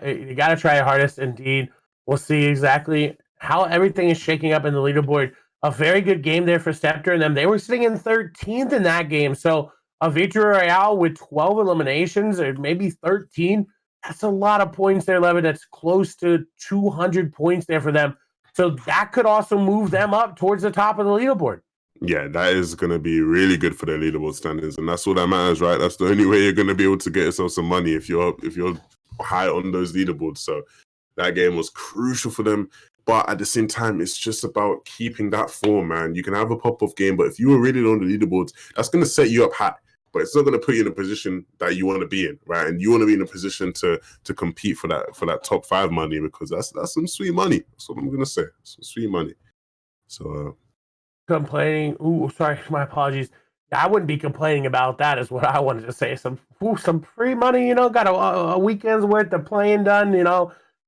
you got to try your hardest indeed. We'll see exactly how everything is shaking up in the leaderboard. A very good game there for Scepter and them. They were sitting in 13th in that game, so a victory royale with 12 eliminations, or maybe 13. That's a lot of points there, Levin. That's close to 200 points there for them. So that could also move them up towards the top of the leaderboard. Yeah, that is going to be really good for their leaderboard standings, and that's all that matters, right? That's the only way you're going to be able to get yourself some money if you're high on those leaderboards. So that game was crucial for them. But at the same time, it's just about keeping that form, man. You can have a pop-off game, but if you were really on the leaderboards, that's going to set you up high. But it's not going to put you in a position that you want to be in, right? And you want to be in a position to compete for that top 5 money, because that's some sweet money. That's what I'm going to say. Some sweet money. So complaining. Ooh, sorry, my apologies. I wouldn't be complaining about that, is what I wanted to say. Some free money, got a weekend's worth of playing done,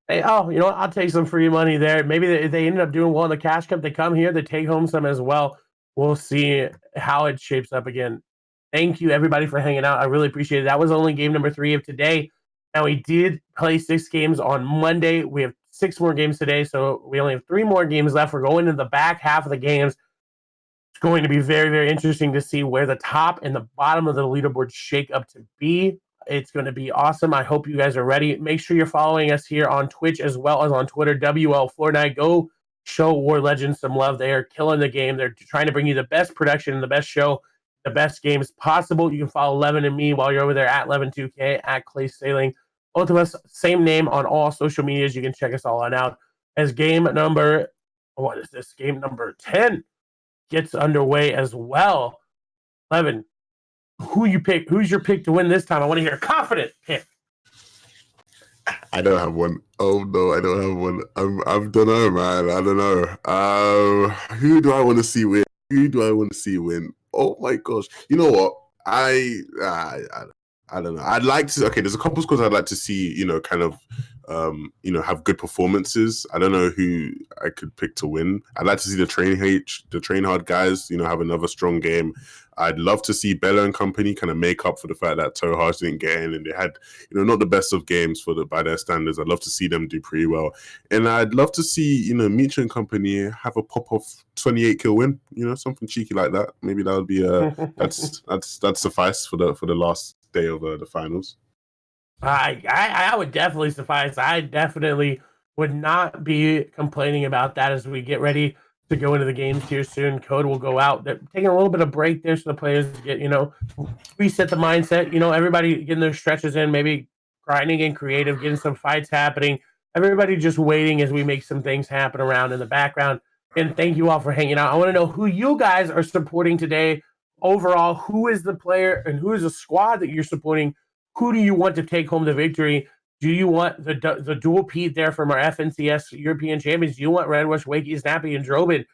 Hey, I'll take some free money there. Maybe they ended up doing well in the Cash Cup. They come here, they take home some as well. We'll see how it shapes up again. Thank you, everybody, for hanging out. I really appreciate it. That was only game number 3 of today. Now, we did play 6 games on Monday. We have 6 more games today, so we only have 3 more games left. We're going into the back half of the games. It's going to be very, very interesting to see where the top and the bottom of the leaderboard shake up to be. It's going to be awesome. I hope you guys are ready. Make sure you're following us here on Twitch as well as on Twitter, WL Fortnite. Go show WarLegend some love. They are killing the game. They're trying to bring you the best production, the best show, the best games possible. You can follow Levin and me while you're over there at Levin2K, at Clay Sailing. Both of us, same name on all social medias. You can check us all on out as game number 10 gets underway as well. Levin, who you pick? Who's your pick to win this time? I want to hear a confident pick. I don't have one. Oh no, I don't have one. I don't know, man. I don't know. Who do I want to see win? Who do I want to see win? Oh my gosh! You know what? I don't know. I'd like to. Okay, there's a couple scores I'd like to see. Kind of, have good performances. I don't know who I could pick to win. I'd like to see the train hard guys. Have another strong game. I'd love to see Bella and company kind of make up for the fact that Tohaj didn't get in, and they had, not the best of games by their standards. I'd love to see them do pretty well, and I'd love to see, Micha and company have a pop-off 28 kill win. Something cheeky like that. Maybe that would be that's suffice for the last day of the finals. I would definitely suffice. I definitely would not be complaining about that as we get ready to go into the games here soon. Code will go out. They're taking a little bit of break there so the players get, reset the mindset. Everybody getting their stretches in, maybe grinding and creative, getting some fights happening. Everybody just waiting as we make some things happen around in the background. And thank you all for hanging out. I want to know who you guys are supporting today. Overall, who is the player and who is the squad that you're supporting? Who do you want to take home the victory? Do you want the dual Pete there from our FNCS European champions? Do you want Redwish, Wakey, Snappy, and Drobin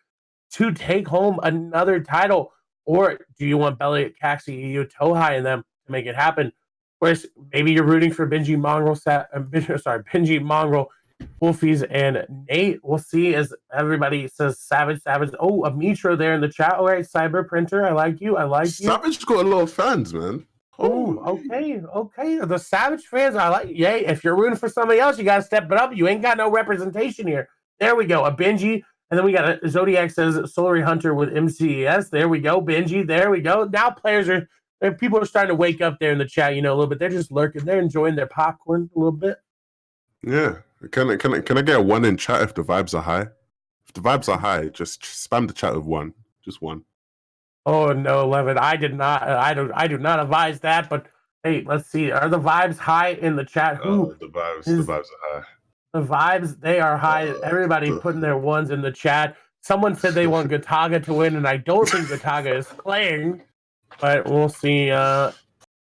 to take home another title? Or do you want Belly, Caxi, EU, Tohai, and them to make it happen? Whereas maybe you're rooting for Benji Mongrel, Wolfies, and Nate. We'll see as everybody says Savage. Oh, a Mitro there in the chat. All right, Cyber Printer, I like you. Savage got a lot of fans, man. Oh, okay. The Savage fans, I like. Yay! If you're rooting for somebody else, you gotta step it up. You ain't got no representation here. There we go. A Benji, and then we got a Zodiac says Solary Hunter with MCES. There we go, Benji. There we go. Now people are starting to wake up there in the chat. A little bit. They're just lurking. They're enjoying their popcorn a little bit. Yeah. Can I get a 1 in chat if the vibes are high? If the vibes are high, just spam the chat with 1. Just 1. Oh no, Levin! I do not advise that. But hey, let's see. Are the vibes high in the chat? The vibes are high. The vibes, they are high. Everybody putting their ones in the chat. Someone said they want Gataga to win, and I don't think Gataga is playing. But we'll see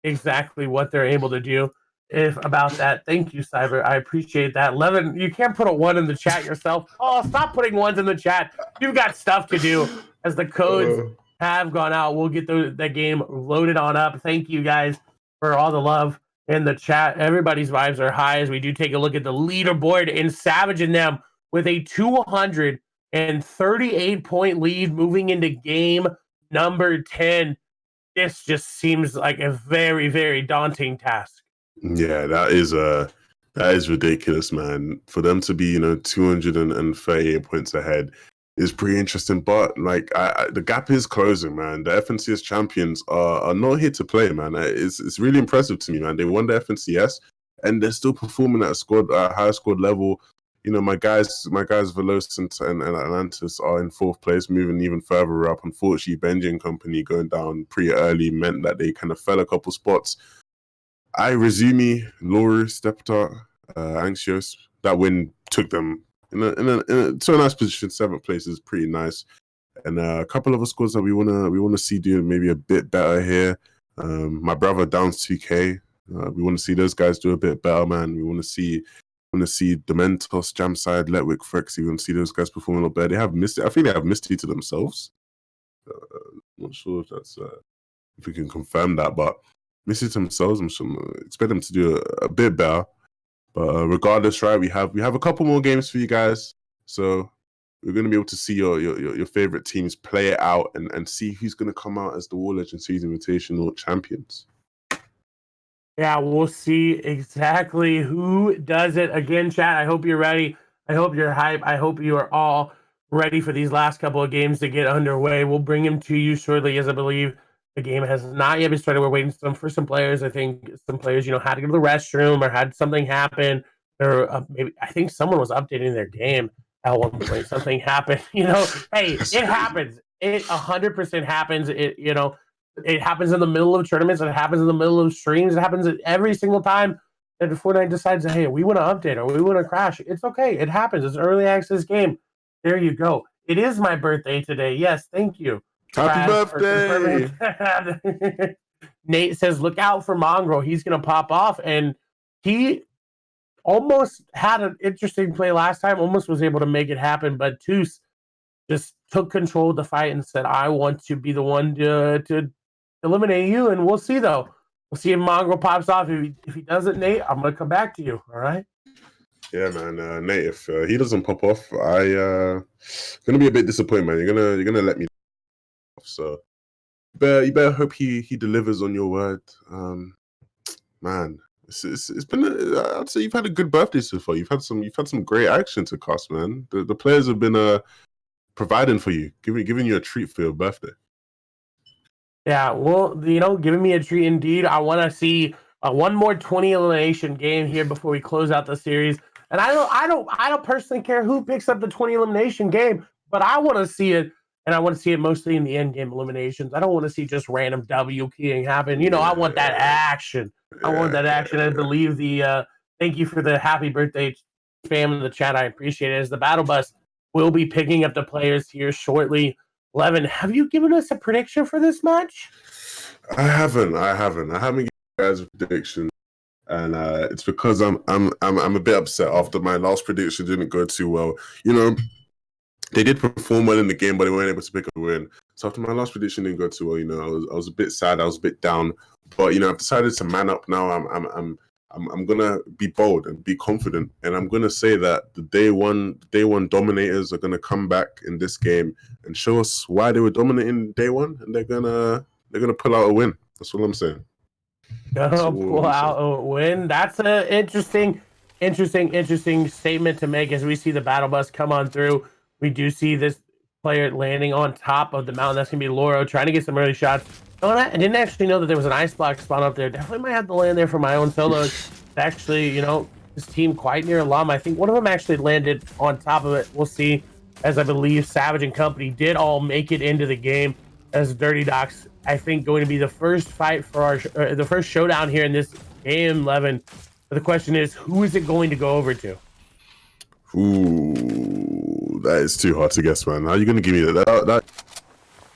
exactly what they're able to do about that. Thank you, Cyber. I appreciate that. Levin, you can't put a 1 in the chat yourself. Oh, stop putting 1s in the chat. You've got stuff to do as the codes have gone out. We'll get that game loaded on up. Thank you guys for all the love in the chat. Everybody's vibes are high as we do take a look at the leaderboard and Savage and them with a 238-point lead moving into game number 10. This just seems like a very, very daunting task. Yeah, that is ridiculous, man. For them to be, 238 points ahead is pretty interesting. But the gap is closing, man. The FNCS champions are not here to play, man. It's really impressive to me, man. They won the FNCS and they're still performing at a higher squad level. My guys Veloz and Atlantis are in 4th place, moving even further up. Unfortunately, Benji and company going down pretty early meant that they kind of fell a couple spots. Rezumi, Lauru, Stepta, Anxious, that win took them to a nice position. 7th place is pretty nice, and a couple of scores that we wanna see do maybe a bit better here. My brother Downs 2K, we want to see those guys do a bit better, man. We want to see Dementos, Jamside, Letwick, Frexy. We want to see those guys perform a little better. They have Misty. I think they have Misty to themselves. I'm not sure if that's if we can confirm that, but Misty to themselves. I'm expect them to do a bit better. But regardless, right, we have a couple more games for you guys, so we're going to be able to see your favorite teams play it out and see who's going to come out as the WarLegend Season Invitational champions. Yeah, we'll see exactly who does it. Again, chat, I hope you're ready. I hope you're hyped. I hope you are all ready for these last couple of games to get underway. We'll bring them to you shortly, as I believe the game has not yet been started. We're waiting for some players. I think some players, had to go to the restroom or had something happen. Or maybe I think someone was updating their game. at one point something happened. Hey, it happens. It 100% happens. It happens in the middle of tournaments. It happens in the middle of streams. It happens every single time that Fortnite decides, hey, we want to update or we want to crash. It's okay. It happens. It's an early access game. There you go. It is my birthday today. Yes, thank you. Happy birthday! Nate says, look out for Mongrel. He's going to pop off. And he almost had an interesting play last time, almost was able to make it happen. But Toos just took control of the fight and said, I want to be the one to eliminate you. And we'll see, though. We'll see if Mongrel pops off. If he doesn't, Nate, I'm going to come back to you. All right? Yeah, man. Nate, if he doesn't pop off, I'm gonna be a bit disappointed, man. You're gonna let me off. So you better hope he delivers on your word. Man, it's been I'd say you've had a good birthday so far. You've had some great action to cast, man. The players have been providing for you, giving you a treat for your birthday. Yeah, well, giving me a treat indeed. I want to see one more 20 elimination game here before we close out the series. And I don't personally care who picks up the 20 elimination game, but I want to see it, and I want to see it mostly in the end game eliminations. I don't want to see just random W keying happen. I want that action. I want that action. I believe thank you for the happy birthday spam in the chat. I appreciate it. As the battle bus will be picking up the players here shortly. Levin, have you given us a prediction for this match? I haven't given you guys a prediction. And it's because I'm a bit upset after my last prediction didn't go too well. They did perform well in the game, but they weren't able to pick up a win. So after my last prediction didn't go too well, I was a bit sad. I was a bit down. But I've decided to man up now. I'm gonna be bold and be confident, and I'm gonna say that the day one dominators are gonna come back in this game and show us why they were dominating day one, and they're gonna pull out a win. That's what I'm saying. Pull out a win. That's an interesting statement to make as we see the battle bus come on through. We do see this player landing on top of the mountain. That's going to be Loro trying to get some early shots. I didn't actually know that there was an ice block spawn up there. Definitely might have to land there for my own solos. Actually, this team quite near Llama. I think one of them actually landed on top of it. We'll see, as I believe Savage and company did all make it into the game as Dirty Docs. I think going to be the first fight for the first showdown here in this game 11. But the question is, who is it going to go over to? Ooh, that is too hard to guess, man. How are you going to give me that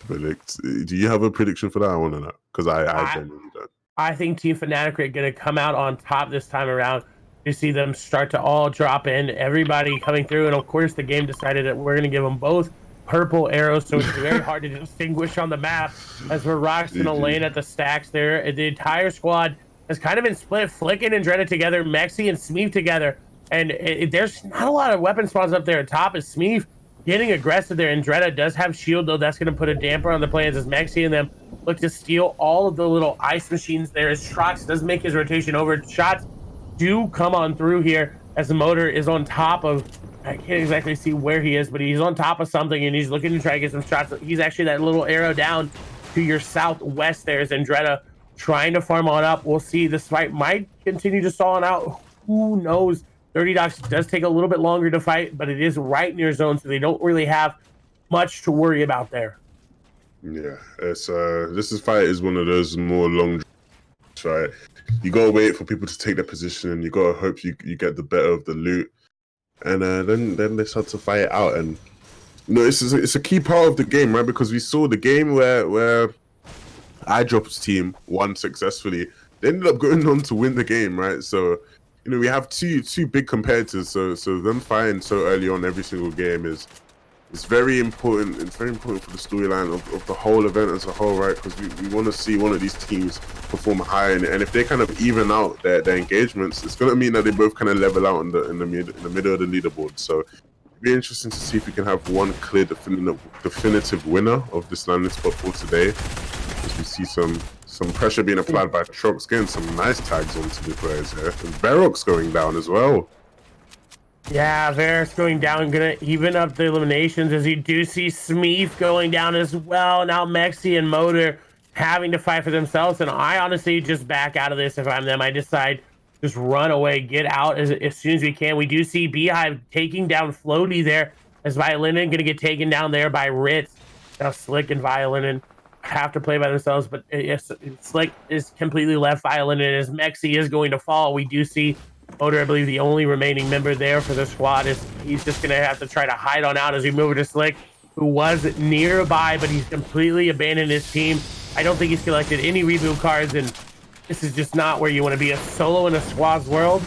predict? Do you have a prediction for that? I want to know, because I genuinely don't. I think Team Fnatic are going to come out on top this time around. You see them start to all drop in, everybody coming through, and of course the game decided that we're going to give them both purple arrows, so it's very hard to distinguish on the map as we're rocks in a lane at the stacks there. The entire squad has kind of been split, Flickin and Dreaded together, Mexi and Smeef together, and there's not a lot of weapon spawns up there at top. Is Smeef getting aggressive there, and Dreaded does have shield, though that's going to put a damper on the plans as Mexi and them look to steal all of the little ice machines there as Trox does make his rotation over. Shots do come on through here as the motor is on top of, I can't exactly see where he is, but he's on top of something and he's looking to try to get some shots. He's actually that little arrow down to your southwest there. Is Andretta trying to farm on up. We'll see. This fight might continue to stall on out. Who knows? Dirty Docs does take a little bit longer to fight, but it is right near zone, so they don't really have much to worry about there. Yeah, it's this fight is one of those more long, right? You gotta wait for people to take their position, and you gotta hope you get the better of the loot, and then they start to fight it out. And it's a key part of the game, right? Because we saw the game where iDrop's team won successfully. They ended up going on to win the game, right? So we have two big competitors. So them fighting so early on every single game is very important. It's very important for the storyline of the whole event as a whole, right? Because we want to see one of these teams perform high, and if they kind of even out their engagements, it's going to mean that they both kind of level out in the middle of the leaderboard. So it'll be interesting to see if we can have one clear definitive winner of this landing spot for today, as we see some pressure being applied by Trox, getting some nice tags onto the players here, and Varrock's going down as well. Yeah, Varrock's going down, gonna even up the eliminations as you do see Smeef going down as well. Now Mexi and Motor having to fight for themselves, and I honestly just back out of this if I'm them. I decide just run away, get out as soon as we can. We do see Beehive taking down Floaty there as Violinin going to get taken down there by Ritz. Now Slick and Violinin have to play by themselves, but Slick is completely left Violinin as Mexi is going to fall. We do see Motor, I believe, the only remaining member there for the squad. He's just going to have to try to hide on out as we move to Slick, who was nearby, but he's completely abandoned his team. I don't think he's collected any reboot cards, and this is just not where you want to be, a solo in a squad's world.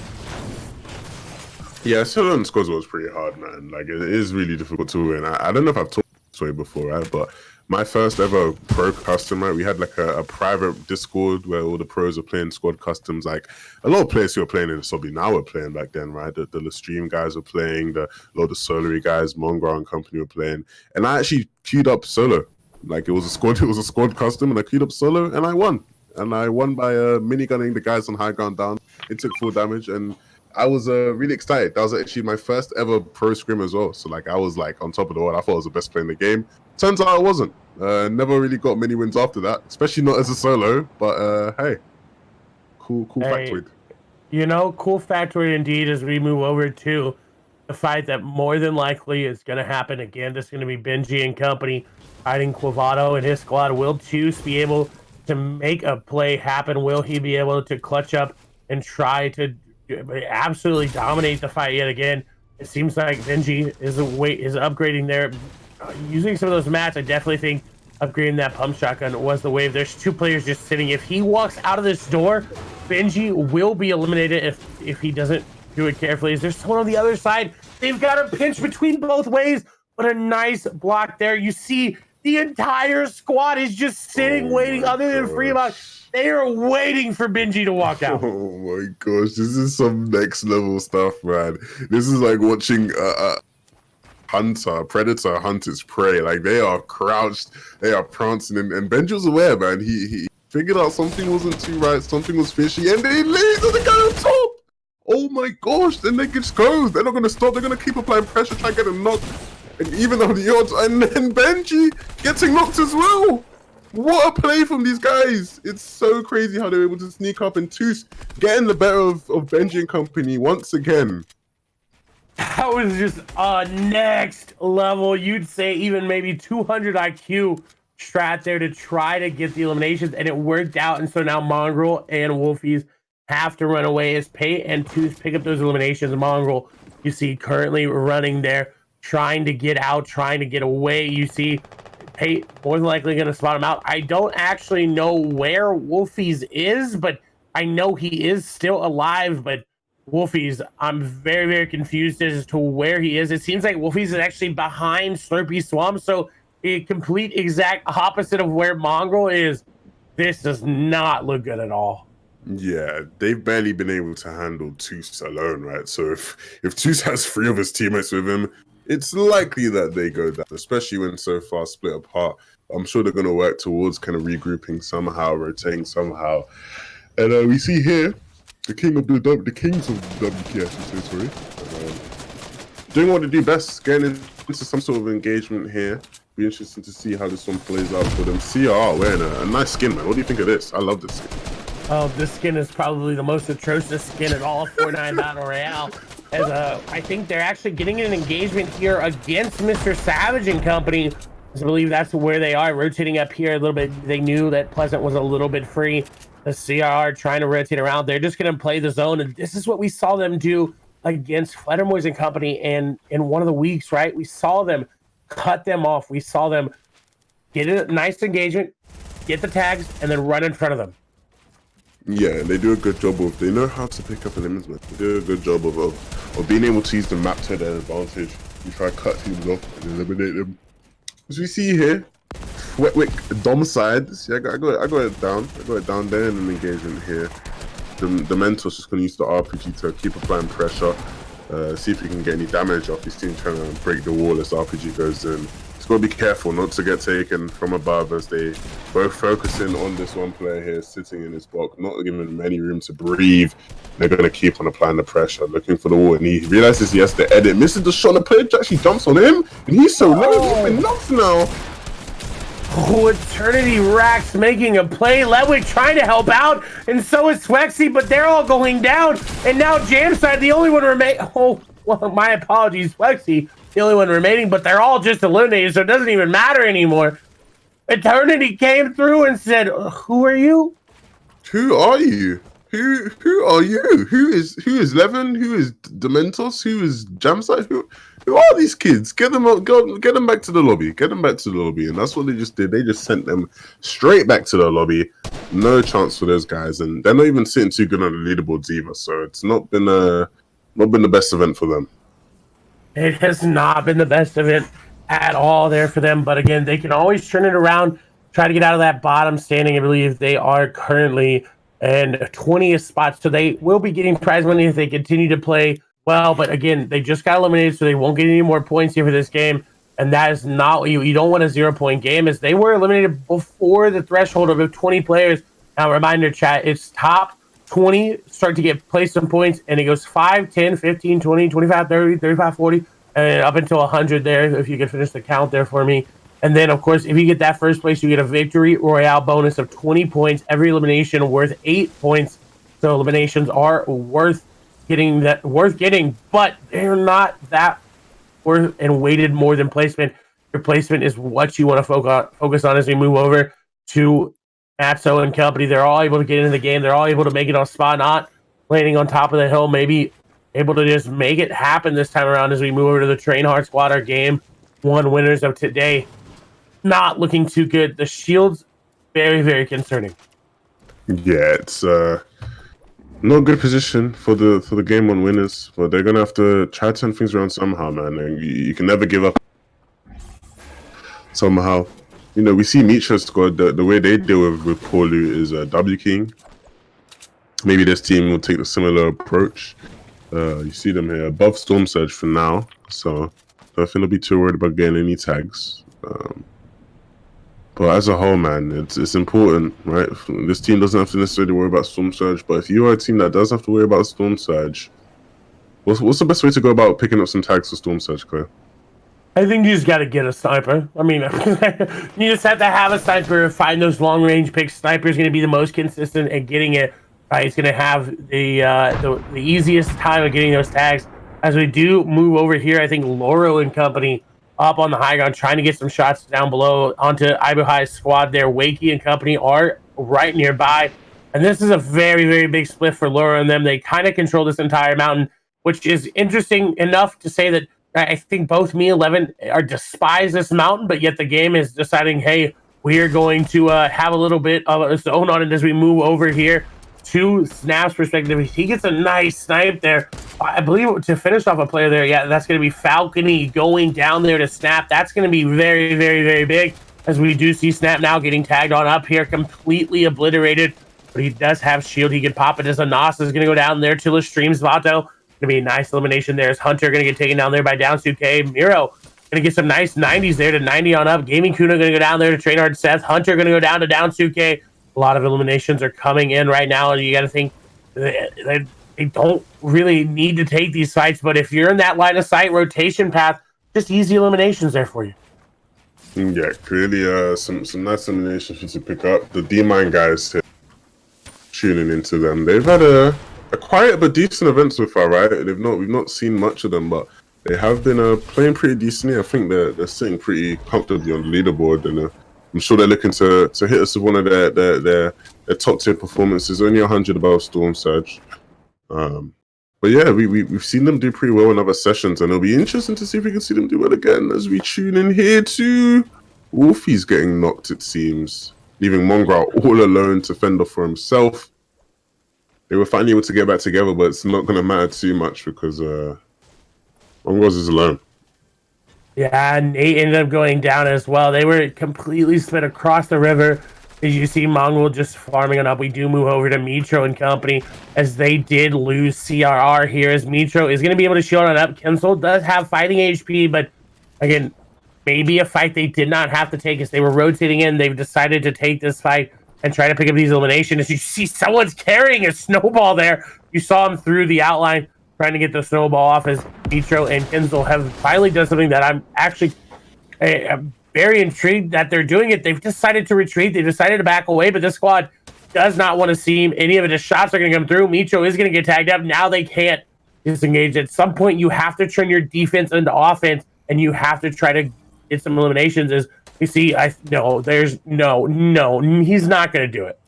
Yeah, solo in squads was pretty hard, man. Like, it is really difficult to win. I don't know if I've talked this way before, right? But my first ever pro custom, right? We had like a private Discord where all the pros were playing squad customs. Like a lot of players who were playing in the Sobby now were playing back then, right? The stream guys were playing, a lot of the Solary guys, Mongra and company were playing. And I actually queued up solo. Like it was a squad custom, and I queued up solo and I won. And I won by minigunning the guys on high ground down. It took full damage, and I was really excited. That was actually my first ever pro scrim as well. So like I was like on top of the world. I thought I was the best player in the game. Turns out I wasn't. Never really got many wins after that, especially not as a solo. But hey, cool factoid. You know, cool factoid indeed. As we move over to the fight that more than likely is going to happen again. This is going to be Benji and company fighting Quavato and his squad. Will Juice be able to make a play happen? Will he be able to clutch up and try to absolutely dominate the fight yet again? It seems like Benji is upgrading there. Using some of those mats, I definitely think upgrading that pump shotgun was the wave. There's two players just sitting. If he walks out of this door, Benji will be eliminated if he doesn't do it carefully. Is there someone on the other side? They've got a pinch between both ways, but a nice block there. You see the entire squad is just sitting, waiting, other than Fremont. They are waiting for Benji to walk out. Oh my gosh, this is some next level stuff, man. This is like watching predator hunt its prey. Like they are crouched, they are prancing, and Benji was aware, man. He figured out something wasn't too right, something was fishy, and they lead to the guy on top. Oh my gosh, then they just go. They're not gonna stop, they're gonna keep applying pressure, try to get a knock. And even though the odds, and then Benji getting knocked as well. What a play from these guys. It's so crazy how they're able to sneak up and Toos getting the better of Benji and company once again. That was just next level. You'd say even maybe 200 IQ strat there to try to get the eliminations, and it worked out. And so now Mongrel and Wolfies have to run away as Pate and Toos pick up those eliminations. Mongrel, you see, currently running there, trying to get out, trying to get away. You see Pate more than likely going to spot him out. I don't actually know where Wolfies is, but I know he is still alive. But Wolfies, I'm very, very confused as to where he is. It seems like Wolfies is actually behind Slurpee Swamp, so a complete exact opposite of where Mongrel is. This does not look good at all. Yeah, they've barely been able to handle Toos alone, right? So if Toos has 3 of his teammates with him, it's likely that they go down, especially when so far split apart. I'm sure they're going to work towards kind of regrouping somehow, rotating somehow. And we see here the kings of WK, I should say, sorry. Doing what they do best, getting into some sort of engagement here. Be interesting to see how this one plays out for them. CR wearing a nice skin, man. What do you think of this? I love this skin. Oh, this skin is probably the most atrocious skin in all of Fortnite Battle Royale. As I think they're actually getting an engagement here against Mr. Savage and company. I believe that's where they are, rotating up here a little bit. They knew that Pleasant was a little bit free. The CR trying to rotate around. They're just going to play the zone, and this is what we saw them do against Fledermoys and company. And in one of the weeks, right, we saw them cut them off. We saw them get a nice engagement, get the tags, and then run in front of them. Yeah, they do a good job of, they know how to pick up elements, man. They do a good job of being able to use the map to their advantage. You try to cut teams off and eliminate them. As we see here, Wetwick Dom sides. Yeah, I got it down. I got it down there in an engagement here. The mentor's just going to use the RPG to keep applying pressure. See if he can get any damage off his team trying to break the wall as the RPG goes in. He's got to be careful not to get taken from above as they both focusing on this one player here sitting in his box, not giving him any room to breathe. They're going to keep on applying the pressure, looking for the wall, and he realizes he has to edit. Misses the shot, the player actually jumps on him, and he's so low, he's been knocked now. Oh, Eternity Rax making a play. Ledwig trying to help out, and so is Swexy, but they're all going down. And now Jamside, the only one remaining. Oh, well, my apologies, Swexy, the only one remaining, but they're all just eliminated, so it doesn't even matter anymore. Eternity came through and said, "Who are you? Who are you? Who are you? Who is Levin? Who is Dementos? Who is Jamside? Who are these kids? Get them back to the lobby. Get them back to the lobby." And that's what they just did. They just sent them straight back to the lobby. No chance for those guys, and they're not even sitting too good on the leaderboards either. So it's not been the best event for them. It has not been the best event at all there for them. But again, they can always turn it around, try to get out of that bottom standing. I believe they are currently in 20th spot, so they will be getting prize money if they continue to play well. But again, they just got eliminated, so they won't get any more points here for this game. And that is not what you don't want a 0-point game, as they were eliminated before the threshold of 20 players. Now, reminder, chat, it's top 20 start to play some points, and it goes 5, 10, 15, 20, 25, 30, 35, 40, and up until 100 there, if you can finish the count there for me. And then, of course, if you get that first place, you get a victory royale bonus of 20 points. Every elimination worth 8 points. So eliminations are worth getting, but they're not that worth and weighted more than placement. Your placement is what you want to focus on as we move over to Atso and company. They're all able to get into the game. They're all able to make it on spot, not landing on top of the hill. Maybe able to just make it happen this time around as we move over to the Train Hard Squad, our game 1 winners of today. Not looking too good. The shields, very, very concerning. Yeah, it's not a good position for the game 1 winners, but they're gonna have to try to turn things around somehow, man. And you can never give up. Somehow, you know, we see Mitra's squad. The way they deal with Paulu is W King. Maybe this team will take a similar approach. You see them here above Storm Surge for now, so I don't think they'll be too worried about getting any tags. But as a whole, man, it's important, right? This team doesn't have to necessarily worry about Storm Surge, but if you are a team that does have to worry about Storm Surge, what's the best way to go about picking up some tags for Storm Surge, Claire? I think you just got to get a sniper. I mean, you just have to have a sniper, find those long-range picks. Sniper is going to be the most consistent at getting it. He's going to have the easiest time of getting those tags. As we do move over here, I think Loro and company up on the high ground, trying to get some shots down below onto Ibuhi's squad there. Wakey and company are right nearby. And this is a very, very big split for Loro and them. They kind of control this entire mountain, which is interesting enough to say that I think both me and Levin are despise this mountain, but yet the game is deciding, hey, we are going to have a little bit of a zone on it as we move over here to Snap's perspective. He gets a nice snipe there. I believe to finish off a player there, yeah, that's going to be Falcony going down there to Snap. That's going to be very, very, very big, as we do see Snap now getting tagged on up here, completely obliterated. But he does have shield. He can pop it as a Nas is going to go down there to Lestream's Vato. Going to be a nice elimination there. As Hunter going to get taken down there by Down2K. Miro going to get some nice 90s there to 90 on up. Gaming Kuna going to go down there to Train Hard Seth. Hunter going to go down to Down2K. A lot of eliminations are coming in right now, and you got to think they don't really need to take these fights, but if you're in that line of sight rotation path, just easy eliminations there for you. Yeah, clearly some nice eliminations to pick up. The D-Mine guys here, tuning into them. They've had a quiet but decent event so far, right? We've not seen much of them, but they have been playing pretty decently. I think they're sitting pretty comfortably on the leaderboard, and I'm sure they're looking to hit us with one of their top tier performances. Only 100 above Storm Surge. But yeah, we've seen them do pretty well in other sessions, and it'll be interesting to see if we can see them do well again as we tune in here to Wolfie's getting knocked, it seems, leaving Mongrel all alone to fend off for himself. They were finally able to get back together, but it's not going to matter too much because Mongrel's is alone. Yeah, Nate ended up going down as well. They were completely split across the river. As you see Mongrel just farming it up, we do move over to Mitro and company, as they did lose CRR here, as Mitro is going to be able to shield on up. Kensel does have fighting HP, but again, maybe a fight they did not have to take as they were rotating in. They've decided to take this fight and try to pick up these eliminations. As you see someone's carrying a snowball there. You saw him through the outline trying to get the snowball off, as Mitro and Kensel have finally done something that I'm actually very intrigued that they're doing it. They've decided to retreat. They decided to back away, but this squad does not want to see any of it. The shots are going to come through. Micho is going to get tagged up. Now they can't disengage. At some point, you have to turn your defense into offense, and you have to try to get some eliminations. As we see, he's not going to do it.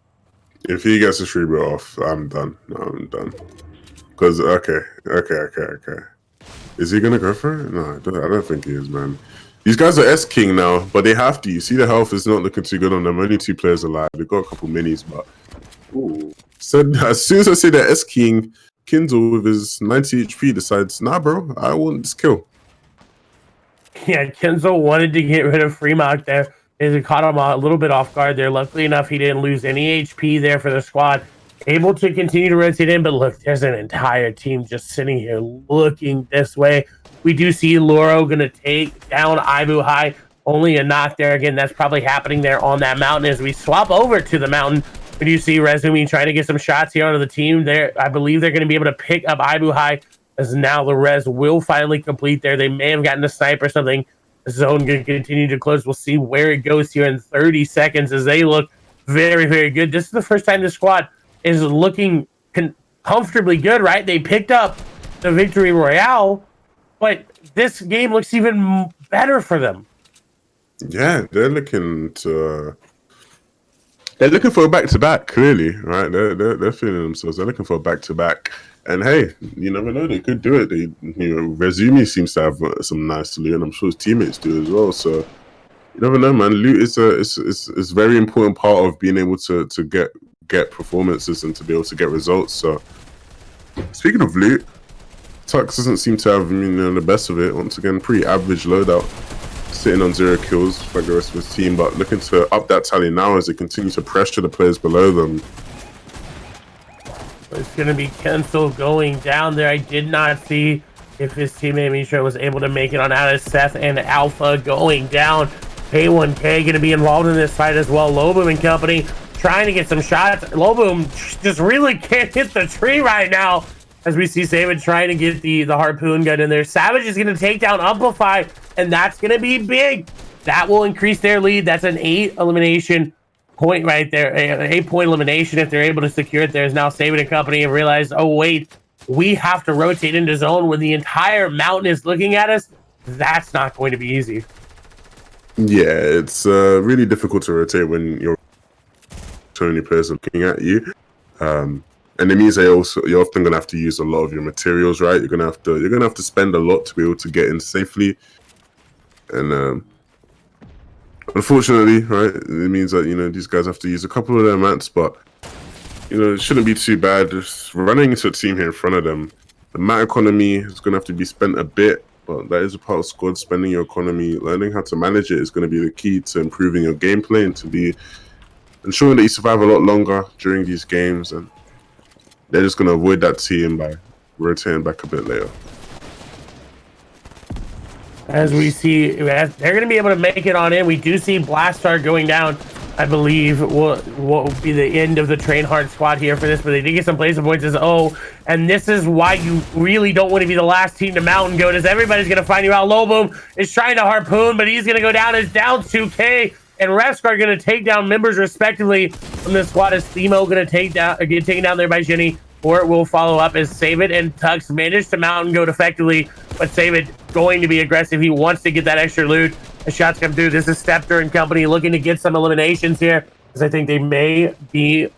If he gets a 3 off, I'm done. No, I'm done. Because, okay. Is he going to go for it? No, I don't think he is, man. These guys are S-King now, but they have to. You see the health is not looking too good on them. Only 2 players alive. They've got a couple minis, but... Ooh. So, as soon as I say that S-King, Kindle with his 90 HP decides, nah, bro, I want this kill. Yeah, Kenzo wanted to get rid of Fremont there. It caught him a little bit off guard there. Luckily enough, he didn't lose any HP there for the squad. Able to continue to rotate in, but look, there's an entire team just sitting here looking this way. We do see Loro going to take down Ibu High. Only a knock there. Again, that's probably happening there on that mountain. As we swap over to the mountain, we do see Rezumi trying to get some shots here onto the team there. I believe they're going to be able to pick up Ibu High, as now the res will finally complete there. They may have gotten a snipe or something. The zone going to continue to close. We'll see where it goes here in 30 seconds as they look very, very good. This is the first time the squad is looking comfortably good, right? They picked up the victory royale, but this game looks even better for them. Yeah, they're looking to... they're looking for a back-to-back, clearly, right? They're feeling themselves. They're looking for a back-to-back. And hey, you never know, they could do it. Rezumi seems to have some nice loot, and I'm sure his teammates do as well. So you never know, man. Loot is a very important part of being able to get performances and to be able to get results. So speaking of loot, Tux doesn't seem to have the best of it. Once again, pretty average loadout, sitting on 0 kills like the rest of his team, but looking to up that tally now as they continue to pressure the players below them. It's going to be Kenzel going down there. I did not see if his teammate Misha was able to make it on out of Seth and Alpha going down. K1K going to be involved in this fight as well. Loboom and company trying to get some shots. Loboom just really can't hit the tree right now, as we see Savage trying to get the harpoon gun in there. Savage is going to take down Amplify, and that's going to be big. That will increase their lead. That's an 8 elimination point right there, an 8-point elimination if they're able to secure it. There's now Savage and company and realize, oh wait, we have to rotate into zone when the entire mountain is looking at us. That's not going to be easy. Yeah, it's really difficult to rotate when you're so many players looking at you. And it means you're often gonna have to use a lot of your materials, right? You're gonna have to spend a lot to be able to get in safely. And unfortunately, right, it means that these guys have to use a couple of their mats, but it shouldn't be too bad. Just running into a team here in front of them, the mat economy is gonna have to be spent a bit, but that is a part of squad spending your economy. Learning how to manage it is going to be the key to improving your gameplay and to be ensuring that you survive a lot longer during these games. And they're just going to avoid that team by rotating back a bit later. As we see, they're going to be able to make it on in. We do see Blastar going down. I believe will be the end of the train hard squad here for this, but they did get some place of points as and this is why you really don't want to be the last team to mountain goat, as everybody's going to find you out. Loboom is trying to harpoon, but he's going to go down as down 2K, and Refscar are going to take down members respectively from this squad, as Themo going to get taken down there by Jenny. Or it will follow up as Save It and Tux managed to mountain goat effectively, but Save It going to be aggressive. He wants to get that extra loot. The shots come through. This is Stepter and company looking to get some eliminations here, because I think they may be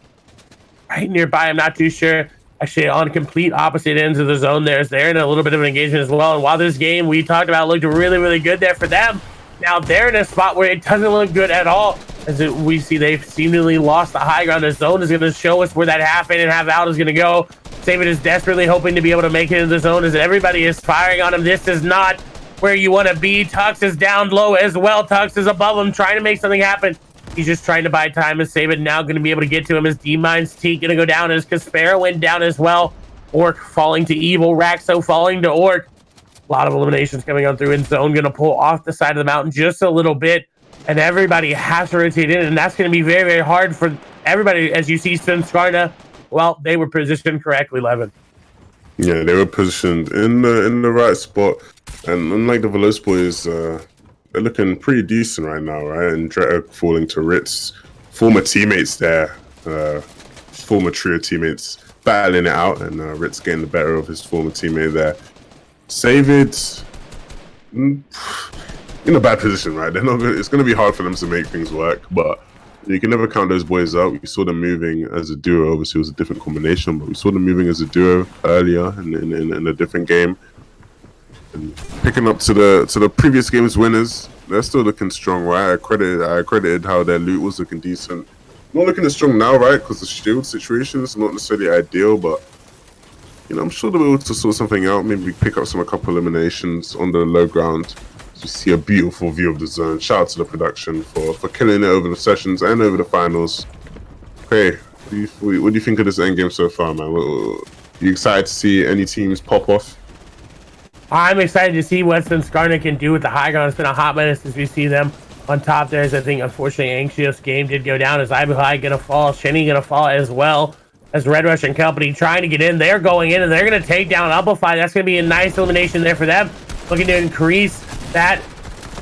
right nearby. I'm not too sure. Actually, on complete opposite ends of the zone there, as they're in a little bit of an engagement as well. And while this game we talked about looked really, really good there for them, now they're in a spot where it doesn't look good at all. As we see, they've seemingly lost the high ground. The zone is going to show us where that happened and how Val is going to go. Save It is desperately hoping to be able to make it into the zone, as everybody is firing on him. This is not where you want to be. Tux is down low as well. Tux is above him, trying to make something happen. He's just trying to buy time and Save It. Now going to be able to get to him as D-Mine's T going to go down, as Caspera went down as well. Orc falling to Evil. Raxo falling to Orc. A lot of eliminations coming on through, and Zone going to pull off the side of the mountain just a little bit, and everybody has to rotate in, and that's going to be very, very hard for everybody. As you see, Skarna, well, they were positioned correctly, Levin. Yeah, they were positioned in the right spot, and unlike the Veloz boys, they're looking pretty decent right now, right? And Dretta falling to Ritz, former teammates there, former trio teammates battling it out, and Ritz getting the better of his former teammate there. Savid in a bad position, right? They're not. It's going to be hard for them to make things work, but you can never count those boys out. We saw them moving as a duo. Obviously, it was a different combination, but we saw them moving as a duo earlier in a different game. And picking up to the previous game's winners, they're still looking strong, right? I credited how their loot was looking decent. Not looking as strong now, right? Because the shield situation is not necessarily ideal, but you know, I'm sure they'll be able to sort something out. Maybe pick up a couple eliminations on the low ground. You see a beautiful view of the zone. Shout out to the production for killing it over the sessions and over the finals. Hey, what do you think of this endgame so far, man? Are you excited to see any teams pop off? I'm excited to see what Skarner can do with the high ground. It's been a hot minute since we see them on top there. As I think, unfortunately, Anxious game did go down. As Ibuhai gonna fall, Shenny gonna fall as well. As Red Rush and company trying to get in, they're going in and they're gonna take down Amplify. That's gonna be a nice elimination there for them. Looking to increase that.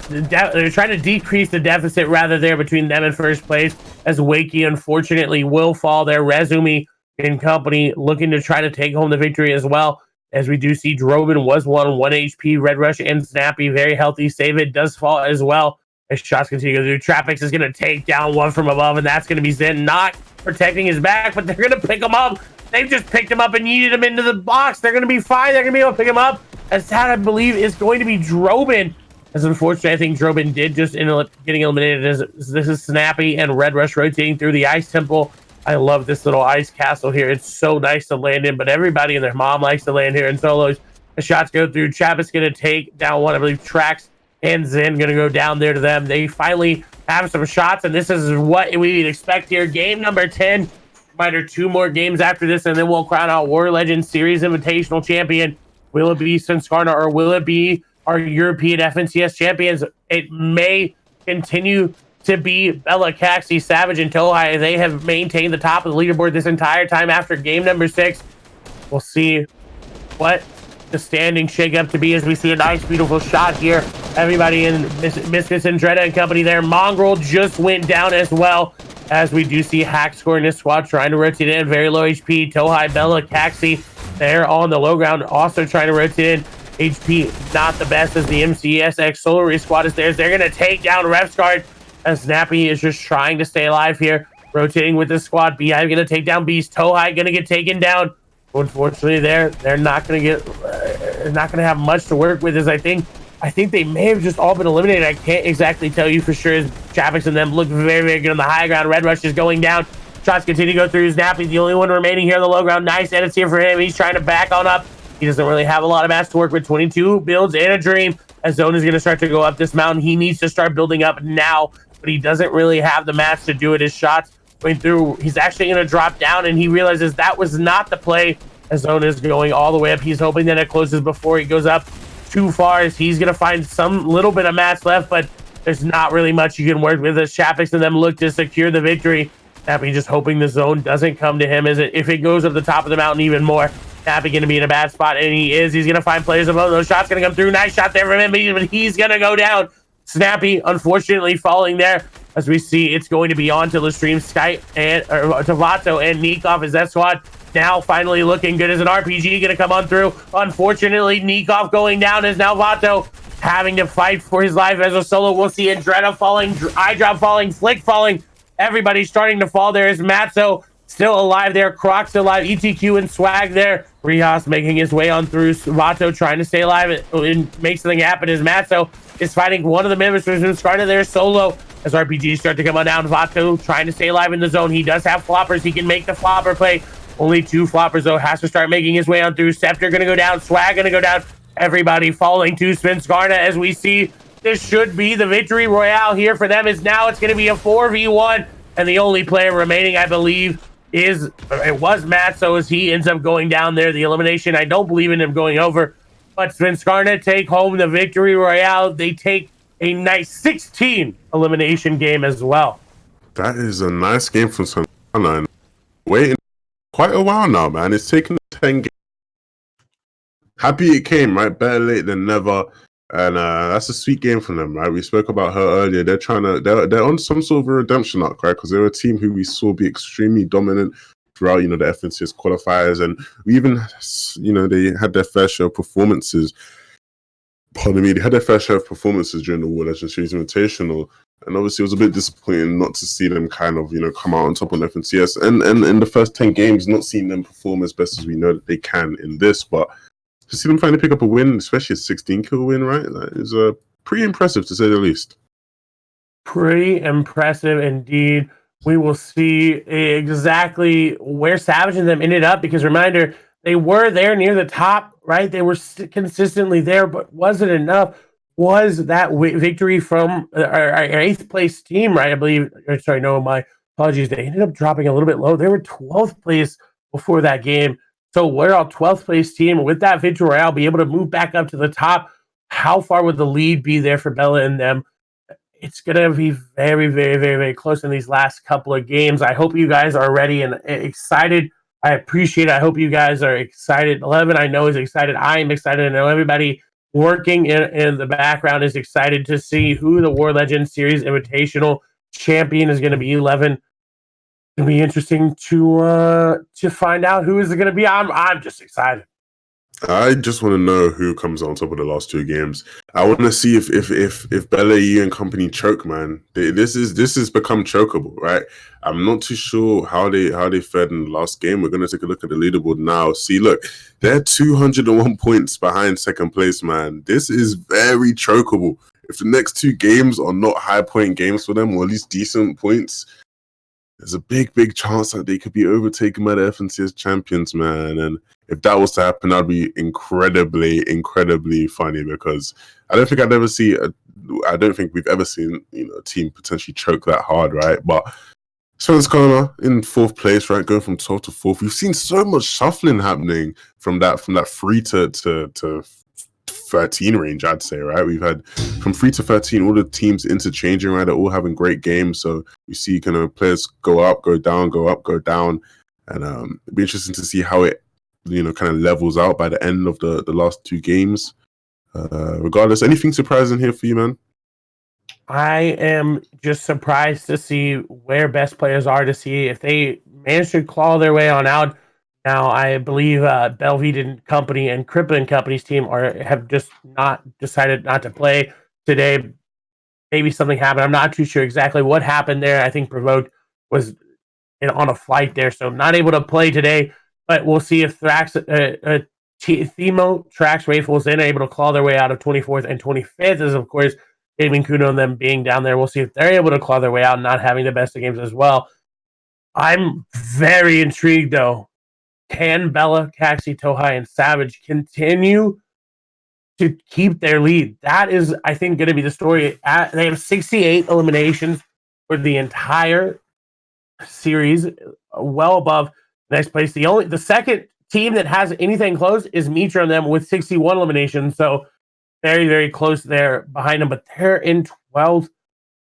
They're trying to decrease the deficit rather there between them and first place. As Wakey unfortunately will fall there. Rezumi and company looking to try to take home the victory as well. As we do see Drobin was 1 HP. Red Rush and Snappy very healthy. Save it does fall as well. As shots continue to go through, Trapix is going to take down one from above, and that's going to be Zen not protecting his back, but they're going to pick him up. They've just picked him up and yeeted him into the box. They're going to be fine. They're going to be able to pick him up. As that, I believe, is going to be Drobin. As unfortunately, I think Drobin did just end up getting eliminated. As this is Snappy and Red Rush rotating through the Ice Temple. I love this little ice castle here. It's so nice to land in, but everybody and their mom likes to land here in solos. The shots go through. Chavis going to take down one, I believe, Trax and Zen going to go down there to them. They finally have some shots, and this is what we'd expect here. Game number 10. Reminder, 2 more games after this, and then we'll crown out WarLegend Series Invitational Champion. Will it be Skarner, or will it be our European FNCS champions? It may continue to be Bella, Caxi, Savage, and Tohai. They have maintained the top of the leaderboard this entire time after game number 6. We'll see what the standing shake up to be as we see a nice, beautiful shot here. Everybody in Misfits and Dretta and company there. Mongrel just went down as well, as we do see Hack scoring this squad, trying to rotate in. Very low HP. Tohai, Bella, Caxi, they're on the low ground, also trying to rotate in. HP not the best as the MCSX Solar squad is there. They're going to take down Refsguard, as Snappy is just trying to stay alive here, rotating with the squad. Beehive going to take down Beast. Tohai going to get taken down. Unfortunately, they're not going to have much to work with. As I think they may have just all been eliminated. I can't exactly tell you for sure. As Chavis and them look very, very good on the high ground. Red Rush is going down. Shots continue to go through. Snappy, the only one remaining here on the low ground. Nice edits here for him. He's trying to back on up. He doesn't really have a lot of mats to work with. 22 builds and a dream. As Zone is going to start to go up this mountain. He needs to start building up now, but he doesn't really have the mats to do it. His shots going through. He's actually going to drop down, and he realizes that was not the play. As Zone is going all the way up. He's hoping that it closes before he goes up too far, as he's going to find some little bit of mats left, but there's not really much you can work with. As Chapix and them look to secure the victory. Nappy just hoping the zone doesn't come to him, as if it goes up the top of the mountain even more. Nappy going to be in a bad spot, and he is. He's going to find players above. Those shots going to come through. Nice shot there from him, but he's going to go down. Snappy, unfortunately, falling there. As we see, it's going to be on to the stream. Skype and Tavato and Nikov as that squad now finally looking good as an RPG going to come on through. Unfortunately, Nikov going down as now Vato having to fight for his life as a solo. We'll see Andretta falling, Eyedrop falling, Flick falling. Everybody's starting to fall there as Matzo still alive there. Croc still alive. ETQ and Swag there. Rihas making his way on through. Vato trying to stay alive and make something happen as Matzo is fighting one of the members from Skarner there solo. As RPGs start to come on down, Vato trying to stay alive in the zone. He does have floppers. He can make the flopper play. Only 2 floppers, though. Has to start making his way on through. Scepter going to go down. Swag going to go down. Everybody falling to Skarner as we see this should be the victory royale here for them. Is now it's going to be a 4v1. And the only player remaining, I believe, was Matt. So as he ends up going down there, the elimination, I don't believe in him going over. But Skarner take home the victory royale. They take a nice 16 elimination game as well. That is a nice game from Skarner. Waiting quite a while now, man. It's taken 10 games. Happy it came, right? Better late than never. And that's a sweet game for them, right? We spoke about her earlier. They're on some sort of a redemption arc, right? Because they're a team who we saw be extremely dominant throughout, the FNCS qualifiers, and we even, they had their fair share of performances. Pardon me, they had their fair share of performances during the WarLegend Series Invitational, and obviously it was a bit disappointing not to see them kind of, come out on top on FNCS, and in the first 10 games, not seeing them perform as best as we know that they can in this, but to see them finally pick up a win, especially a 16-kill win, right? That is pretty impressive, to say the least. Pretty impressive indeed. We will see exactly where Savage and them ended up, because reminder, they were there near the top, right? They were consistently there, but wasn't enough. Was that victory from our 8th place team, right? I believe, sorry, no, my apologies. They ended up dropping a little bit low. They were 12th place before that game. So we're our 12th place team. With that victory royale, be able to move back up to the top. How far would the lead be there for Bella and them? It's going to be very, very, very, very close in these last couple of games. I hope you guys are ready and excited. I appreciate it. I hope you guys are excited. 11, I know, is excited. I am excited. I know everybody working in the background is excited to see who the WarLegend Series Invitational champion is going to be. 11. It'll be interesting to find out who is it going to be. I'm just excited. I just want to know who comes on top of the last 2 games. I want to see if Bella E and company choke, man. This has become chokeable, right? I'm not too sure how they fared in the last game. We're gonna take a look at the leaderboard now. See, look, they're 201 points behind second place, man. This is very chokeable. If the next 2 games are not high point games for them, or at least decent points, there's a big, big chance that they could be overtaken by the FNCS champions, man. And if that was to happen, that'd be incredibly, incredibly funny, because I don't think we've ever seen, a team potentially choke that hard, right? But Sven's Corner in 4th place, right, going from 12th to 4th. We've seen so much shuffling happening from that 3 to 13 range, I'd say, right? We've had from 3 to 13, all the teams interchanging, right? They're all having great games. So we see kind of players go up, go down, go up, go down. And it'd be interesting to see how it, kind of levels out by the end of the last 2 games. Regardless, anything surprising here for you, man? I am just surprised to see where best players are, to see if they manage to claw their way on out. Now, I believe Belvede and Company and Crippa and Company's team have just not decided not to play today. Maybe something happened. I'm not too sure exactly what happened there. I think Provoked was on a flight there, so not able to play today. But we'll see if Thrax, Themo, Trax, Rayfuls, and are able to claw their way out of 24th and 25th, as of course, Gaming Kuno and them being down there. We'll see if they're able to claw their way out and not having the best of games as well. I'm very intrigued, though. Can Bella, Caxi, Tohai, and Savage continue to keep their lead? That is, I think, going to be the story. They have 68 eliminations for the entire series, well above next place. The second team that has anything close is Mitra and them with 61 eliminations. So very, very close there behind them. But they're in 12th.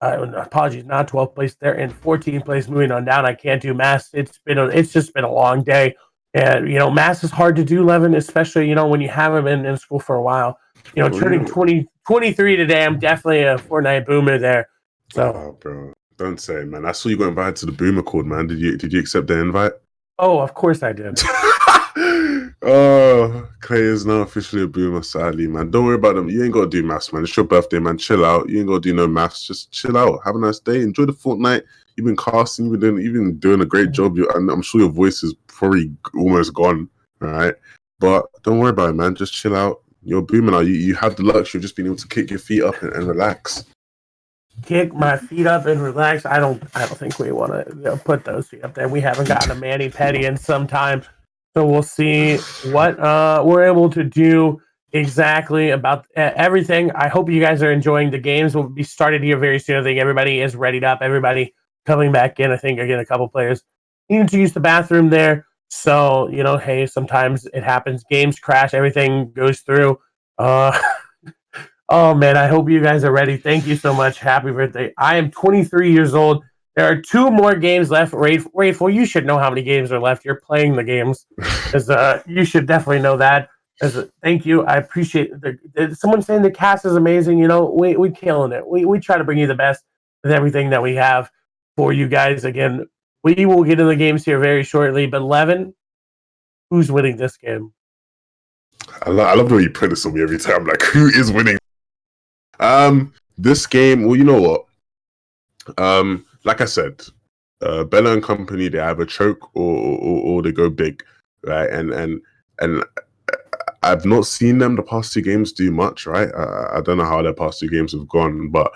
Apologies, not 12th place. They're in 14th place. Moving on down. I can't do math. It's just been a long day. And, math is hard to do, Levin, especially, when you haven't been in school for a while. Turning 23 today, I'm definitely a Fortnite boomer there. So, oh, bro, don't say, man. I saw you got invited to the Boomer Call, man. Did you accept the invite? Oh, of course I did. Oh, Clay is now officially a Boomer, sadly, man. Don't worry about them. You ain't got to do maths, man. It's your birthday, man. Chill out. You ain't got to do no maths. Just chill out. Have a nice day. Enjoy the Fortnite. You've been casting. You've been doing a great job. I'm sure your voice is probably almost gone, all right? But don't worry about it, man. Just chill out. You're a Boomer now. You have the luxury of just being able to kick your feet up and relax. Kick my feet up and relax. I don't think we want to put those feet up there. We haven't gotten a mani petty in some time. So we'll see what we're able to do exactly about everything. I hope you guys are enjoying the games. We'll be started here very soon. I think everybody is readied up. Everybody coming back in. I think, again, a couple players needing to use the bathroom there. So, hey, sometimes it happens. Games crash. Everything goes through. Oh, man, I hope you guys are ready. Thank you so much. Happy birthday. I am 23 years old. There are 2 more games left. Rayful, you should know how many games are left. You're playing the games. You should definitely know that. Thank you. I appreciate someone saying the cast is amazing. You know, we killing it. We try to bring you the best with everything that we have for you guys. Again, we will get into the games here very shortly. But Levin, who's winning this game? I love the way you put this on me every time. Like, who is winning? This game. Well, you know what? Like I said, Bella and company, they either choke or they go big, right? And I've not seen them the past two games do much, right? I don't know how their past two games have gone, but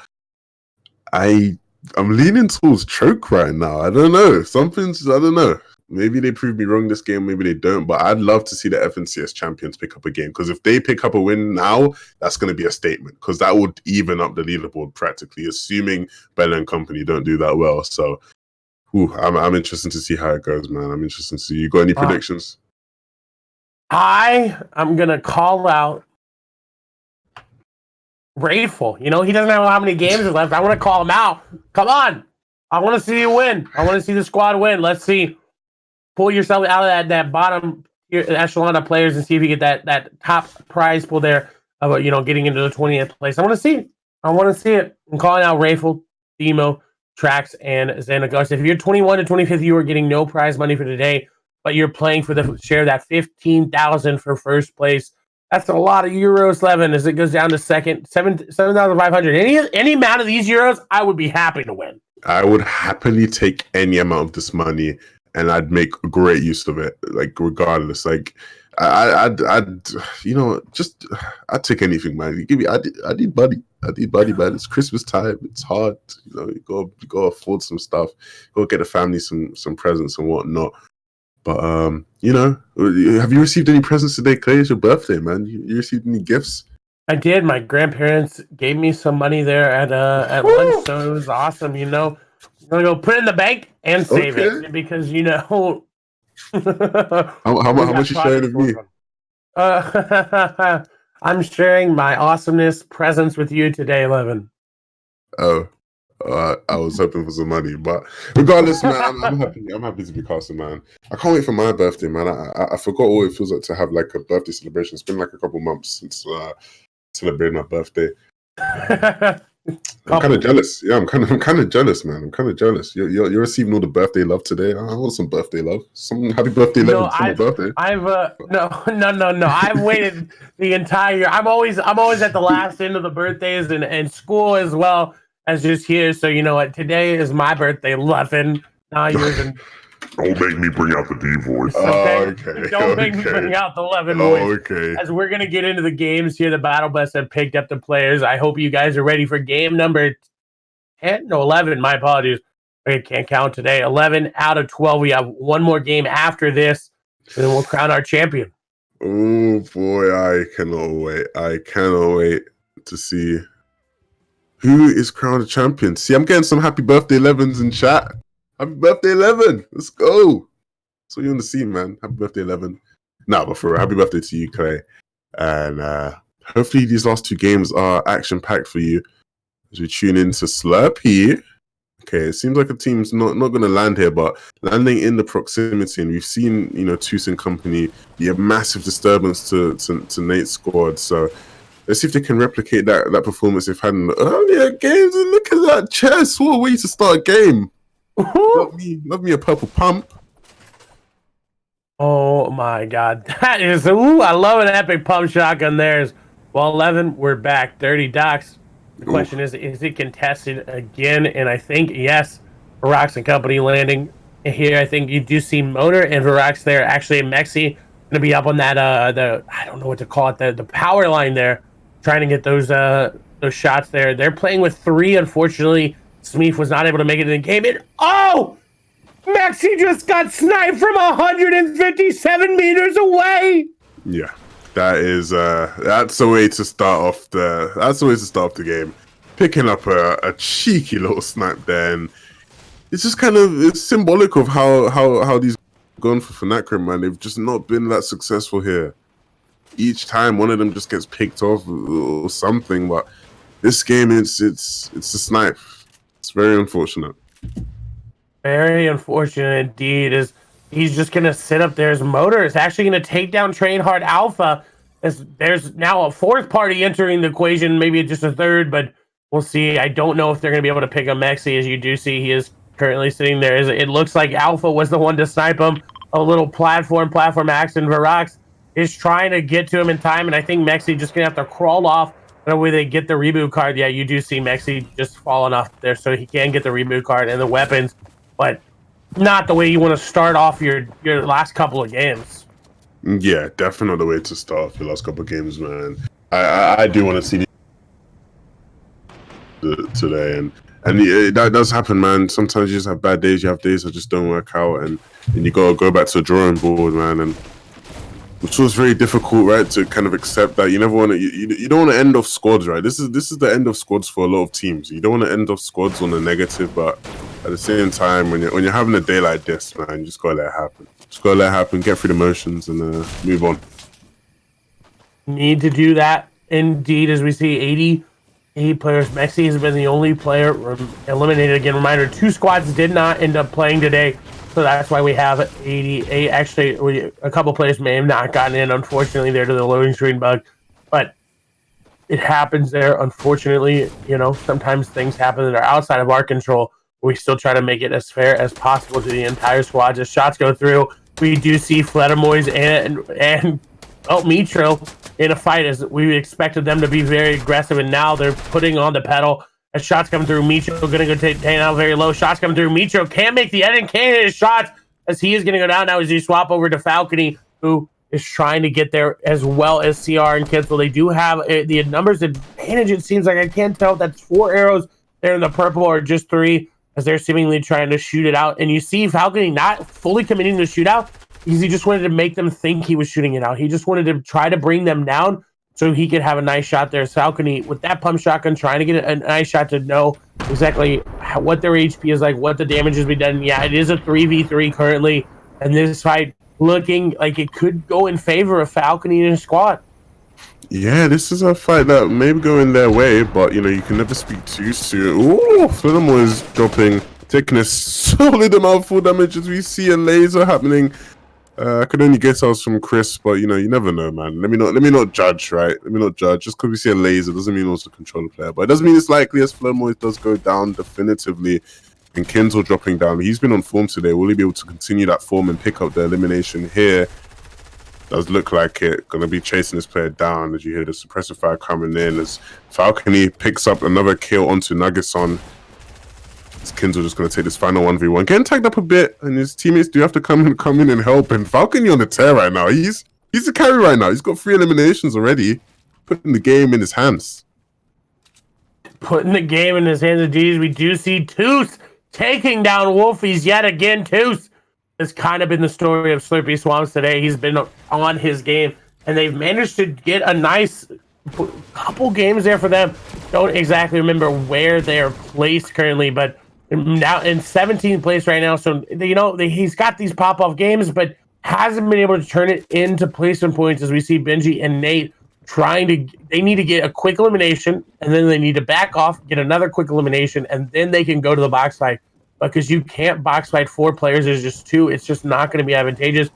I'm leaning towards choke right now. I don't know. I don't know. Maybe they prove me wrong this game, maybe they don't, but I'd love to see the FNCS champions pick up a game, because if they pick up a win now, that's going to be a statement, because that would even up the leaderboard practically, assuming Bella and company don't do that well. So, I'm interested to see how it goes, man. I'm interested to see. You got any predictions? I'm going to call out Rayful. You know, he doesn't know how many games are left. I want to call him out. Come on. I want to see you win. I want to see the squad win. Let's see. Pull yourself out of that bottom echelon of players and see if you get that top prize pool there of, you know, getting into the 20th place. I want to see it. I'm calling out Rayful, Demo, Trax, and Xanagos. If you're 21 to 25th, you are getting no prize money for today, but you're playing for the share of that 15,000 for first place. That's a lot of euros, Levin, as it goes down to second, 7,500. Any amount of these euros, I would be happy to win. I would happily take any amount of this money, and I'd make great use of it, like, regardless. Like, I'd you know, I'd take anything, man. You give me, I need money. Man. It's Christmas time. It's hard. You know, you go afford some stuff. Go get the family some presents and whatnot. But you know, have you received any presents today, Clay? It's your birthday, man. You received any gifts? I did. My grandparents gave me some money there at lunch, so it was awesome. You know, I'm gonna go put it in the bank and save it, because you know. how much you sharing with me? I'm sharing my awesomeness presents with you today, Levin. Oh, I was hoping for some money, but regardless, man, I'm happy. I'm happy to be casting, man. I can't wait for my birthday, man. I forgot what it feels like to have like a birthday celebration. It's been like a couple months since celebrating my birthday. I'm kind of jealous. Yeah, I'm kind of jealous, man. I'm kind of jealous. You're receiving all the birthday love today. I want some birthday love. Some happy birthday love for my birthday. No. I've waited the entire year. I'm always at the last end of the birthdays and school as well as just here. So you know what? Today is my birthday, Levin. Not yours. And don't make me bring out the D voice. Okay. Don't make me bring out the Levin voice. Okay. As we're gonna get into the games here, the Battle Bus have picked up the players. I hope you guys are ready for game number 10. No, 11. My apologies. I can't count today. 11 out of 12. We have one more game after this, and then we'll crown our champion. Oh boy, I cannot wait to see who is crowned a champion. See, I'm getting some happy birthday 11s in chat. Happy birthday 11. Let's go. So you want to see, man. Happy birthday 11. No, but for real, happy birthday to you, Clay. And hopefully these last two games are action-packed for you as we tune into Slurpee. Okay, it seems like a team's not going to land here, but landing in the proximity, and we've seen, you know, Toos and company be a massive disturbance to Nate's squad. So let's see if they can replicate that performance they've had in the earlier games. And look at that chest. What a way to start a game. Love me a purple pump. Oh my god. That is, I love an epic pump shotgun there. Well, 11, we're back. Dirty Docs. The question is it contested again? And I think, yes, Varax and company landing here. I think you do see Motor and Varax there. Actually, Mexi going to be up on that, I don't know what to call it, the power line there, trying to get those shots there. They're playing with 3, unfortunately. Smeef was not able to make it in the game. And Maxi just got sniped from 157 meters away. Yeah, that's a way to start off the game. Picking up a cheeky little snipe there, and it's just it's symbolic of how these gone for Fnatic, man. They've just not been that successful here. Each time one of them just gets picked off or something, but this game it's a snipe. It's very unfortunate. Very unfortunate indeed. He's just going to sit up there. His Motor is actually going to take down Train Hard Alpha. There's now a fourth party entering the equation, maybe just a third, but we'll see. I don't know if they're going to be able to pick up Mexi. As you do see, he is currently sitting there. It looks like Alpha was the one to snipe him. A little platform axe, and Varax is trying to get to him in time, and I think Mexi just going to have to crawl off. That way they get the reboot card. Yeah, you do see Mexi just falling off there, so he can get the reboot card and the weapons, but not the way you want to start off your last couple of games. Yeah, definitely not the way to start off your last couple of games, man. I do want to see today, and that does happen, man. Sometimes you just have bad days. You have days that just don't work out, and you gotta go back to the drawing board, man. And which was very difficult, right, to kind of accept that you never want to. You don't want to end off squads, right? This is the end of squads for a lot of teams. You don't want to end off squads on a negative, but at the same time, when you're having a day like this, man, you just gotta let it happen. Just gotta let it happen, get through the motions, and move on. Need to do that indeed, as we see 88 players. Mexi has been the only player eliminated. Again, reminder: 2 squads did not end up playing today. So that's why we have 88. Actually, a couple players may have not gotten in, unfortunately, there to the loading screen bug. But it happens there, unfortunately. You know, sometimes things happen that are outside of our control. We still try to make it as fair as possible to the entire squad. As shots go through, we do see Fledermoys and Mitro in a fight, as we expected them to be very aggressive, and now they're putting on the pedal. As shots come through, Mitro going to go take down very low. Shots come through. Mitro can't make the edit, can't hit his shots, as he is going to go down now as you swap over to Falcony, who is trying to get there, as well as CR and Kitzel. They do have the numbers advantage, it seems like. I can't tell if that's 4 arrows there in the purple or just 3, as they're seemingly trying to shoot it out. And you see Falcony not fully committing to the shootout, because he just wanted to make them think he was shooting it out. He just wanted to try to bring them down so he could have a nice shot there. Falcony, with that pump shotgun, trying to get a nice shot to know exactly what their HP is like, what the damage has been done. Yeah, it is a 3v3 currently, and this fight looking like it could go in favor of Falcony and his squad. Yeah, this is a fight that may be going their way, but, you know, you can never speak too soon. Ooh, Furthermore is dropping, taking a solid amount of full damage, as we see a laser happening. I could only guess I was from Chris, but, you know, you never know, man. Let me not judge, right? Let me not judge. Just because we see a laser doesn't mean also control the player. But it doesn't mean it's likely, as Fledermoys does go down definitively. And Kinzel dropping down. He's been on form today. Will he be able to continue that form and pick up the elimination here? Does look like it. Going to be chasing this player down, as you hear the suppressor fire coming in. As Falcony picks up another kill onto Nagisson. Kinzel just going to take this final 1v1. Getting tagged up a bit, and his teammates do have to come in and help. And Falcony on the tear right now. He's the carry right now. He's got 3 eliminations already. Putting the game in his hands. Putting the game in his hands, indeed. We do see Toos taking down Wolfies yet again. Toos has kind of been the story of Slurpy Swamps today. He's been on his game, and they've managed to get a nice couple games there for them. Don't exactly remember where they're placed currently, but now in 17th place right now. So, you know, he's got these pop-off games, but hasn't been able to turn it into placement points, as we see Benji and Nate they need to get a quick elimination, and then they need to back off, get another quick elimination, and then they can go to the box fight. Because you can't box fight 4 players, there's just 2. It's just not going to be advantageous.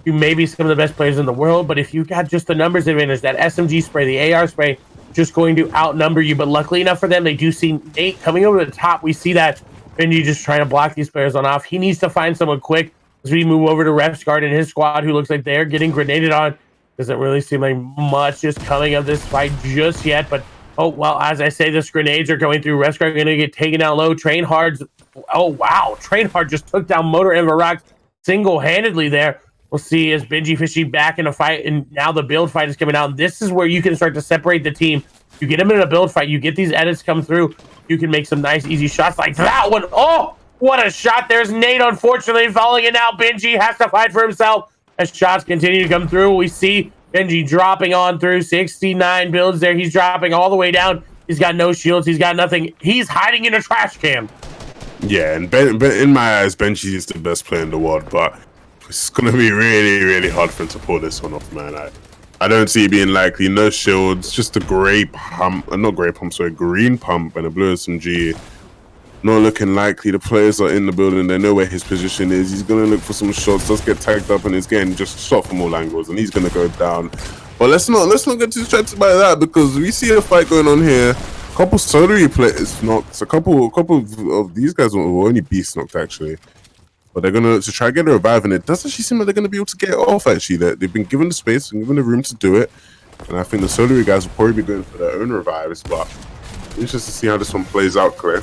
You may be some of the best players in the world, but if you got just the numbers advantage, that SMG spray, the AR spray, just going to outnumber you. But luckily enough for them, they do see Nate coming over to the top. We see that Benji just trying to block these players on off. He needs to find someone quick as we move over to Refsguard and his squad, who looks like they're getting grenaded on. Doesn't really seem like much is coming of this fight just yet, but oh, well, as I say, this grenades are going through. Refsguard going to get taken out low. Trainhard's, oh, wow. Trainhard just took down Motor and Varax single-handedly there. We'll see as Benji Fishy back in a fight, and now the build fight is coming out. This is where you can start to separate the team. You get them in a build fight. You get these edits come through. You can make some nice, easy shots like that one. Oh, what a shot. There's Nate, unfortunately, falling in now. Benji has to fight for himself as shots continue to come through. We see Benji dropping on through 69 builds there. He's dropping all the way down. He's got no shields. He's got nothing. He's hiding in a trash can. Yeah, and in my eyes, Benji is the best player in the world, but it's going to be really, really hard for him to pull this one off, man. I don't see it being likely. No shields, just a green pump and a blue SMG. Not looking likely. The players are in the building. They know where his position is. He's going to look for some shots. Does get tagged up and is getting just shot from all angles. And he's going to go down. But let's not get distracted by that, because we see a fight going on here. A couple Solary players knocked. A couple of these guys were only beast knocked actually. But they're gonna to try to get a revive, and it does actually seem like they're gonna be able to get it off. Actually, they've been given the space and given the room to do it, and I think the Solary guys will probably be going for their own revives. But interesting to see how this one plays out, Clay.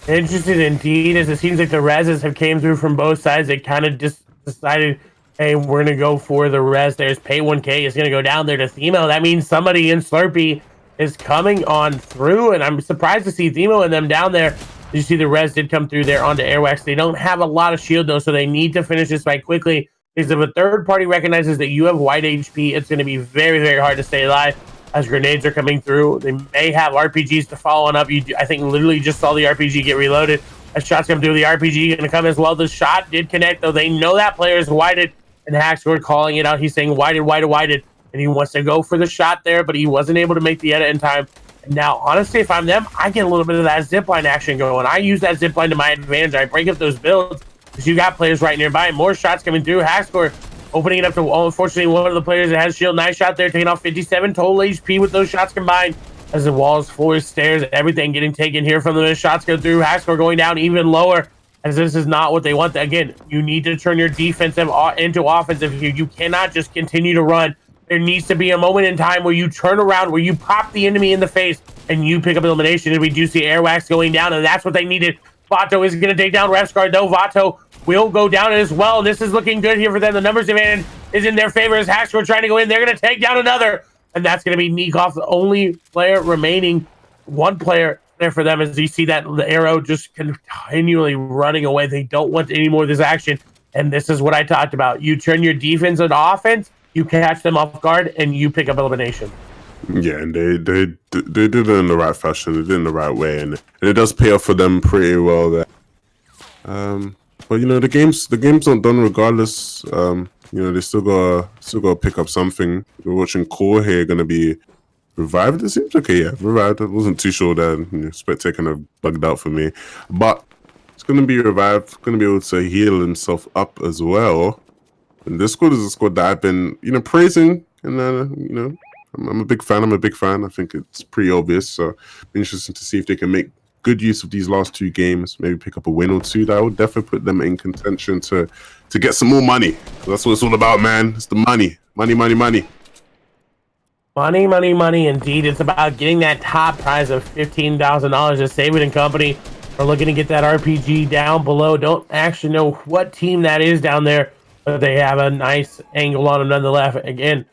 Interesting indeed, as it seems like the reses have came through from both sides. They kind of just decided, hey, we're gonna go for the res. There's Pay 1K is gonna go down there to Themo. That means somebody in Slurpee is coming on through, and I'm surprised to see Themo and them down there. You see the res did come through there onto Airwax. They don't have a lot of shield though, so they need to finish this fight quickly. Because if a third party recognizes that you have white HP, it's going to be very, very hard to stay alive as grenades are coming through. They may have RPGs to follow on up. I think literally just saw the RPG get reloaded. As shots come through, the RPG going to come as well. The shot did connect though. They know that player is whited, and Hacksword calling it out. He's saying whited, and he wants to go for the shot there, but he wasn't able to make the edit in time. Now, honestly, if I'm them, I get a little bit of that zipline action going. I use that zipline to my advantage. I break up those builds because you got players right nearby. More shots coming through. Hackscore opening it up to, unfortunately, one of the players that has shield. Nice shot there, taking off 57 total HP with those shots combined. As the walls, floors, stairs, everything getting taken here from the shots go through. Hackscore going down even lower, as this is not what they want. Again, you need to turn your defensive into offensive here. You cannot just continue to run. There needs to be a moment in time where you turn around, where you pop the enemy in the face, and you pick up elimination. And we do see Airwax going down, and that's what they needed. Vato is going to take down Refsguard, though. Vato will go down as well. This is looking good here for them. The numbers advantage is in their favor as Hackscore trying to go in. They're going to take down another, and that's going to be Nikov, the only player remaining. One player there for them, as you see that the arrow just continually running away. They don't want any more of this action, and this is what I talked about. You turn your defense into offense, you catch them off guard, and you pick up elimination. Yeah, and they did it in the right fashion. They did it in the right way, and it does pay off for them pretty well there. But you know, the game's not done regardless. You know, they still gotta pick up something. We're watching Core here gonna be revived. It seems okay, yeah, revived. I wasn't too sure that, you know, Spectre kind of bugged out for me, but it's gonna be revived. Gonna be able to heal himself up as well. And this squad is a squad that I've been, you know, praising, and you know, I'm a big fan. I think it's pretty obvious. So, interesting to see if they can make good use of these last two games. Maybe pick up a win or two. That would definitely put them in contention to get some more money. That's what it's all about, man. It's the money. Money. Indeed, it's about getting that top prize of $15,000. As Save It and company are looking to get that RPG down below. Don't actually know what team that is down there, but they have a nice angle on them nonetheless. Again,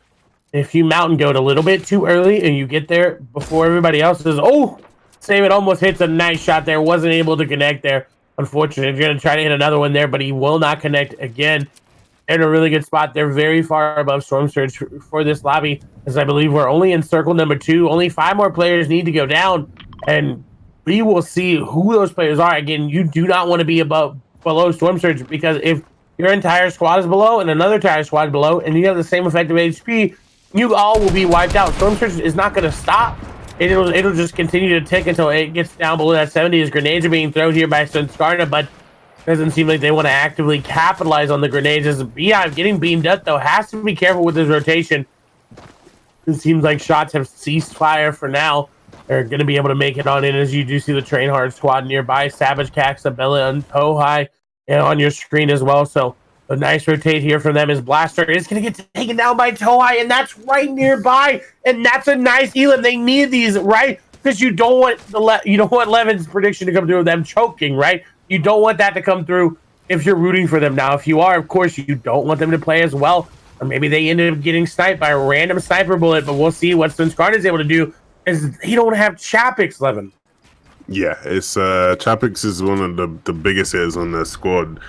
if you mountain goat a little bit too early and you get there before everybody else says, oh, Save It almost hits a nice shot there. Wasn't able to connect there. Unfortunately, you're going to try to hit another one there, but he will not connect again. In a really good spot. They're very far above Storm Surge for this lobby, as I believe we're only in circle number 2. Only 5 more players need to go down, and we will see who those players are. Again, you do not want to be below Storm Surge, because if your entire squad is below and another entire squad is below, and you have the same effective HP, you all will be wiped out. Storm Surge is not going to stop. It'll just continue to tick until it gets down below that 70. As grenades are being thrown here by Sunskarna, but doesn't seem like they want to actively capitalize on the grenades. As Beehive getting beamed up, though, has to be careful with his rotation. It seems like shots have ceased fire for now. They're going to be able to make it on in, as you do see the Train Hard squad nearby. Savage, Cax, Bella, and Tohai on your screen as well. So a nice rotate here from them as Blaster is going to get taken down by Tohai, and that's right nearby. And that's a nice elim. They need these, right? Because you don't want Levin's prediction to come through with them choking, right? You don't want that to come through if you're rooting for them. Now, if you are, of course, you don't want them to play as well. Or maybe they ended up getting sniped by a random sniper bullet, but we'll see what Sunskarna is able to do, as he don't have Chapix, Levin. Yeah, it's Chapix is one of the biggest hitters on their squad.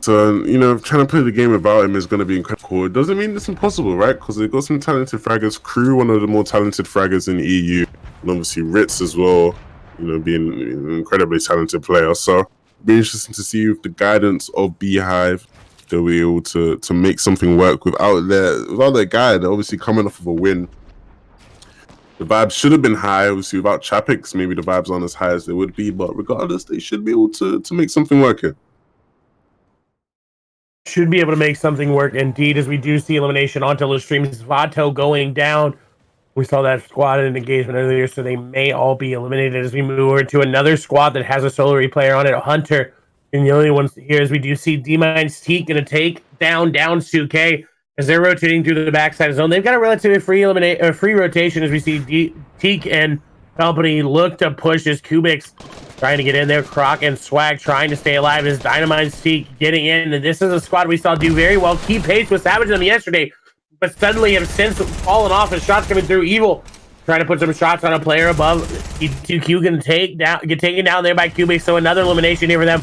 So, you know, trying to play the game without him is going to be incredible. It doesn't mean it's impossible, right? Because they've got some talented fraggers. Crew, one of the more talented fraggers in the EU. And obviously Ritz as well, you know, being an incredibly talented player. So, be interesting to see if the guidance of Beehive, they'll be able to make something work without their guide. They're obviously coming off of a win. The vibes should have been high. Obviously, without Chapix, maybe the vibes aren't as high as they would be. But regardless, they should be able to make something work here. should be able to make something work indeed, as we do see elimination onto the streams. Vato going down. We saw that squad in engagement earlier, so they may all be eliminated as we move over to another squad that has a solo replayer on it, a Hunter. And the only ones here is we do see D-Mind's Teak going to take down 2K as they're rotating through the backside zone. They've got a relatively free rotation as we see Teak and company look to push as Kubik's trying to get in there. Croc and Swag trying to stay alive as Dynamite's Teak getting in. And this is a squad we saw do very well, keep pace with Savage them yesterday, but suddenly have since fallen off as shots coming through. Evil trying to put some shots on a player above. E2Q can get taken down there by Kubik, so another elimination here for them.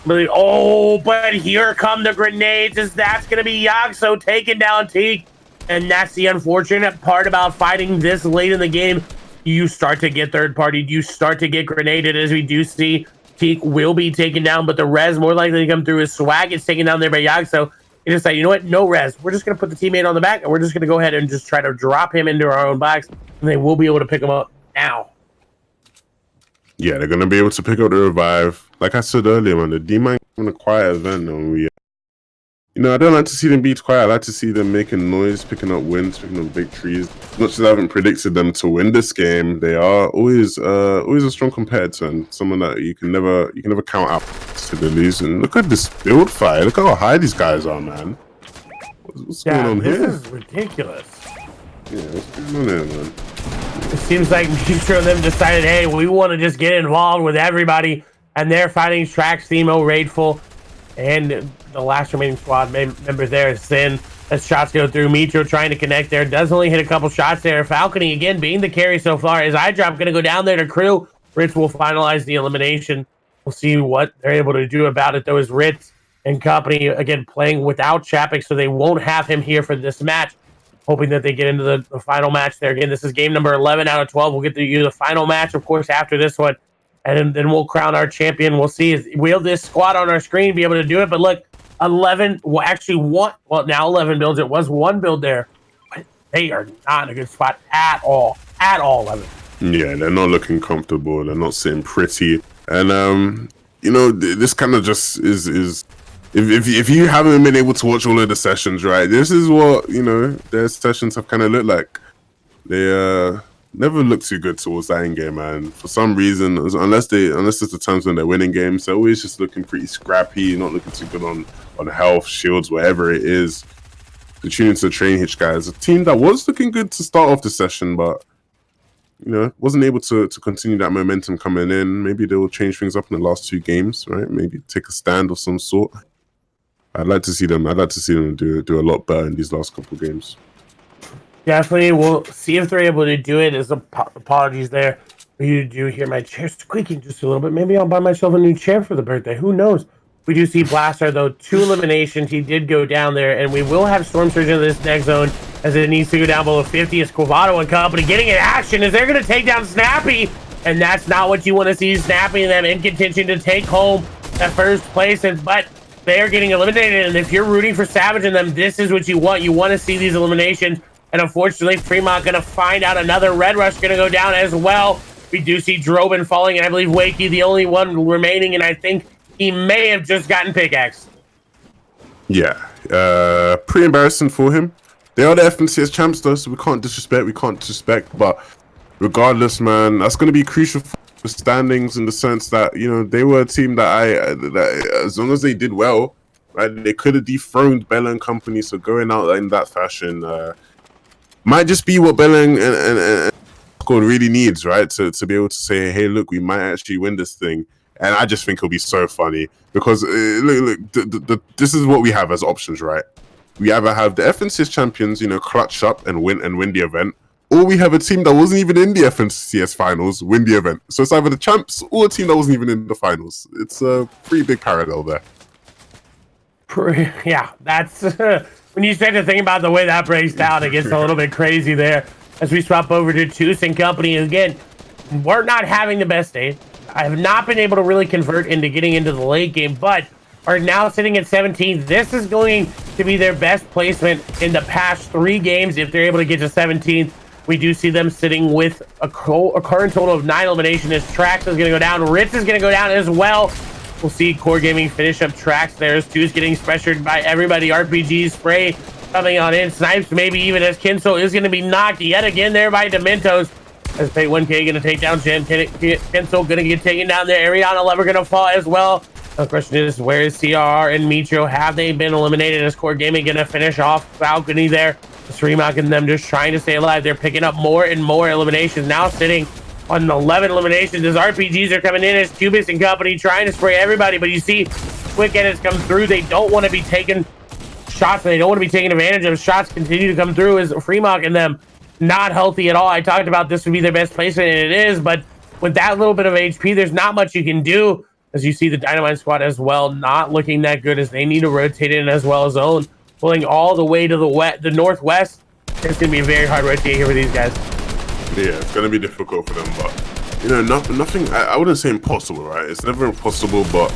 Oh, but here come the grenades, as that's going to be Yagso taking down Teak. And that's the unfortunate part about fighting this late in the game. You start to get third party, you start to get grenaded, as we do see Teak will be taken down, but the res more likely to come through as Swag is taken down there by Yagso. It is like, you know what, no res. We're just going to put the teammate on the back, and we're just going to go ahead and just try to drop him into our own box, and they will be able to pick him up now. Yeah, they're going to be able to pick up the revive. Like I said earlier, man, the D-Man in a quiet event, and I don't like to see them be quiet. I like to see them making noise, picking up wins, picking up victories. As much as I haven't predicted them to win this game, they are always a strong competitor and someone that you can never count out to the lose. And look at this build fight. Look how high these guys are, man. What's going on here? This is ridiculous. Yeah, what's going on here, man? It seems like Mistro and them decided, hey, we want to just get involved with everybody, and they're fighting Trax, Themo, Raidful, and the last remaining squad member there is Sin. As shots go through, Mitro trying to connect there, does only hit a couple shots there. Falcony again being the carry so far. Is iDrop going to go down there to Crew? Ritz will finalize the elimination. We'll see what they're able to do about it, though, as Ritz and company again playing without Chapik, so they won't have him here for this match. Hoping that they get into the final match there. Again, this is game number 11 out of 12. We'll get to you the final match, of course, after this one. And then we'll crown our champion. We'll see, will this squad on our screen be able to do it? But look, 11, well, actually one, well, now 11 builds. It was one build there. But they are not in a good spot at all. At all, 11. Yeah, they're not looking comfortable. They're not sitting pretty. And, this kind of just is if you haven't been able to watch all of the sessions, right, this is what, their sessions have kind of looked like. They never look too good towards that end game, man. For some reason, unless it's the times when they're winning games, they're always just looking pretty scrappy, not looking too good on health, shields, whatever it is. The tune into the Train Hitch guys, a team that was looking good to start off the session, but wasn't able to continue that momentum coming in. Maybe they will change things up in the last two games, right? Maybe take a stand of some sort. I'd like to see them do a lot better in these last couple of games. Definitely, we'll see if they're able to do it. As apologies there. You do hear my chair squeaking just a little bit. Maybe I'll buy myself a new chair for the birthday. Who knows? We do see Blaster, though, 2 eliminations. He did go down there, and we will have Storm Surge in this next zone as it needs to go down below 50. As Quavato and company getting in action as they're going to take down Snappy, and that's not what you want to see. Snappy and them in contention to take home that first place, but they're getting eliminated. And if you're rooting for Savage and them, this is what you want. You want to see these eliminations. And unfortunately, Fremont going to find out another Red Rush going to go down as well. We do see Drobin falling, and I believe Wakey the only one remaining, and I think he may have just gotten pickaxed. Yeah, pretty embarrassing for him. They are the FNCS champs, though, so we can't disrespect. But regardless, man, that's going to be crucial for the standings in the sense that, they were a team that as long as they did well, right, they could have dethroned Bella and company. So going out in that fashion might just be what Bella and squad really needs, right, to be able to say, hey, look, we might actually win this thing. And I just think it'll be so funny because look, this is what we have as options, right? We either have the FNCS champions, clutch up and win the event, or we have a team that wasn't even in the FNCS finals win the event. So it's either the champs or a team that wasn't even in the finals. It's a pretty big parallel there. Yeah, that's when you start to think about the way that breaks down, it gets a little bit crazy there. As we swap over to Toos and company again, we're not having the best day. I have not been able to really convert into getting into the late game, but are now sitting at 17. This is going to be their best placement in the past 3 games if they're able to get to 17th. We do see them sitting with a current total of 9 eliminations. As Trax is going to go down. Ritz is going to go down as well. We'll see Core Gaming finish up tracks there as Two's getting pressured by everybody. RPG spray coming on in. Snipes maybe even as Kinso is going to be knocked yet again there by Dementos. As Pay 1K going to take down Jim. Kinso going to get taken down there. Ariana Lever going to fall as well. The question is, where is CR and Mitro? Have they been eliminated? As Core Gaming going to finish off Balcony there? Remark and them just trying to stay alive. They're picking up more and more eliminations. Now sitting on 11 eliminations as RPGs are coming in as Cubis and company trying to spray everybody. But you see, quick edits come through. They don't want to be taking shots. They don't want to be taking advantage of shots. Continue to come through as Freemock and them not healthy at all. I talked about this would be their best placement, and it is. But with that little bit of HP, there's not much you can do. As you see the Dynamite squad as well, not looking that good as they need to rotate in as well as zone. Pulling all the way to the northwest. It's going to be a very hard rotate here for these guys. Yeah, it's going to be difficult for them, but, you know, nothing, I wouldn't say impossible, right? It's never impossible, but,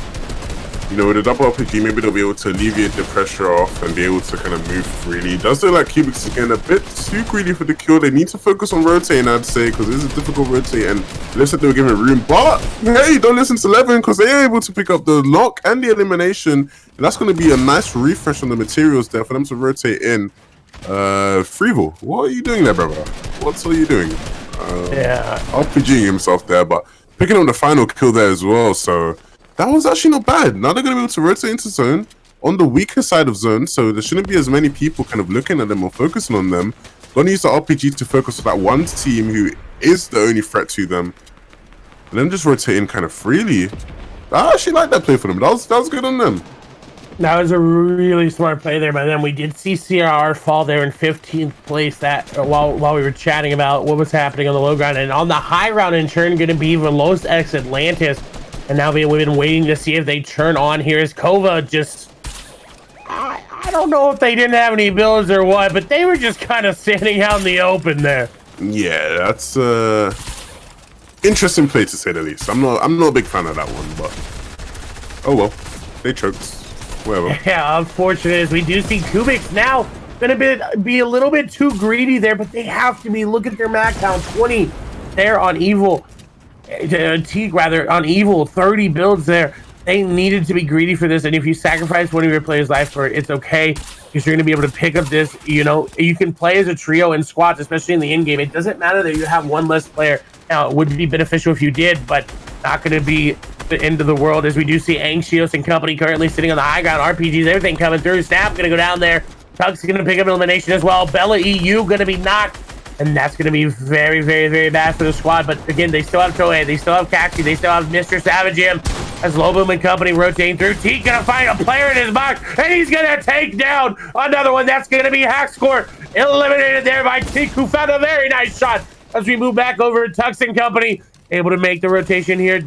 you know, with a double RPG, maybe they'll be able to alleviate the pressure off and be able to kind of move freely. It does look like Cubics is getting a bit too greedy for the kill. They need to focus on rotating, I'd say, because this is a difficult rotate, and it looks like they were giving room. But, hey, don't listen to Levin, because they are able to pick up the lock and the elimination, and that's going to be a nice refresh on the materials there for them to rotate in. Freeville, what are you doing there, brother? What are you doing? Yeah, RPGing himself there, but picking up the final kill there as well, so that was actually not bad. Now they're going to be able to rotate into zone on the weaker side of zone, so there shouldn't be as many people kind of looking at them or focusing on them. Going to use the RPG to focus on that one team who is the only threat to them, and then just rotating kind of freely. I actually like that play for them. That was good on them. that was a really smart play there by them. We did see CRR fall there in 15th place that while we were chatting about what was happening on the low ground, and on the high ground in turn going to be Velos X Atlantis. And now we've been waiting to see if they turn on here as Kova just, I don't know if they didn't have any builds or what, but they were just kind of standing out in the open there. Yeah, that's interesting play to say the least. I'm not a big fan of that one, but oh well, they choked. Whatever. Yeah, unfortunate as we do see Kubiks now gonna be a little bit too greedy there, but they have to be. Look at their max count, 20 there on Evil. Teague rather on Evil, 30 builds there. They needed to be greedy for this, and if you sacrifice one of your players' life for it, it's okay, because you're going to be able to pick up this. You know, you can play as a trio in squads, especially in the in game. It doesn't matter that you have one less player. Now, it would be beneficial if you did, but not going to be the end of the world, as we do see Anxios and company currently sitting on the high ground. RPGs, everything coming through. Snap going to go down there. Tuck's going to pick up elimination as well. Bella EU going to be knocked. And that's going to be very, very, very bad for the squad. But again, they still have Toei, they still have Kaxi, they still have Mr. Savage M as Loboom and company rotating through. Teak going to find a player in his box, and he's going to take down another one. That's going to be Hackscore, eliminated there by Teak, who found a very nice shot. As we move back over to Tux and company, able to make the rotation here.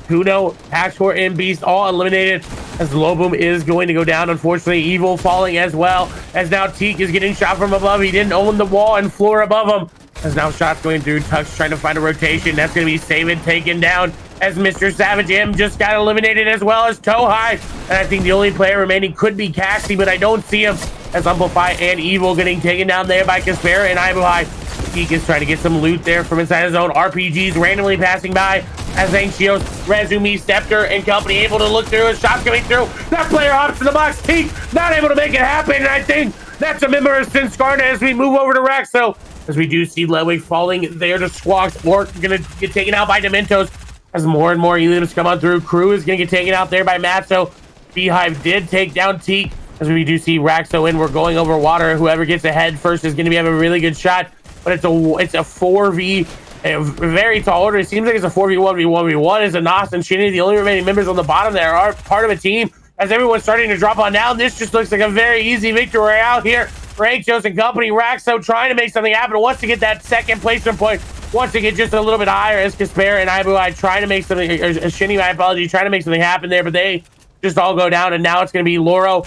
Kuno, Hackscore, and Beast all eliminated as Loboom is going to go down. Unfortunately, Evil falling as well, as now Teak is getting shot from above. He didn't own the wall and floor above him, as now shots going through. Tux trying to find a rotation. That's going to be Saban taken down, as Mr. Savage M just got eliminated, as well as Tohai. And I think the only player remaining could be Cassie, but I don't see him, as Amplify and Evil getting taken down there by Kaspera and Ibuhai. Teak is trying to get some loot there from inside his own. RPGs randomly passing by as Anxios, Rezumi, Scepter, and company able to look through. His shots coming through. That player hops in the box. Teak not able to make it happen, and I think that's a member of Sinskarna as we move over to Rexo. As we do see Ledwig falling there to Squawks. Bork gonna get taken out by Dementos as more and more elites come on through. Crew is gonna get taken out there by Matzo. Beehive did take down Teak, as we do see Raxo in. We're going over water. Whoever gets ahead first is gonna have a really good shot. But it's a 4v, a very tall order. It seems like it's a 4v1v1v1 as Anas and Shinny, the only remaining members on the bottom there, are part of a team. As everyone's starting to drop on down, this just looks like a very easy victory out here for Anxios and company. Raxo trying to make something happen, wants to get that second placement point, wants to get just a little bit higher, as Kaspera and Ibuai trying to make something, or Shinny, my apology, trying to make something happen there, but they just all go down, and now it's going to be Loro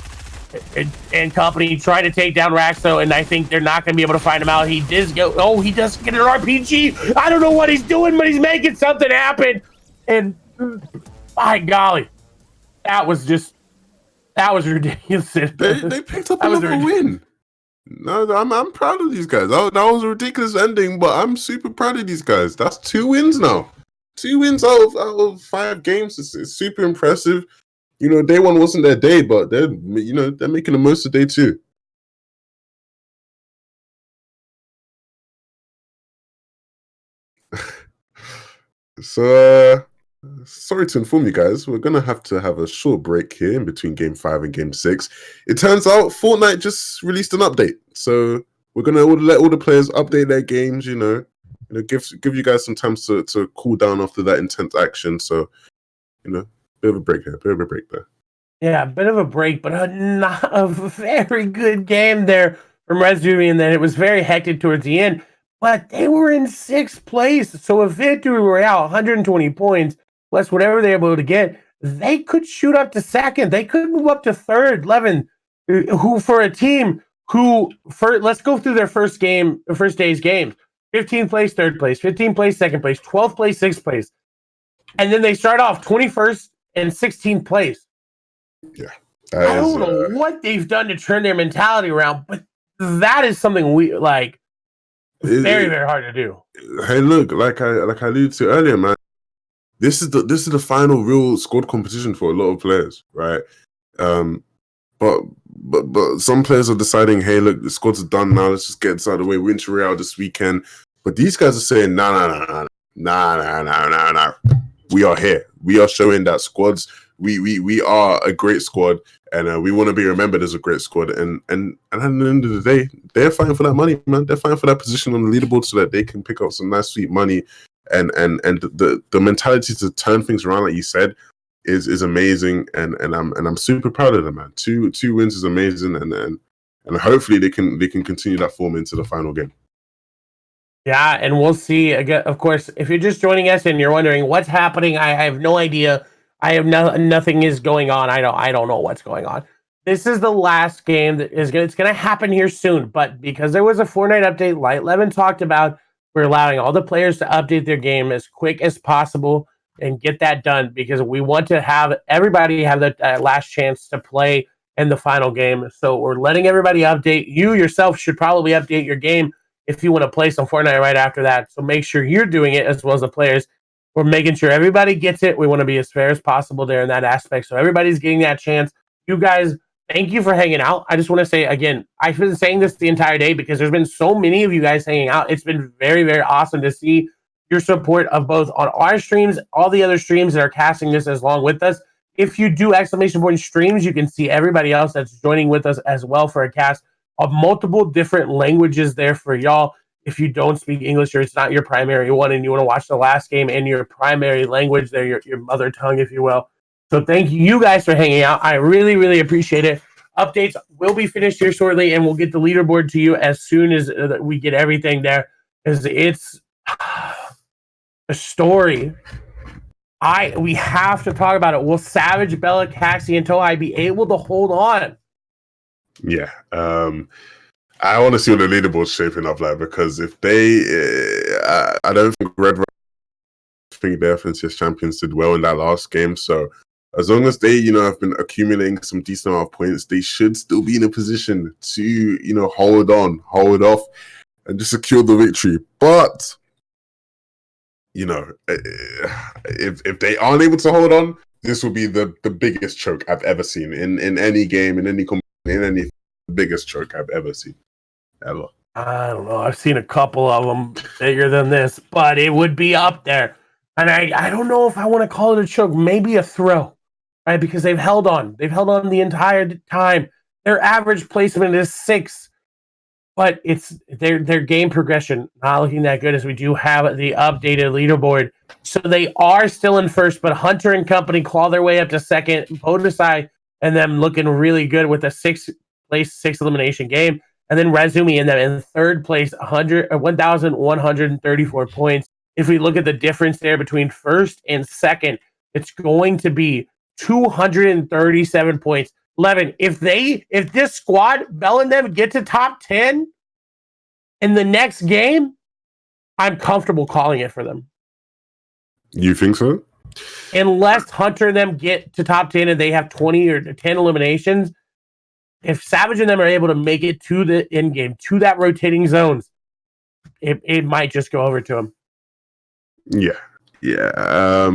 and company trying to take down Raxo, and I think they're not going to be able to find him out. He does get an RPG. I don't know what he's doing, but he's making something happen. And my golly, that was ridiculous. They picked up another win. No, I'm proud of these guys. That was a ridiculous ending, but I'm super proud of these guys. That's 2 wins now. 2 wins out of 5 games. It's super impressive. You know, day one wasn't their day, but they're making the most of day 2. So, sorry to inform you guys, we're gonna have to have a short break here in between Game 5 and Game 6. It turns out Fortnite just released an update, so we're gonna let all the players update their games. Give you guys some time to cool down after that intense action. So, bit of a break here, bit of a break there. Yeah, a bit of a break, but not a very good game there from Resume, and then it was very hectic towards the end. But they were in 6th place, so if Victory Royale, 120 points, plus whatever they're able to get, they could shoot up to 2nd. They could move up to 3rd, 11, who for a team who, let's go through their first day's games. 15th place, 3rd place, 15th place, 2nd place, 12th place, 6th place. And then they start off 21st and 16th place. Yeah. I don't know what they've done to turn their mentality around, but that is something we like. Very, very hard to do. Hey, look, like I alluded to earlier, man. This is the final real squad competition for a lot of players, right? But some players are deciding, hey, look, the squads are done now. Let's just get this out of the way. Winter Royale this weekend. But these guys are saying, nah. We are here. We are showing that squads. We are a great squad, and we want to be remembered as a great squad. And at the end of the day, they're fighting for that money, man. They're fighting for that position on the leaderboard so that they can pick up some nice, sweet money. And the mentality to turn things around, like you said, is amazing. And I'm super proud of them, man. Two wins is amazing, and hopefully they can continue that form into the final game. Yeah, and we'll see. Again, of course, if you're just joining us and you're wondering what's happening, I have no idea. I have nothing is going on. I don't know what's going on. This is the last game that it's going to happen here soon. But because there was a Fortnite update, like Levin talked about, we're allowing all the players to update their game as quick as possible and get that done because we want to have everybody have the last chance to play in the final game. So we're letting everybody update. You yourself should probably update your game if you want to play some Fortnite right after that. So make sure you're doing it as well as the players. We're making sure everybody gets it. We want to be as fair as possible there in that aspect. So everybody's getting that chance. You guys, thank you for hanging out. I just want to say, again, I've been saying this the entire day because there's been so many of you guys hanging out. It's been very, very awesome to see your support of both on our streams, all the other streams that are casting this as long with us. If you do ! Streams, you can see everybody else that's joining with us as well for a cast of multiple different languages there for y'all. If you don't speak English or it's not your primary one and you want to watch the last game in your primary language there, your mother tongue, if you will. So thank you guys for hanging out. I really, really appreciate it. Updates will be finished here shortly, and we'll get the leaderboard to you as soon as we get everything there. Because it's a story. We have to talk about it. Will Savage, Bella, Caxi, and Tohai be able to hold on? Yeah. I want to see what the leaderboard's shaping up like, because if they, I don't think Red Rock, I think their FNCS champions did well in that last game. So as long as they, have been accumulating some decent amount of points, they should still be in a position to, hold off, and just secure the victory. But, if they aren't able to hold on, this will be the biggest choke I've ever seen in any game, in any biggest choke I've ever seen. Ever. I don't know. I've seen a couple of them bigger than this, but it would be up there. And I don't know if I want to call it a choke, maybe a throw, right? Because they've held on. They've held on the entire time. Their average placement is 6, but it's their game progression not looking that good as we do have the updated leaderboard. So they are still in first, but Hunter and company claw their way up to second. Podesai and them looking really good with a 6th place, 6 elimination game. And then Razumi and them in third place, 1,134 points. If we look at the difference there between first and second, it's going to be 237 points. Levin, if this squad, Bell and them, get to top 10 in the next game, I'm comfortable calling it for them. You think so? Unless Hunter and them get to top 10 and they have 20 or 10 eliminations, if Savage and them are able to make it to the end game, to that rotating zones, it might just go over to them. Yeah. Yeah,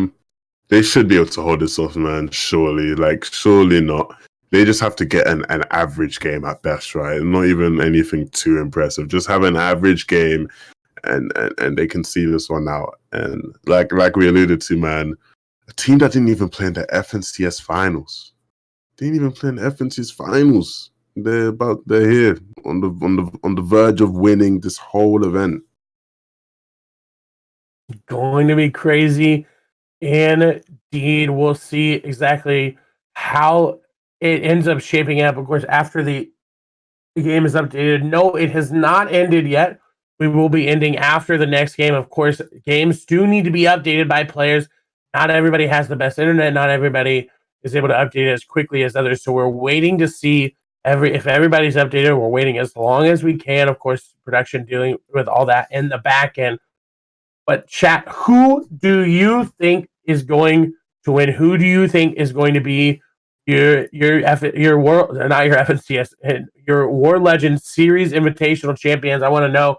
they should be able to hold this off, man. Surely, like, surely not. They just have to get an average game at best, right? Not even anything too impressive. Just have an average game, and they can see this one out. And like we alluded to, man, a team that didn't even play in the FNCS finals. Didn't even play in the FNCS finals. They're here on the verge of winning this whole event. Going to be crazy. Indeed, we'll see exactly how it ends up shaping up. Of course, after the game is updated. No, it has not ended yet. We will be ending after the next game. Of course, games do need to be updated by players. Not everybody has the best internet. Not everybody is able to update it as quickly as others. So we're waiting to see if everybody's updated. We're waiting as long as we can. Of course, production dealing with all that in the back end. But chat, who do you think is going to win? Who do you think is going to be your world, not your FNCS, your WarLegend Series Invitational champions? I want to know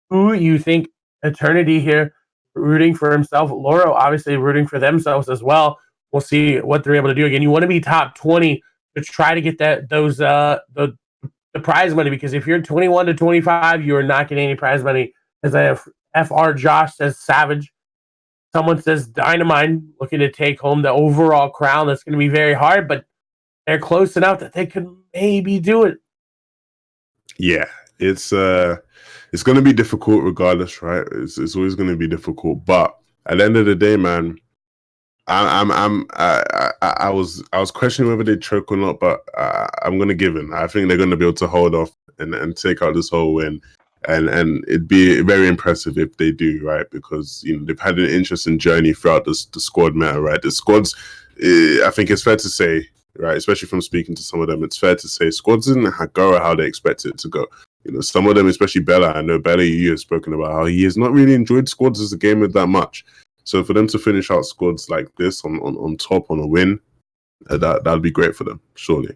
who you think. Eternity here, rooting for himself. Loro obviously rooting for themselves as well. We'll see what they're able to do. Again, you want to be top 20 to try to get the prize money, because if you're 21 to 25, you are not getting any prize money. As I have FR Josh says Savage. Someone says Dynamite looking to take home the overall crown. That's going to be very hard, but they're close enough that they could maybe do it. Yeah, it's going to be difficult regardless, right? It's always going to be difficult, but at the end of the day, man, I was questioning whether they choke or not, but I'm going to give in. I think they're going to be able to hold off and take out this whole win. And it'd be very impressive if they do, right? Because they've had an interesting journey throughout the squad meta, right? The squads, I think it's fair to say, right, especially from speaking to some of them, it's fair to say squads didn't go how they expected it to go. Some of them, especially Bella, I know Bella, you have spoken about how he has not really enjoyed squads as a gamer that much. So for them to finish out squads like this on top on a win, that'd be great for them, surely.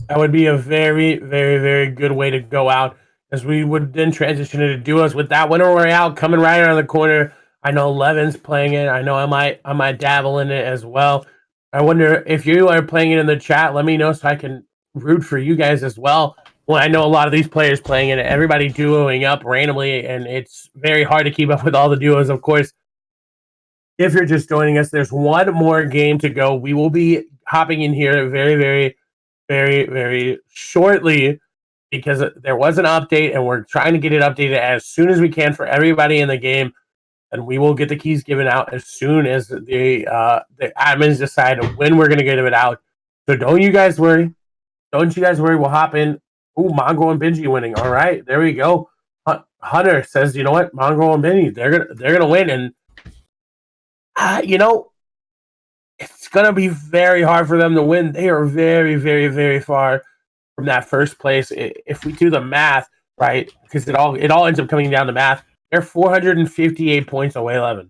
That would be a very, very, very good way to go out, as we would then transition into duos with that winner royale coming right around the corner. I know Levin's playing it. I know I might dabble in it as well. I wonder if you are playing it in the chat. Let me know so I can root for you guys as well. Well, I know a lot of these players playing it. Everybody duoing up randomly, and it's very hard to keep up with all the duos, of course. If you're just joining us, there's one more game to go. We will be hopping in here very, very, very, very shortly, because there was an update, and we're trying to get it updated as soon as we can for everybody in the game. And we will get the keys given out as soon as the admins decide when we're going to get it out. So don't you guys worry. Don't you guys worry. We'll hop in. Ooh, Mongo and Benji winning. All right, there we go. Hunter says, you know what, Mongo and Benji, they're gonna win, and it's gonna be very hard for them to win. They are very, very, very far from that first place. If we do the math right, because it all ends up coming down to math. They're 458 points away, 11.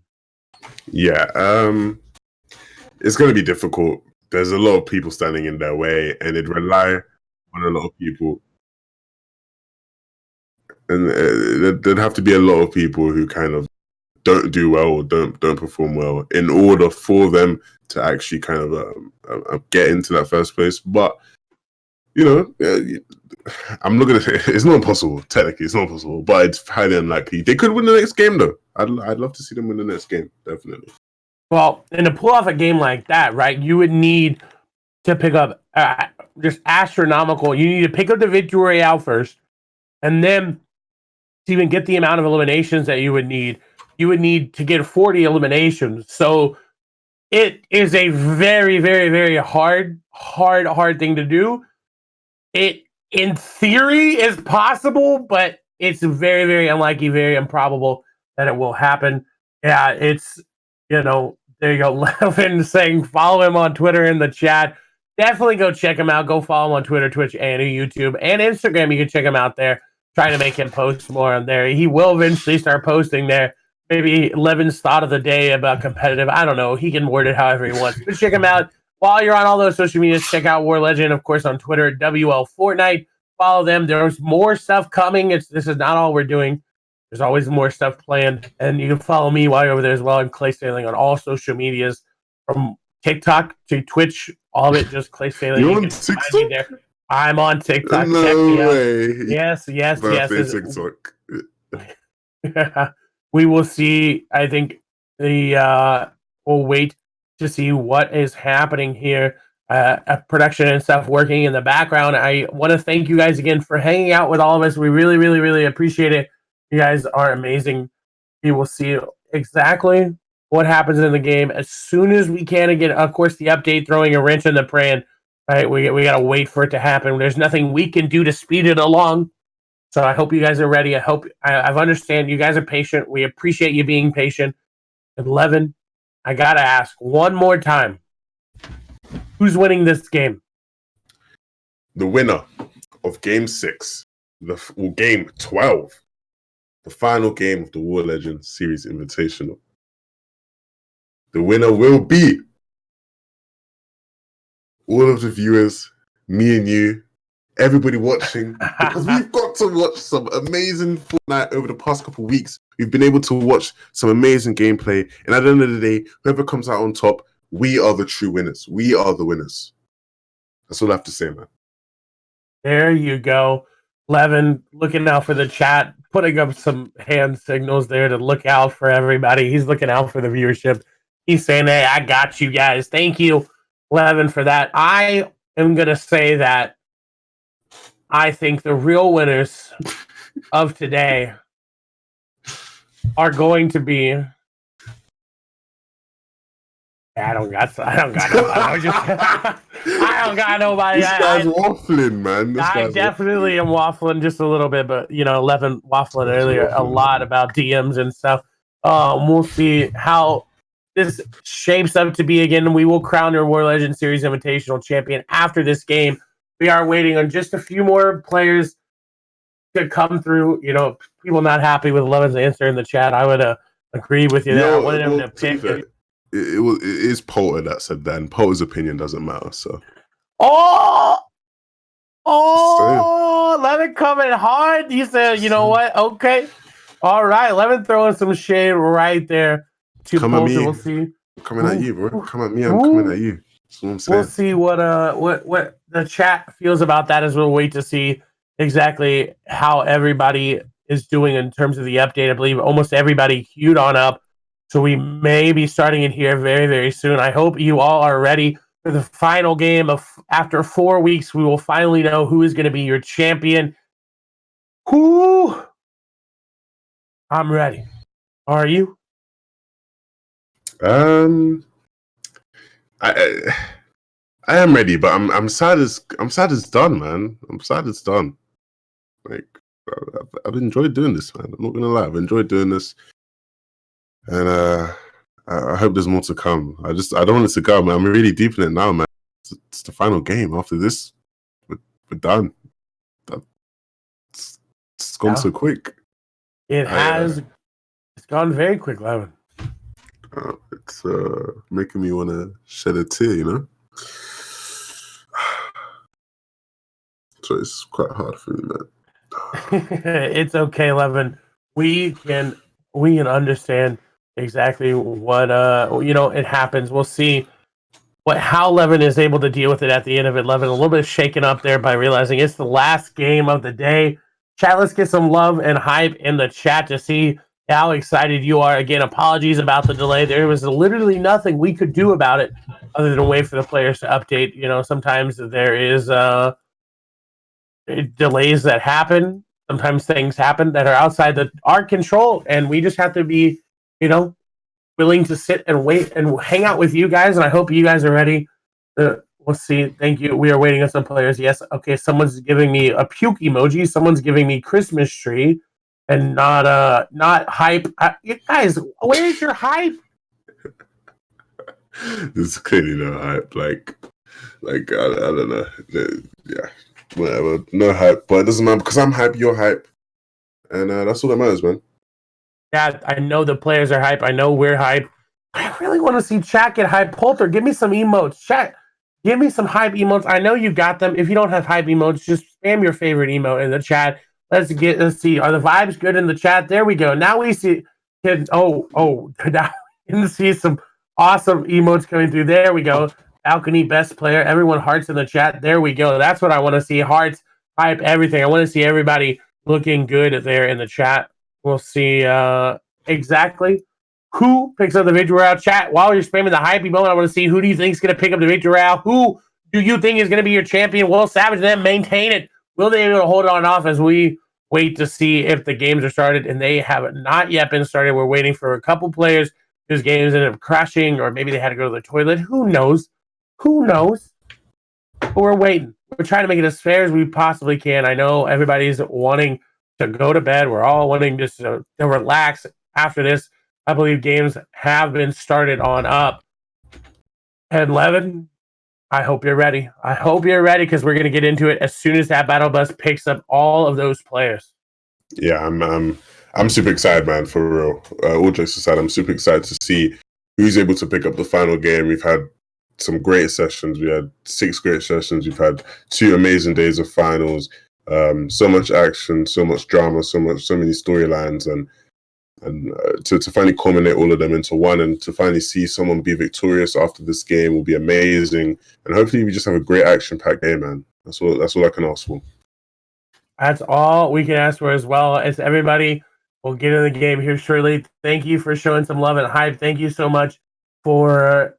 Yeah, it's going to be difficult. There's a lot of people standing in their way, and it'd rely on a lot of people. And there'd have to be a lot of people who kind of don't do well or don't perform well in order for them to actually kind of get into that first place. But I'm looking at it. It's not impossible. Technically, it's not possible, but it's highly unlikely. They could win the next game, though. I'd love to see them win the next game, definitely. Well, and to pull off a game like that, right, you would need to pick up just astronomical. You need to pick up the victory royale first, and then to even get the amount of eliminations that you would need to get 40 eliminations. So it is a very, very, very hard thing to do. It, in theory, is possible, but it's very, very unlikely, very improbable that it will happen. Yeah, it's, there you go. Levin saying follow him on Twitter in the chat. Definitely go check him out. Go follow him on Twitter, Twitch, and YouTube, and Instagram. You can check him out there. Trying to make him post more on there. He will eventually start posting there. Maybe Levin's thought of the day about competitive. I don't know. He can word it however he wants. But check him out. While you're on all those social medias, check out WarLegend, of course, on Twitter, WL Fortnite. Follow them. There's more stuff coming. This is not all we're doing. There's always more stuff planned. And you can follow me while you're over there as well. I'm Clay Sailing on all social medias, from TikTok to Twitch, all of it, just Clay Sailing. You're You on can find TikTok? me there. I'm on TikTok. No Check me out. way. Yes. Birthday TikTok. We will see. I think we'll wait to see what is happening here. Production and stuff working in the background. I want to thank you guys again for hanging out with all of us. We really, really, really appreciate it. You guys are amazing. We will see exactly what happens in the game as soon as we can. Again, of course, the update throwing a wrench in the plan. Right, we got to wait for it to happen. There's nothing we can do to speed it along. So I hope you guys are ready. I understand you guys are patient. We appreciate you being patient. And Levin, I gotta ask one more time: who's winning this game? The winner of Game 6, Game 12, the final game of the WarLegend Series Invitational. The winner will be all of the viewers, me and you, everybody watching, because we've got to watch some amazing Fortnite over the past couple of weeks. We've been able to watch some amazing gameplay, and at the end of the day, whoever comes out on top, we are the true winners. We are the winners. That's all I have to say, man. There you go. Levin, looking out for the chat, putting up some hand signals there to look out for everybody. He's looking out for the viewership. He's saying, hey, I got you guys. Thank you, Levin, for that. I am going to say that I think the real winners of today are going to be. I don't got nobody. This guy's waffling, man. I definitely am waffling just a little bit, but Levin waffling earlier a lot about DMs and stuff. We'll see how this shapes up to be. Again, we will crown your WarLegend Series Invitational champion after this game. We are waiting on just a few more players to come through. People not happy with Levin's answer in the chat. I would agree with you there. I wanted him to pick. It is Potter that said that, and Potter's opinion doesn't matter. So, Levin coming hard. He said, "You know what? Okay, all right." Levin throwing some shade right there. Come at me. We'll see. Coming at you, bro. Come at me. I'm coming at you. That's what I'm saying. We'll see what the chat feels about that, as we'll wait to see exactly how everybody is doing in terms of the update. I believe almost everybody queued on up. So we may be starting it here very, very soon. I hope you all are ready for the final game of after 4 weeks. We will finally know who is going to be your champion. Who? I'm ready. Are you? I am ready, but I'm sad as done, man. I'm sad it's done. Like I've enjoyed doing this, man. I'm not gonna lie, I've enjoyed doing this. And I hope there's more to come. I don't want it to go, man. I'm really deep in it now, man. It's the final game. After this, we're done. It's gone so quick. It has. It's gone very quick, Levin. It's making me want to shed a tear, So it's quite hard for me, man. It's okay, Levin. We can understand exactly what it happens. We'll see how Levin is able to deal with it at the end of it. Levin a little bit shaken up there by realizing it's the last game of the day. Chat, let's get some love and hype in the chat to see how excited you are. Again, apologies about the delay. There was literally nothing we could do about it other than wait for the players to update. Sometimes there is delays that happen. Sometimes things happen that are outside our control, and we just have to be willing to sit and wait and hang out with you guys. And I hope you guys are ready. We'll see. Thank you. We are waiting on some players. Yes. Okay. Someone's giving me a puke emoji. Someone's giving me Christmas tree, and not hype. You guys, where's your hype? There's clearly no hype. Like I don't know. Yeah. Whatever. No hype, but it doesn't matter because I'm hype. You're hype, and that's all that matters, man. Yeah, I know the players are hype. I know we're hype. I really want to see chat get hype. Polter, give me some emotes. Chat, give me some hype emotes. I know you got them. If you don't have hype emotes, just spam your favorite emote in the chat. Let's see. Are the vibes good in the chat? There we go. Now we see. Now we can see some awesome emotes coming through. There we go. Balcony best player. Everyone hearts in the chat. There we go. That's what I want to see. Hearts, hype, everything. I want to see everybody looking good there in the chat. We'll see exactly who picks up the victory royale. Chat, while you're spamming the hype moment, I want to see who do you think is going to pick up the victory royale? Who do you think is going to be your champion? Will Savage then maintain it? Will they be able to hold on off as we wait to see if the games are started? And they have not yet been started. We're waiting for a couple players whose games ended up crashing, or maybe they had to go to the toilet. Who knows? Who knows? But we're waiting. We're trying to make it as fair as we possibly can. I know everybody's wanting to go to bed. We're all wanting just to relax after this. I believe games have been started on up. And Levin, I hope you're ready. I hope you're ready, because we're going to get into it as soon as that battle bus picks up all of those players. Yeah, I'm super excited, man, for real. All jokes aside, I'm super excited to see who's able to pick up the final game. We've had some great sessions. We had 6 great sessions. We've had 2 amazing days of finals. So much action, so much drama, so many storylines, and to finally culminate all of them into one, and to finally see someone be victorious after this game will be amazing. And hopefully we just have a great action-packed game, man. That's all I can ask for. That's all we can ask for, as well as everybody will get in the game here shortly. Thank you for showing some love and hype. Thank you so much for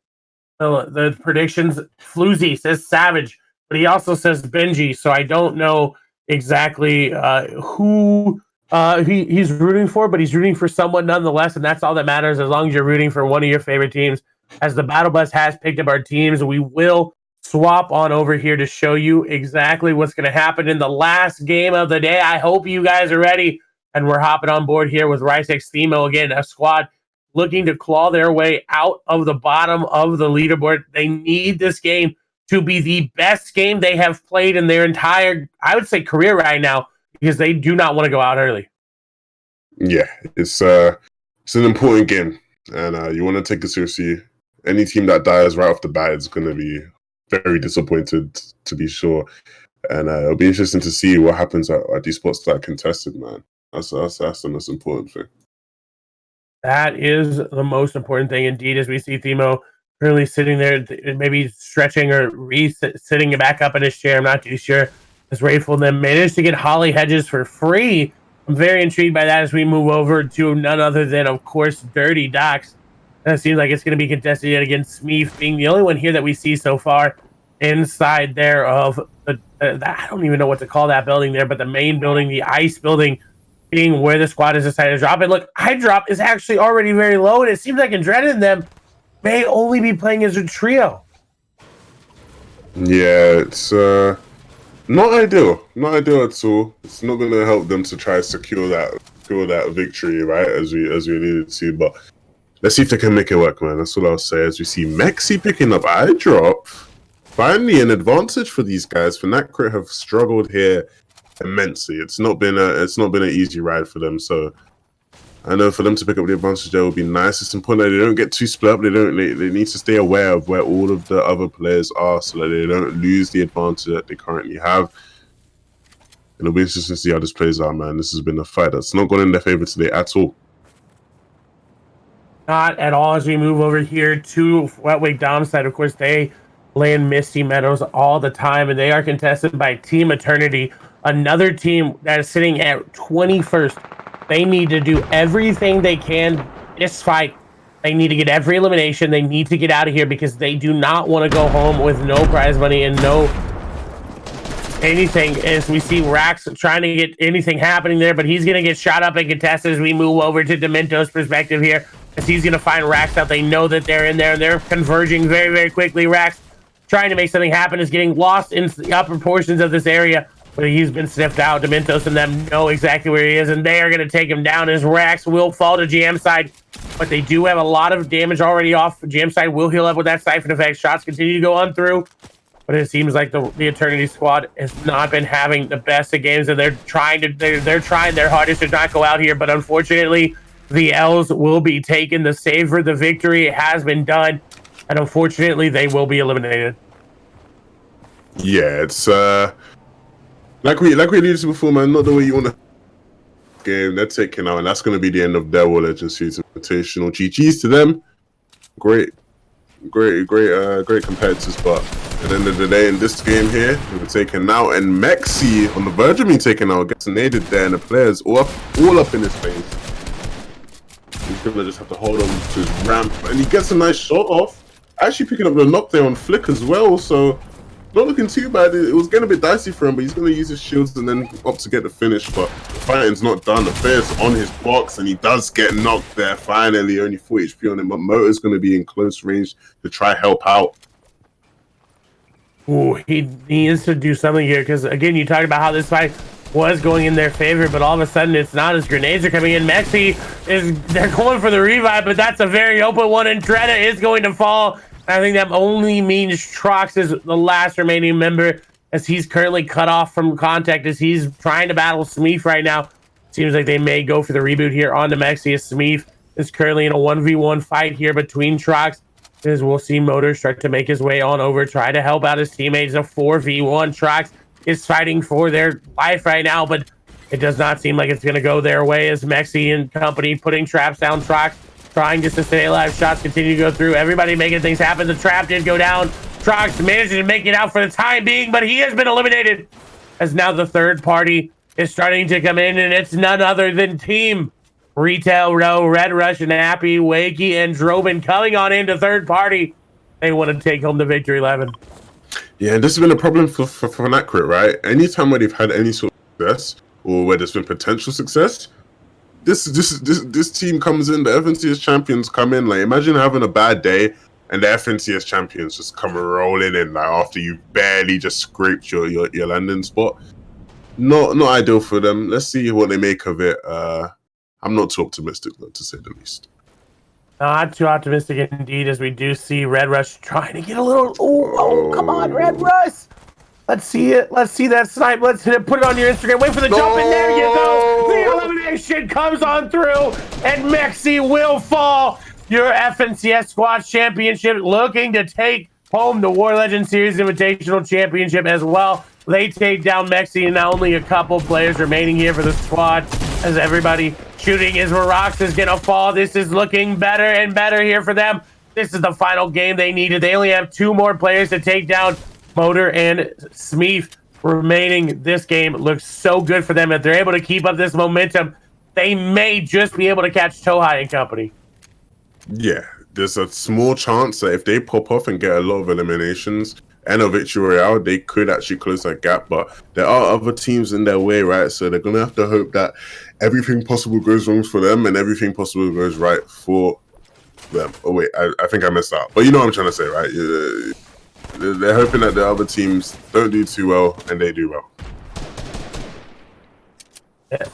the predictions. Floozy says Savage, but he also says Benji, so I don't know exactly who he's rooting for, but he's rooting for someone nonetheless, and that's all that matters, as long as you're rooting for one of your favorite teams. As the battle bus has picked up our teams, we will swap on over here to show you exactly what's going to happen in the last game of the day. I hope you guys are ready, and we're hopping on board here with Rysex Themo again, a squad looking to claw their way out of the bottom of the leaderboard. They need this game to be the best game they have played in their entire, I would say, career right now, because they do not want to go out early. Yeah, it's an important game, and you want to take it seriously. Any team that dies right off the bat is going to be very disappointed, to be sure. And it'll be interesting to see what happens at these spots that are contested, man. That's the most important thing. That is the most important thing, indeed, as we see Themo currently sitting there, maybe stretching or sitting back up in his chair. I'm not too sure. As Rayful then managed to get Holly Hedges for free. I'm very intrigued by that as we move over to none other than, of course, Dirty Docs. And it seems like it's going to be contested yet again. Smeef being the only one here that we see so far inside there of the I don't even know what to call that building there, but the main building, the ice building, being where the squad has decided to drop. And look, Hydrop is actually already very low, and it seems like Andretta and them may only be playing as a trio. Yeah, it's not ideal. Not ideal at all. It's not going to help them to try to secure that victory, right? As we alluded to, but let's see if they can make it work, man. That's what I'll say. As we see Mexi picking up Eyedrop, finally an advantage for these guys. Fnatic Crit have struggled here immensely. It's not been an easy ride for them. So I know for them to pick up the advantage there would be nice. It's important that they don't get too split up. They need to stay aware of where all of the other players are, so that they don't lose the advantage that they currently have. It'll be interesting to see how this plays out, man. This has been a fight that's not gone in their favor today at all. Not at all. As we move over here to Wetwig Dom's side, of course, they land Misty Meadows all the time, and they are contested by Team Eternity, another team that is sitting at 21st. They need to do everything they can this fight. They need to get every elimination. They need to get out of here, because they do not want to go home with no prize money and no anything. As we see Rax trying to get anything happening there, but he's going to get shot up and contested as we move over to Demento's perspective here, as he's going to find Rax out. They know that they're in there, and they're converging very, very quickly. Rax trying to make something happen is getting lost in the upper portions of this area, but he's been sniffed out. Dementos and them know exactly where he is, and they are going to take him down, as Rax will fall to GM side, but they do have a lot of damage already off. GM side will heal up with that siphon effect. Shots continue to go on through, but it seems like the Eternity squad has not been having the best of games, and they're trying their hardest to not go out here, but unfortunately the L's will be taken. The save for the victory has been done, and unfortunately they will be eliminated. Yeah, it's not Like we alluded to before, man, not the way you want to game. They're taking out, and that's going to be the end of their WarLegend series invitational. GG's to them. Great competitors, but at the end of the day, in this game here, we were taken out, and Mexi on the verge of being taken out, gets naded there, and the players all up in his face. He's gonna just have to hold on to his ramp, and he gets a nice shot off. Actually picking up the knock there on Flick as well, so not looking too bad. It was getting a bit dicey for him, but he's going to use his shields and then up to get the finish. But the fighting's not done. The player's on his box, and he does get knocked there. Finally, only 4 HP on him, but Motor's going to be in close range to try help out. Ooh, he needs to do something here, because again, you talked about how this fight was going in their favor, but all of a sudden it's not, as grenades are coming in. Mexi they're going for the revive, but that's a very open one, and Dreda is going to fall. I think that only means Trox is the last remaining member, as he's currently cut off from contact as he's trying to battle Smeef right now. Seems like they may go for the reboot here on the Mexi, as Smeef is currently in a 1v1 fight here between Trox. As we'll see Motor start to make his way on over, try to help out his teammates. A 4v1. Trox is fighting for their life right now, but it does not seem like it's going to go their way, as Mexi and company putting traps down Trox, trying just to stay alive. Shots continue to go through. Everybody making things happen. The trap did go down. Trox managed to make it out for the time being, but he has been eliminated, as now the third party is starting to come in, and it's none other than Team Retail Row, Red Rush, and Happy, Wakey, and Drobin coming on into third party. They want to take home the victory 11. Yeah, and this has been a problem for Nacrit, right? Anytime where they've had any sort of success, or where there's been potential success, this team comes in, the FNCS champions come in. Like, imagine having a bad day and the FNCS champions just come rolling in, like, after you barely just scraped your landing spot. Not ideal for them. Let's see what they make of it. I'm not too optimistic, though, to say the least. Not too optimistic indeed, as we do see Red Rush trying to get a little... Oh, come on, Red Rush! Let's see it. Let's see that snipe. Let's hit it. Put it on your Instagram. Wait for the jump in. There you go. The elimination comes on through, and Mexi will fall. Your FNCS Squad Championship, looking to take home the WarLegend Series Invitational Championship as well. They take down Mexi, and now only a couple players remaining here for the squad, as everybody shooting is where Rox is going to fall. This is looking better and better here for them. This is the final game they needed. They only have 2 more players to take down. Motor and Smeef remaining. This game looks so good for them. If they're able to keep up this momentum, they may just be able to catch Tohai and company. Yeah, there's a small chance that if they pop off and get a lot of eliminations and a victory royale, they could actually close that gap. But there are other teams in their way, right? So they're going to have to hope that everything possible goes wrong for them and everything possible goes right for them. Oh, wait, I think I messed up. But you know what I'm trying to say, right? They're hoping that the other teams don't do too well and they do well. Yeah.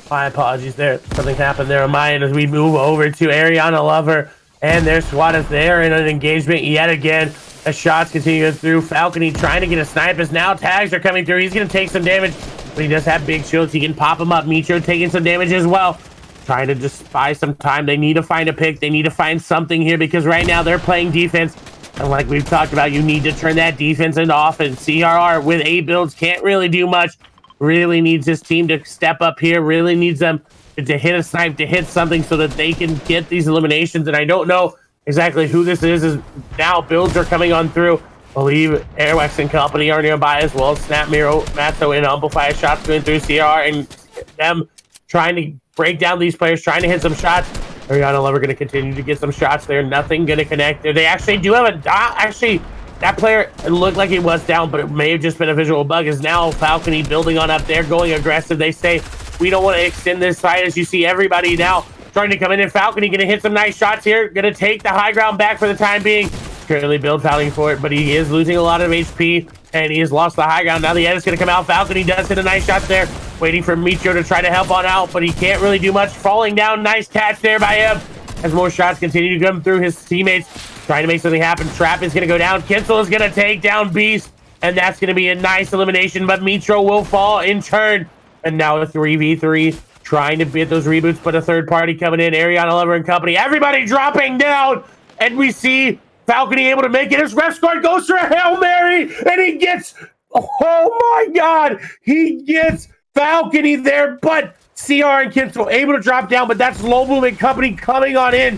My apologies there. Something happened there on my end as we move over to Ariana Lover and their squad is there in an engagement yet again. As shots continue through, Falcony trying to get a snipe as now tags are coming through. He's going to take some damage, but he does have big shields. He can pop them up. Mitro taking some damage as well. Trying to just buy some time. They need to find a pick. They need to find something here, because right now they're playing defense. And like we've talked about, you need to turn that defense into offense. CRR with 8 builds can't really do much. Really needs this team to step up here. Really needs them to hit a snipe, to hit something so that they can get these eliminations. And I don't know exactly who this is. As now builds are coming on through. I believe Airwax and company are nearby as well. Snap, Miro, Matto, and Amplify shots going through CR, and them trying to break down these players, trying to hit some shots. Ariana Lover going to continue to get some shots there. Nothing going to connect there. They actually do have a... actually, that player looked like he was down, but it may have just been a visual bug. Is now Falcony building on up there, going aggressive. They say, we don't want to extend this fight, as you see everybody now trying to come in. And Falcony going to hit some nice shots here. Going to take the high ground back for the time being. Currently build fouling for it, but he is losing a lot of HP, and he has lost the high ground. Now the edit is going to come out. Falcony does hit a nice shot there, waiting for Mitro to try to help on out, but he can't really do much. Falling down, nice catch there by him. As more shots continue to come through his teammates, trying to make something happen. Trap is going to go down. Kinsel is going to take down Beast, and that's going to be a nice elimination, but Mitro will fall in turn. And now a 3v3, trying to get those reboots, but a third party coming in. Ariana Lover and company, everybody dropping down, and we see Falcony able to make it. His ref squad goes for a Hail Mary, and he gets Oh my God! He gets Falcony there, but CR and Kinzel able to drop down, but that's Low Movement Company coming on in.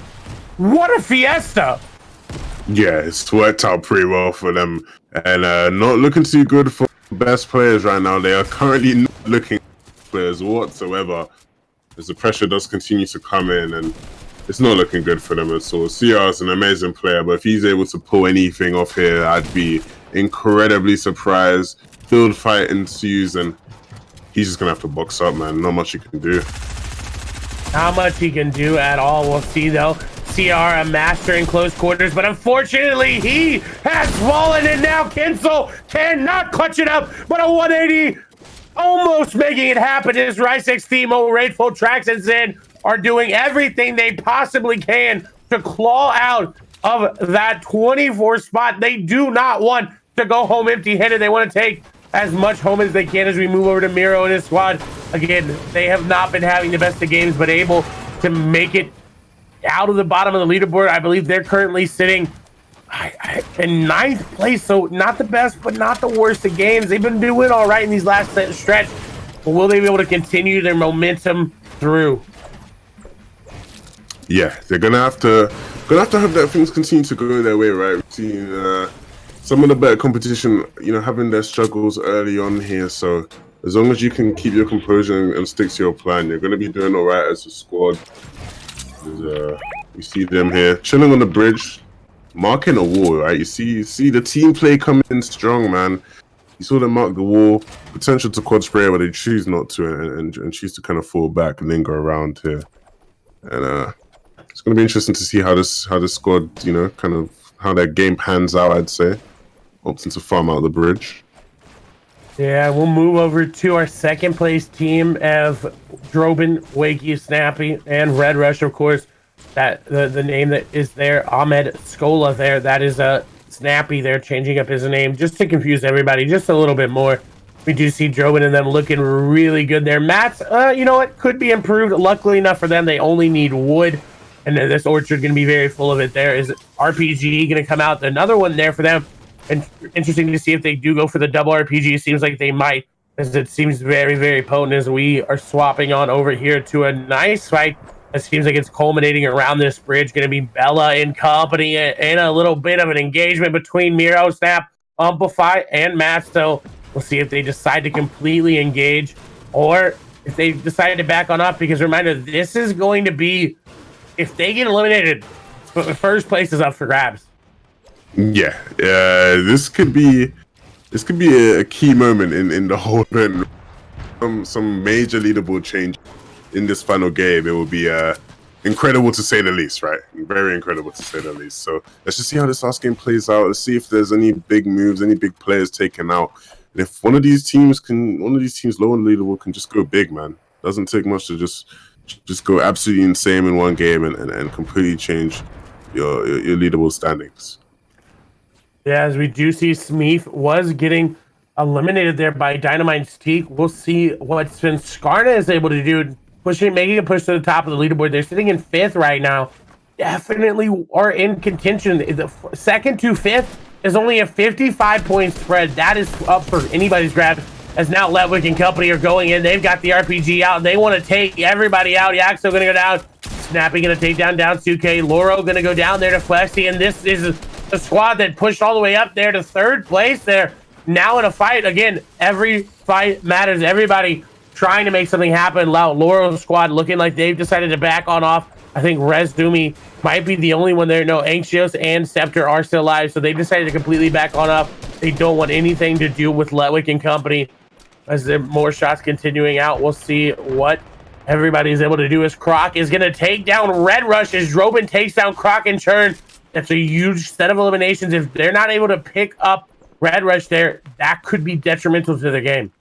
What a fiesta! Yeah, it's worked out pretty well for them, and not looking too good for best players right now. They are currently not looking players whatsoever, as the pressure does continue to come in, and it's not looking good for them at all. CR is an amazing player, but if he's able to pull anything off here, I'd be incredibly surprised. Field fight ensues, and he's just gonna have to box up, man. Not much he can do. Not much he can do at all. We'll see though. CR a master in close quarters, but unfortunately he has fallen, and now Kinzel cannot clutch it up, but a 180 almost making it happen. His Rysex team, Rateful Tracks and Zen, are doing everything they possibly can to claw out of that 24 spot. They do not want to go home empty-handed. They want to take as much home as they can as we move over to Miro and his squad. Again, they have not been having the best of games, but able to make it out of the bottom of the leaderboard. I believe they're currently sitting in 9th place, so not the best, but not the worst of games. They've been doing all right in these last stretch, but will they be able to continue their momentum through? Yeah, they're gonna have to hope that things continue to go their way, right? We've seen some of the better competition, having their struggles early on here. So as long as you can keep your composure and stick to your plan, you're gonna be doing all right as a squad. You see them here chilling on the bridge, marking a wall, right? You see the team play coming in strong, man. You saw them mark the wall, potential to quad spray, but they choose not to and choose to kind of fall back and then go around here. And it's going to be interesting to see how this squad, kind of how their game pans out, I'd say. Opting to farm out the bridge. Yeah, we'll move over to our second place team of Droben, Wakey, Snappy, and Red Rush, of course. That the name that is there, Ahmed Skola there, that is Snappy there, changing up his name just to confuse everybody just a little bit more. We do see Droben and them looking really good there. Mats, it could be improved. Luckily enough for them, they only need wood, and this orchard going to be very full of it. There is RPG going to come out, another one there for them. And interesting to see if they do go for the double RPG. It seems like they might, as it seems very, very potent as we are swapping on over here to a nice fight. It seems like it's culminating around this bridge. Going to be Bella and company and a little bit of an engagement between Miro, Snap, Amplify, and Matt. So we'll see if they decide to completely engage or if they decide to back on up. Because reminder, this is going to be, if they get eliminated, first place is up for grabs. Yeah, this could be a key moment in the whole thing. Some major leaderboard change in this final game. It will be incredible to say the least, right? Very incredible to say the least. So let's just see how this last game plays out. Let's see if there's any big moves, any big players taken out. And if one of these teams low on the leaderboard can just go big, man. Doesn't take much to just go absolutely insane in one game and completely change your leaderboard standings. Yeah, as we do see Smeef was getting eliminated there by Dynamite's Teak. We'll see what Skarna is able to do, making a push to the top of the leaderboard. They're sitting in 5th right now. Definitely are in contention. The 2nd to 5th is only a 55-point spread. That is up for anybody's grab. As now Letwick and company are going in. They've got the RPG out. They want to take everybody out. Yaxo going to go down. Snappy going to take down 2K. Loro going to go down there to Flexi. And this is the squad that pushed all the way up there to 3rd place there. Now in a fight. Again, every fight matters. Everybody trying to make something happen. Loro's squad looking like they've decided to back on off. I think Rez Dumi might be the only one there. No, Anxious and Scepter are still alive, so they decided to completely back on up. They don't want anything to do with Letwick and company. As there more shots continuing out, we'll see what everybody's able to do. As Croc is going to take down Red Rush as Droben takes down Croc in turn. That's a huge set of eliminations. If they're not able to pick up Red Rush there, that could be detrimental to the game.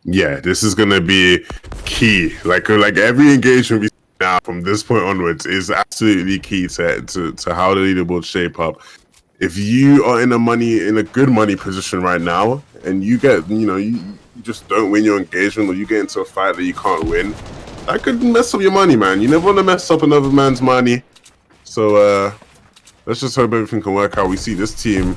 Yeah, this is gonna be key. Like every engagement we see now from this point onwards is absolutely key to how the leaderboard shape up. If you are in a good money position right now, and you get you just don't win your engagement, or you get into a fight that you can't win, that could mess up your money, man. You never want to mess up another man's money. So let's just hope everything can work out. We see this team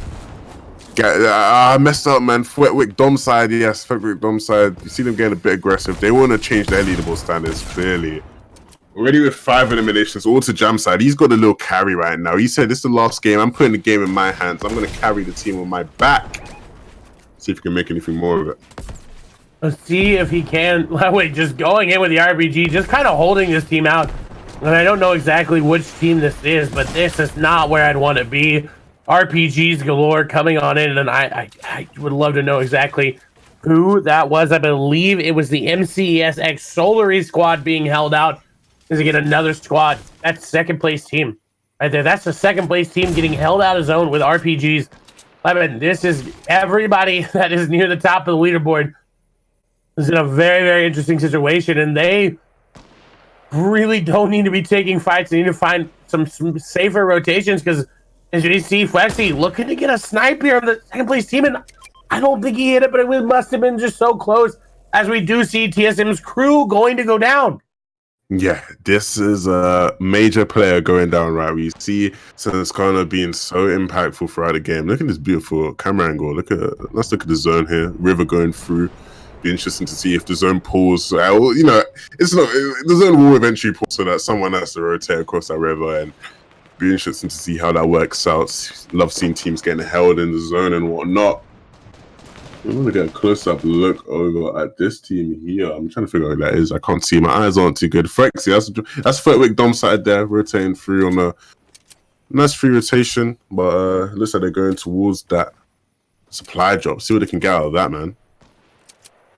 I messed up, man. Fwetwick Dom side, yes. Fwetwick Dom side. You see them getting a bit aggressive. They want to change their leaderboard standards, clearly. Already with 5 eliminations, all to Jam side. He's got a little carry right now. He said, this is the last game. I'm putting the game in my hands. I'm going to carry the team on my back. See if he can make anything more of it. Let's see if he can. Wait, just going in with the RPG, just kind of holding this team out. And I don't know exactly which team this is, but this is not where I'd want to be. RPGs galore coming on in, and I would love to know exactly who that was. I believe it was the MCESX Solary squad being held out. Is again another squad. That's second place team right there. That's the second place team getting held out of zone with RPGs. I mean, this is everybody that is near the top of the leaderboard is in a very, very interesting situation, and they really don't need to be taking fights. They need to find some safer rotations, because as you see, Flexi looking to get a snipe here on the second place team, and I don't think he hit it, but it must have been just so close, as we do see TSM's crew going to go down. Yeah, this is a major player going down, right? We see Senskana being so impactful throughout the game. Look at this beautiful camera angle. Let's look at the zone here. River going through. Be interesting to see if the zone pulls. You know, it's not the zone will eventually pull, so that someone has to rotate across that river, and be interesting to see how that works out. Love seeing teams getting held in the zone and whatnot. I'm gonna get a close-up look over at this team here. I'm trying to figure out who that is. I can't see. My eyes aren't too good. Frexy, that's Fwetwick Dom side there, rotating through on a nice free rotation, but looks like they're going towards that supply drop. See what they can get out of that, man.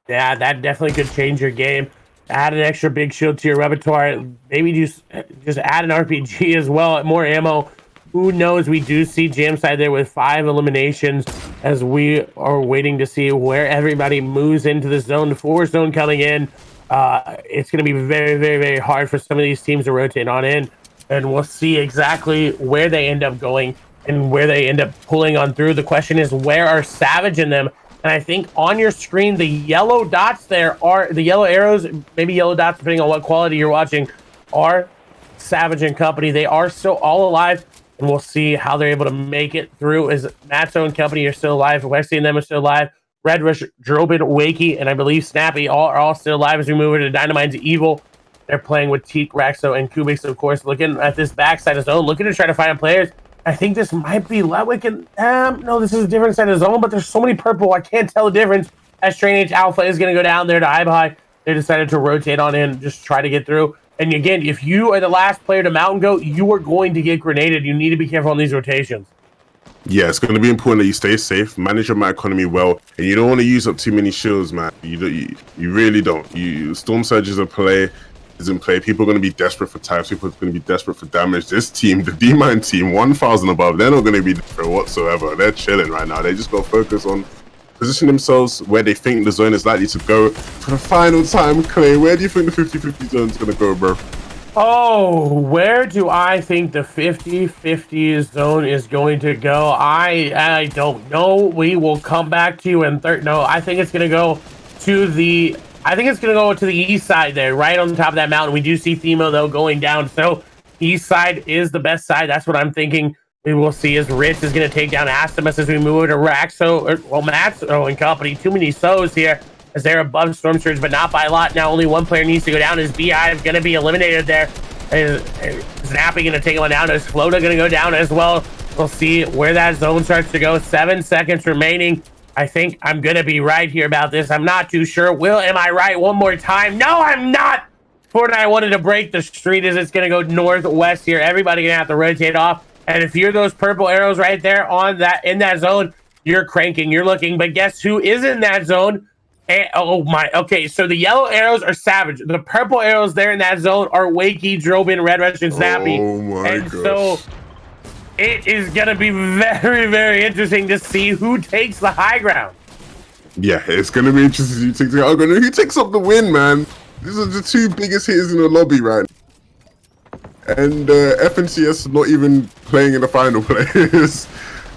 Yeah, that definitely could change your game. Add an extra big shield to your repertoire. Maybe just add an RPG as well. More ammo. Who knows? We do see Jam side there with 5 eliminations, as we are waiting to see where everybody moves into the zone. The 4 zone coming in. It's going to be very, very, very hard for some of these teams to rotate on in, and we'll see exactly where they end up going and where they end up pulling on through. The question is, where are Savage in them? And I think on your screen, the yellow dots there are the yellow arrows, maybe yellow dots, depending on what quality you're watching, are Savage and company. They are still all alive, and we'll see how they're able to make it through. As Matzo and company are still alive, Wesley and them are still alive. Red Rush, Drobin, Wakey, and I believe Snappy are all still alive as we move over to Dynamite's Evil. They're playing with Teak, Raxo, and Kubix, of course, looking at this backside of zone, looking to try to find players. I think this might be Letwick, and no, this is a different side of the zone, but there's so many purple, I can't tell the difference. As Train H Alpha is going to go down there to Ibehigh, they decided to rotate on in, just try to get through. And again, if you are the last player to Mountain Goat, you are going to get grenaded. You need to be careful on these rotations. Yeah, it's going to be important that you stay safe, manage your map economy well, and you don't want to use up too many shields, man. You really don't. Storm Surge is a play. Isn't play. People are going to be desperate for types. People are going to be desperate for damage. This team, the D-Mine team, 1,000 above, they're not going to be desperate whatsoever. They're chilling right now. They just got to focus on position themselves where they think the zone is likely to go. For the final time, Clay, where do you think the 50-50 zone is going to go, bro? Oh, where do I think the 50-50 zone is going to go? I don't know. We will come back to you in third. No, I think it's going to go to the... I think it's going to go to the east side there, right on top of that mountain. We do see Themo, though, going down. So east side is the best side. That's what I'm thinking. We will see as Ritz is going to take down Astimus as we move over to Raxo, well, Matzo and company. Too many So's here as they're above Storm Surge, but not by a lot. Now only one player needs to go down. Is BI going to be eliminated there? Is Snappy going to take one down? Is Flota going to go down as well? We'll see where that zone starts to go. 7 seconds remaining. I think I'm going to be right here about this. I'm not too sure. Am I right one more time? No, I'm not. Fortnite wanted to break the street as it's going to go northwest here. Everybody going to have to rotate off. And if you're those purple arrows right there in that zone, you're cranking, you're looking. But guess who is in that zone? Oh my. Okay, so the yellow arrows are Savage. The purple arrows there in that zone are Wakey, Drobin, Red Rush, and Snappy. Oh my gosh. So it is going to be very, very interesting to see who takes the high ground. Yeah, it's going to be interesting who takes the high ground. Who takes up the win, man? These are the 2 biggest hitters in the lobby right now. And FNCS not even playing in the final players.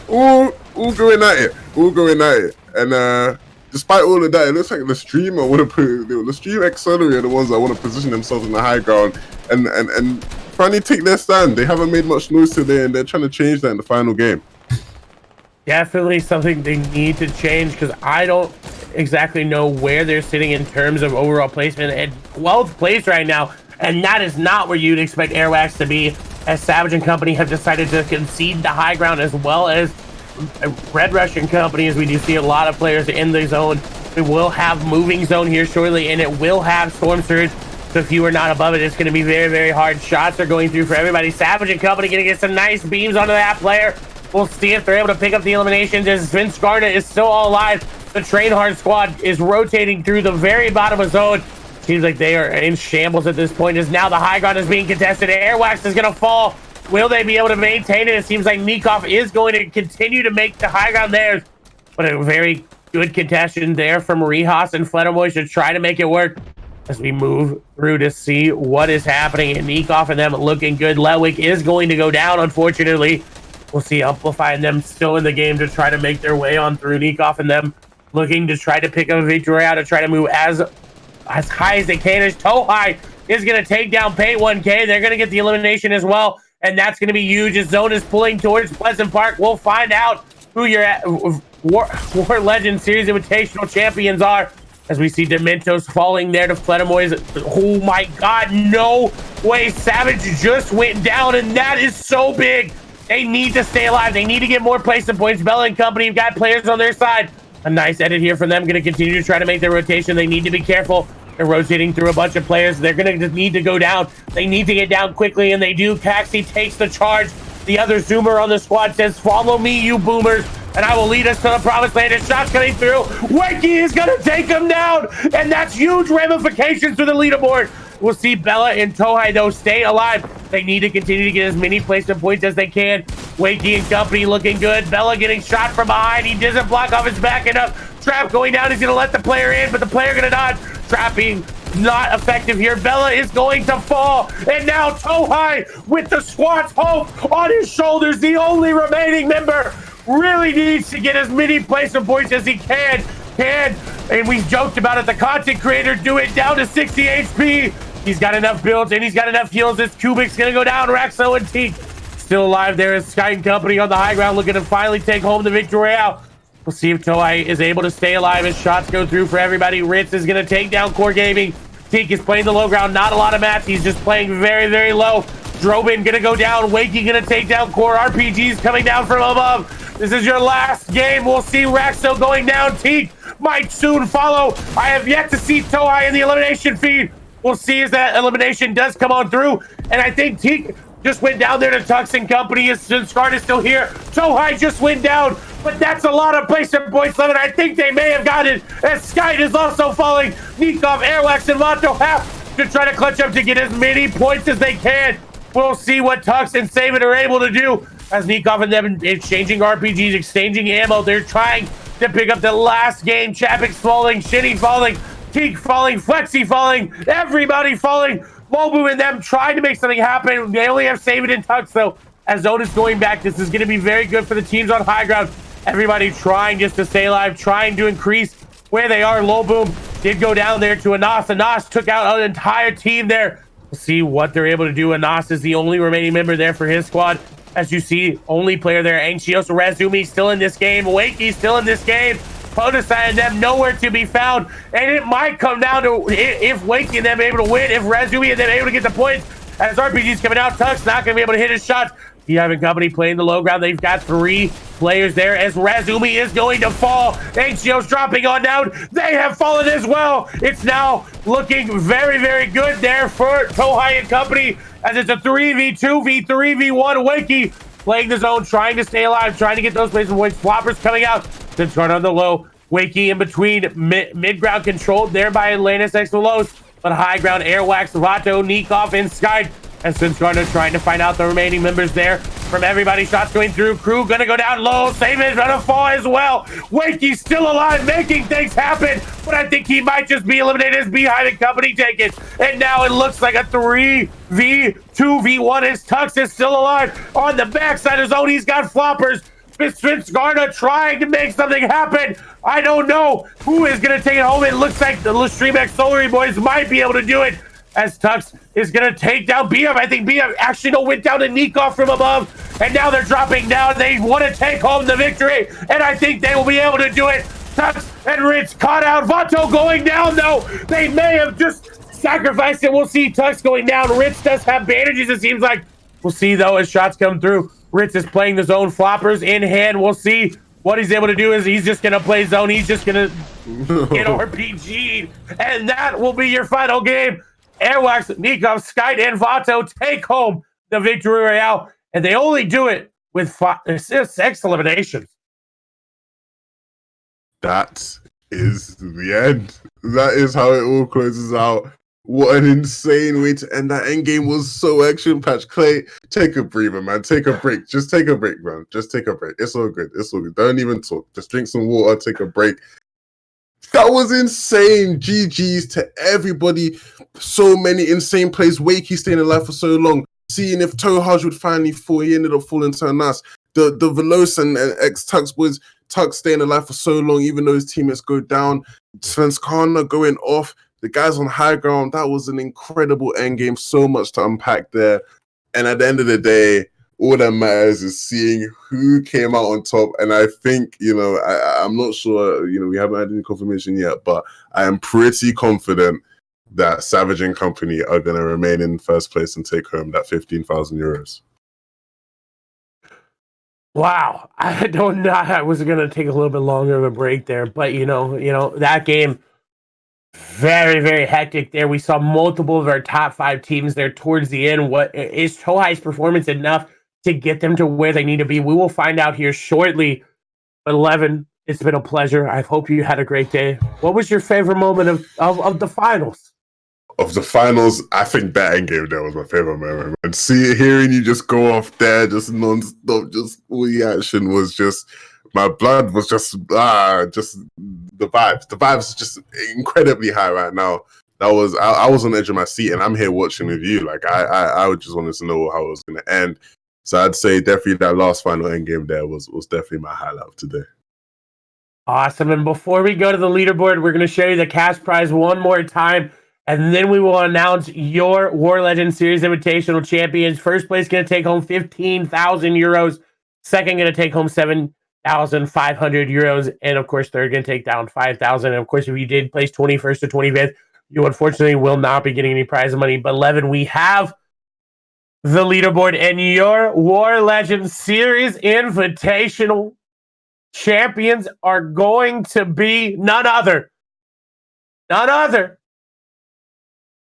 all going at it. All going at it. And despite all of that, it looks like the streamer want to put... The stream Accelerate are the ones that want to position themselves in the high ground and finally take their stand. They haven't made much noise today, and they're trying to change that in the final game. Definitely something they need to change, because I don't exactly know where they're sitting in terms of overall placement, and 12th place right now, and that is not where you'd expect Airwax to be, as Savage and company have decided to concede the high ground, as well as Red Russian company, as we do see a lot of players in the zone. We will have moving zone here shortly, and it will have storm surge. So if you are not above it, it's going to be very, very hard. Shots are going through for everybody. Savage and company going to get some nice beams onto that player. We'll see if they're able to pick up the eliminations, as Vince Garda is still all alive. The Train Hard squad is rotating through the very bottom of zone. Seems like they are in shambles at this point, as now the high ground is being contested. Airwax is going to fall. Will they be able to maintain it? It seems like Nikov is going to continue to make the high ground theirs. But a very good contention there from Rehas and Fledermoy to try to make it work, as we move through to see what is happening. And Nikov and them looking good. Letwick is going to go down, unfortunately. We'll see Amplify and them still in the game to try to make their way on through. Nikov and them looking to try to pick up a victory out, to try to move as high as they can, as Tohai is going to take down Pay 1K. They're going to get the elimination as well, and that's going to be huge, as Zone is pulling towards Pleasant Park. We'll find out who your WarLegend Series Invitational champions are, as we see Dementos falling there to Fledermoy's. Oh my god, no way. Savage just went down, and that is so big. They need to stay alive. They need to get more placement points. Bella and company have got players on their side. A nice edit here from them. Going to continue to try to make their rotation. They need to be careful. They're rotating through a bunch of players. They're going to just need to go down. They need to get down quickly, and they do. Caxi takes the charge. The other Zoomer on the squad says, "Follow me, you boomers, and I will lead us to the promised land." And shots coming through. Wakey is going to take him down, and that's huge ramifications for the leaderboard. We'll see Bella and Tohai, though, stay alive. They need to continue to get as many placement points as they can. Wakey and company looking good. Bella getting shot from behind. He doesn't block off his back enough. Trap going down. He's going to let the player in, but the player going to dodge. Trapping not effective here. Bella is going to fall. And now Tohai, with the squad's hope on his shoulders, the only remaining member, really needs to get as many placement points as he can. And we joked about it, the content creator do it down to 60 HP. He's got enough builds and he's got enough heals. This Kubik's gonna go down. Raxo and Teak still alive there as Sky and company on the high ground, looking to finally take home the victory royale. We'll see if Tohai is able to stay alive as shots go through for everybody. Ritz is gonna take down Core Gaming. Teak is playing the low ground, not a lot of mats. He's just playing very, very low. Drobin gonna go down. Wakey gonna take down Core. RPGs coming down from above. This is your last game. We'll see Raxo going down. Teak might soon follow. I have yet to see Tohai in the elimination feed. We'll see as that elimination does come on through. And I think Teak just went down there to Tux and company. Scarred is still here. Tohai just went down, but that's a lot of placement points left. I think they may have got it, as Sky is also falling. Nikov, Airwax, and Vato have to try to clutch up to get as many points as they can. We'll see what Tux and Saban are able to do, as Nikov and them exchanging RPGs, exchanging ammo. They're trying to pick up the last game. Chapik's falling, Shitty falling, Teak falling, Flexi falling, everybody falling. Mobu and them trying to make something happen. They only have Saban and Tux, though. As Zone is going back, this is going to be very good for the teams on high ground. Everybody trying just to stay alive, trying to increase where they are. Low Boom did go down there to Anas. Anas took out an entire team there. We'll see what they're able to do. Anas is the only remaining member there for his squad. As you see, only player there. Anxios Razumi still in this game. Wakey still in this game. Podesai and them nowhere to be found. And it might come down to if Wakey and them are able to win, if Razumi and them are able to get the points. As RPG's coming out, Tuck's not going to be able to hit his shots. Diab and company playing the low ground. They've got 3 players there, as Razumi is going to fall. Anxios dropping on down. They have fallen as well. It's now looking very, very good there for Tohai and company, as it's a 3v2, v3v1. Wakey playing the zone, trying to stay alive, trying to get those placement points. Floppers coming out to turn on the low. Wakey in between, mid-ground controlled there by Atlantis X Velos, but high ground, Airwax, Vato, Nikov, and Sky. And since Garner trying to find out the remaining members there from everybody. Shots going through. Crew gonna go down low. Saban's gonna fall as well. Wakey's still alive, making things happen, but I think he might just be eliminated as Beehive and company take it. And now it looks like a 3v2v1 as Tux is still alive. On the backside of zone, he's got floppers. Vince Garner trying to make something happen. I don't know who is going to take it home. It looks like the Streamex Solary boys might be able to do it. as Tux is going to take down BM. I think BM actually went down to Nikov from above, and now they're dropping down. They want to take home the victory, and I think they will be able to do it. Tux and Ritz caught out. Vato going down, though. They may have just sacrificed it. We'll see Tux going down. Ritz does have bandages, it seems like. We'll see, though, as shots come through. Ritz is playing the zone floppers in hand. We'll see what he's able to do is he's just going to play zone. He's just going to get RPG'd, and that will be your final game. Airwax, Nikov, Sky, and Vato take home the victory royale, and they only do it with 6 eliminations. That is the end. That is how it all closes out. What an insane way to end that end game. Was so action-packed. Clay, take a breather, man. Take a break. Just take a break, man. Just take a break. It's all good. It's all good. Don't even talk. Just drink some water, take a break. That was insane. GG's to everybody. So many insane plays. Wakey staying alive for so long. Seeing if Tohaj would finally fall. He ended up falling to a Nas. The Veloz and ex-Tux boys, Tux staying alive for so long, even though his teammates go down. Svenskana going off. The guys on high ground. That was an incredible end game. So much to unpack there. And at the end of the day, all that matters is seeing who came out on top. And I think, I'm not sure, we haven't had any confirmation yet, but I am pretty confident that Savage and company are going to remain in first place and take home that 15,000 euros. Wow. I don't know. I was going to take a little bit longer of a break there, but that game, very, very hectic there. We saw multiple of our top 5 teams there towards the end. What is Tohai's performance enough to get them to where they need to be? We will find out here shortly. But 11, it's been a pleasure. I hope you had a great day. What was your favorite moment of the finals? Of the finals, I think that end game there was my favorite moment. And hearing you just go off there, just non-stop, just all the action was just, my blood was just the vibes. The vibes just incredibly high right now. I was on the edge of my seat, and I'm here watching with you. Like I just wanted to know how it was going to end. So I'd say definitely that last final end game there was definitely my highlight of today. Awesome. And before we go to the leaderboard, we're going to show you the cash prize one more time. And then we will announce your WarLegend Series Invitational champions. First place going to take home 15,000 euros. Second going to take home 7,500 euros. And of course, third going to take down 5,000. And of course, if you did place 21st to 25th, you unfortunately will not be getting any prize money. But 11, we have the leaderboard, and your WarLegend Series Invitational champions are going to be none other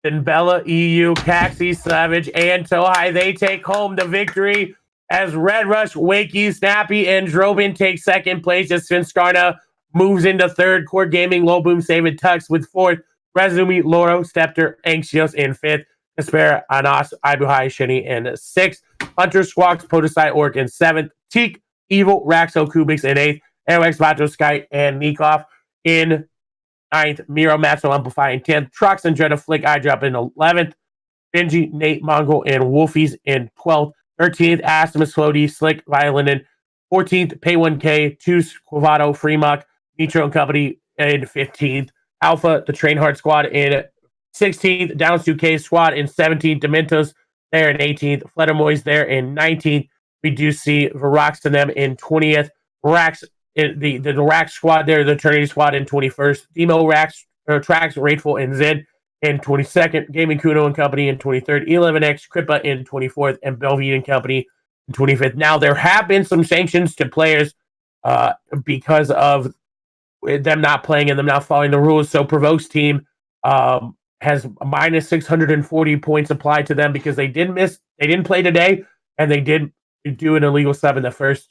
than Bella, EU, Caxi, Savage, and Tohai. They take home the victory as Red Rush, Wakey, Snappy, and Drobin take second place as Svinskarna moves into third. Core Gaming, Low Boom, Saving Tux with fourth. Rezumi, Loro, Stepter, Anxios in fifth. Aspera, Anas, Ibuhai, Shini in sixth. Hunter, Squawks, Podosai, Orc in seventh. Teak, Evil, Raxo, Kubix in eighth. Airwax, Vato, Sky, and Nikov in ninth. Miro, Matzo, Amplify in 10th. Trucks and Dread Flick, Eyedrop in 11th. Benji, Nate, Mongol, and Wolfies in 12th. 13th, Astimus, Floaty, Slick, Violin in 14th. Pay1K, Toos, Quavato, Fremont, Nitro and Company in 15th. Alpha, the Train Hard Squad in 16th. Downs 2K Squad in 17th. Dementos there in 18th. Fledermoys there in 19th. We do see Varax and them in 20th. Rax, the Rax Squad there, the Eternity Squad in 21st. Demo, Rax, Trax, Rateful, and Zed in 22nd. Gaming Kuno and Company in 23rd. 11X, Kripa in 24th. And Belvian and Company in 25th. Now, there have been some sanctions to players because of them not playing and them not following the rules. So Provoke's team has minus 640 points applied to them because they didn't play today, and they did do an illegal sub in the first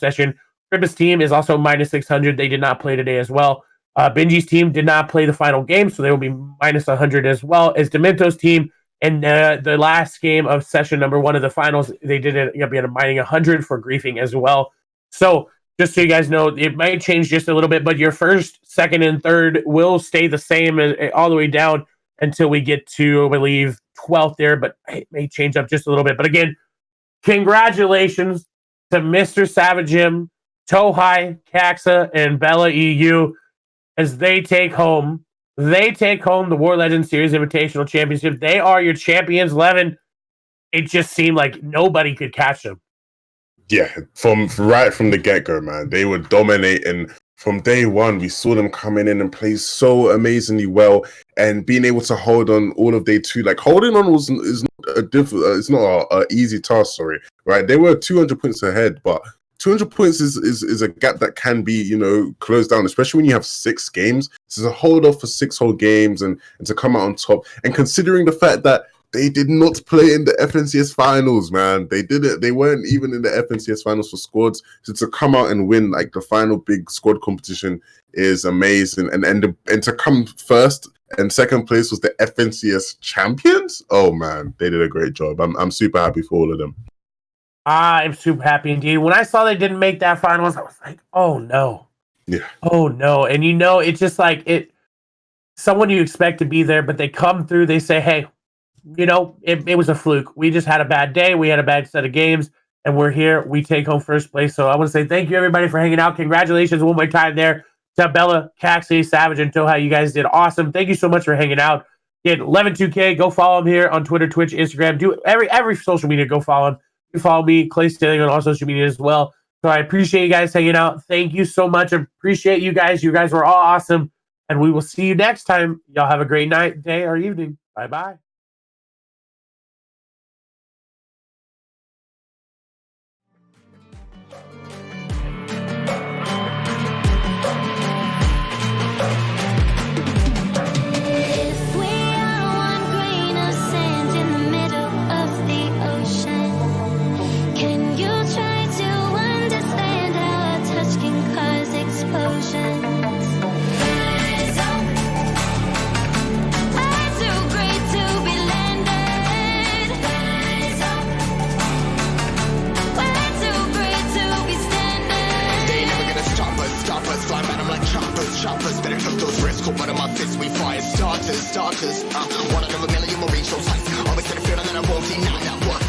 session. Kripa's team is also minus 600. They did not play today as well. Benji's team did not play the final game, so they will be minus 100 as well as Demento's team. And the last game of session number 1 of the finals, they did end up mining 100 for griefing as well. So just so you guys know, it might change just a little bit, but your first, second, and third will stay the same all the way down until we get to, I believe, 12th there, but it may change up just a little bit. But again, congratulations to Mr. Savagim, Tohai, Caxa, and Bella EU as they take home They take home the WarLegend Series Invitational Championship. They are your champions, Levin. It just seemed like nobody could catch them. Yeah, from right from the get-go, man. They were dominating from day one. We saw them coming in and play so amazingly well, and being able to hold on all of day two. Like, holding on is not it's not a easy task, sorry. Right? They were 200 points ahead, but 200 points is a gap that can be, you know, closed down, especially when you have 6 games. So to hold off for 6 whole games and to come out on top, and considering the fact that they did not play in the FNCS finals, man. They didn't. They weren't even in the FNCS finals for squads. So to come out and win like the final big squad competition is amazing. And to come first and second place was the FNCS champions. Oh man, they did a great job. I'm super happy for all of them. I'm super happy indeed. When I saw they didn't make that finals, I was like, oh no. Yeah. Oh no. And you know, it's just like someone you expect to be there, but they come through, they say, hey, you know, it was a fluke. We just had a bad day. We had a bad set of games, and we're here. We take home first place. So I want to say thank you, everybody, for hanging out. Congratulations one more time there to Bella, Caxley, Savage, and Toha. You guys did awesome. Thank you so much for hanging out. Get 11-2K. Go follow him here on Twitter, Twitch, Instagram. Do every social media. Go follow him. You follow me, Clay Stilling, on all social media as well. So I appreciate you guys hanging out. Thank you so much. I appreciate you guys. You guys were all awesome. And we will see you next time. Y'all have a great night, day, or evening. Bye-bye. If we are one grain of sand in the middle of the ocean, can you try to understand how a touch can cause explosions? Rise up. I'm too great to be landed. Rise up. We're too great to be standing. They never gonna stop us, fly at 'em like choppers, better took those risks, hold one of my fists, we fire starters, one out of a million will reach those heights, always gonna feel that I won't deny that work,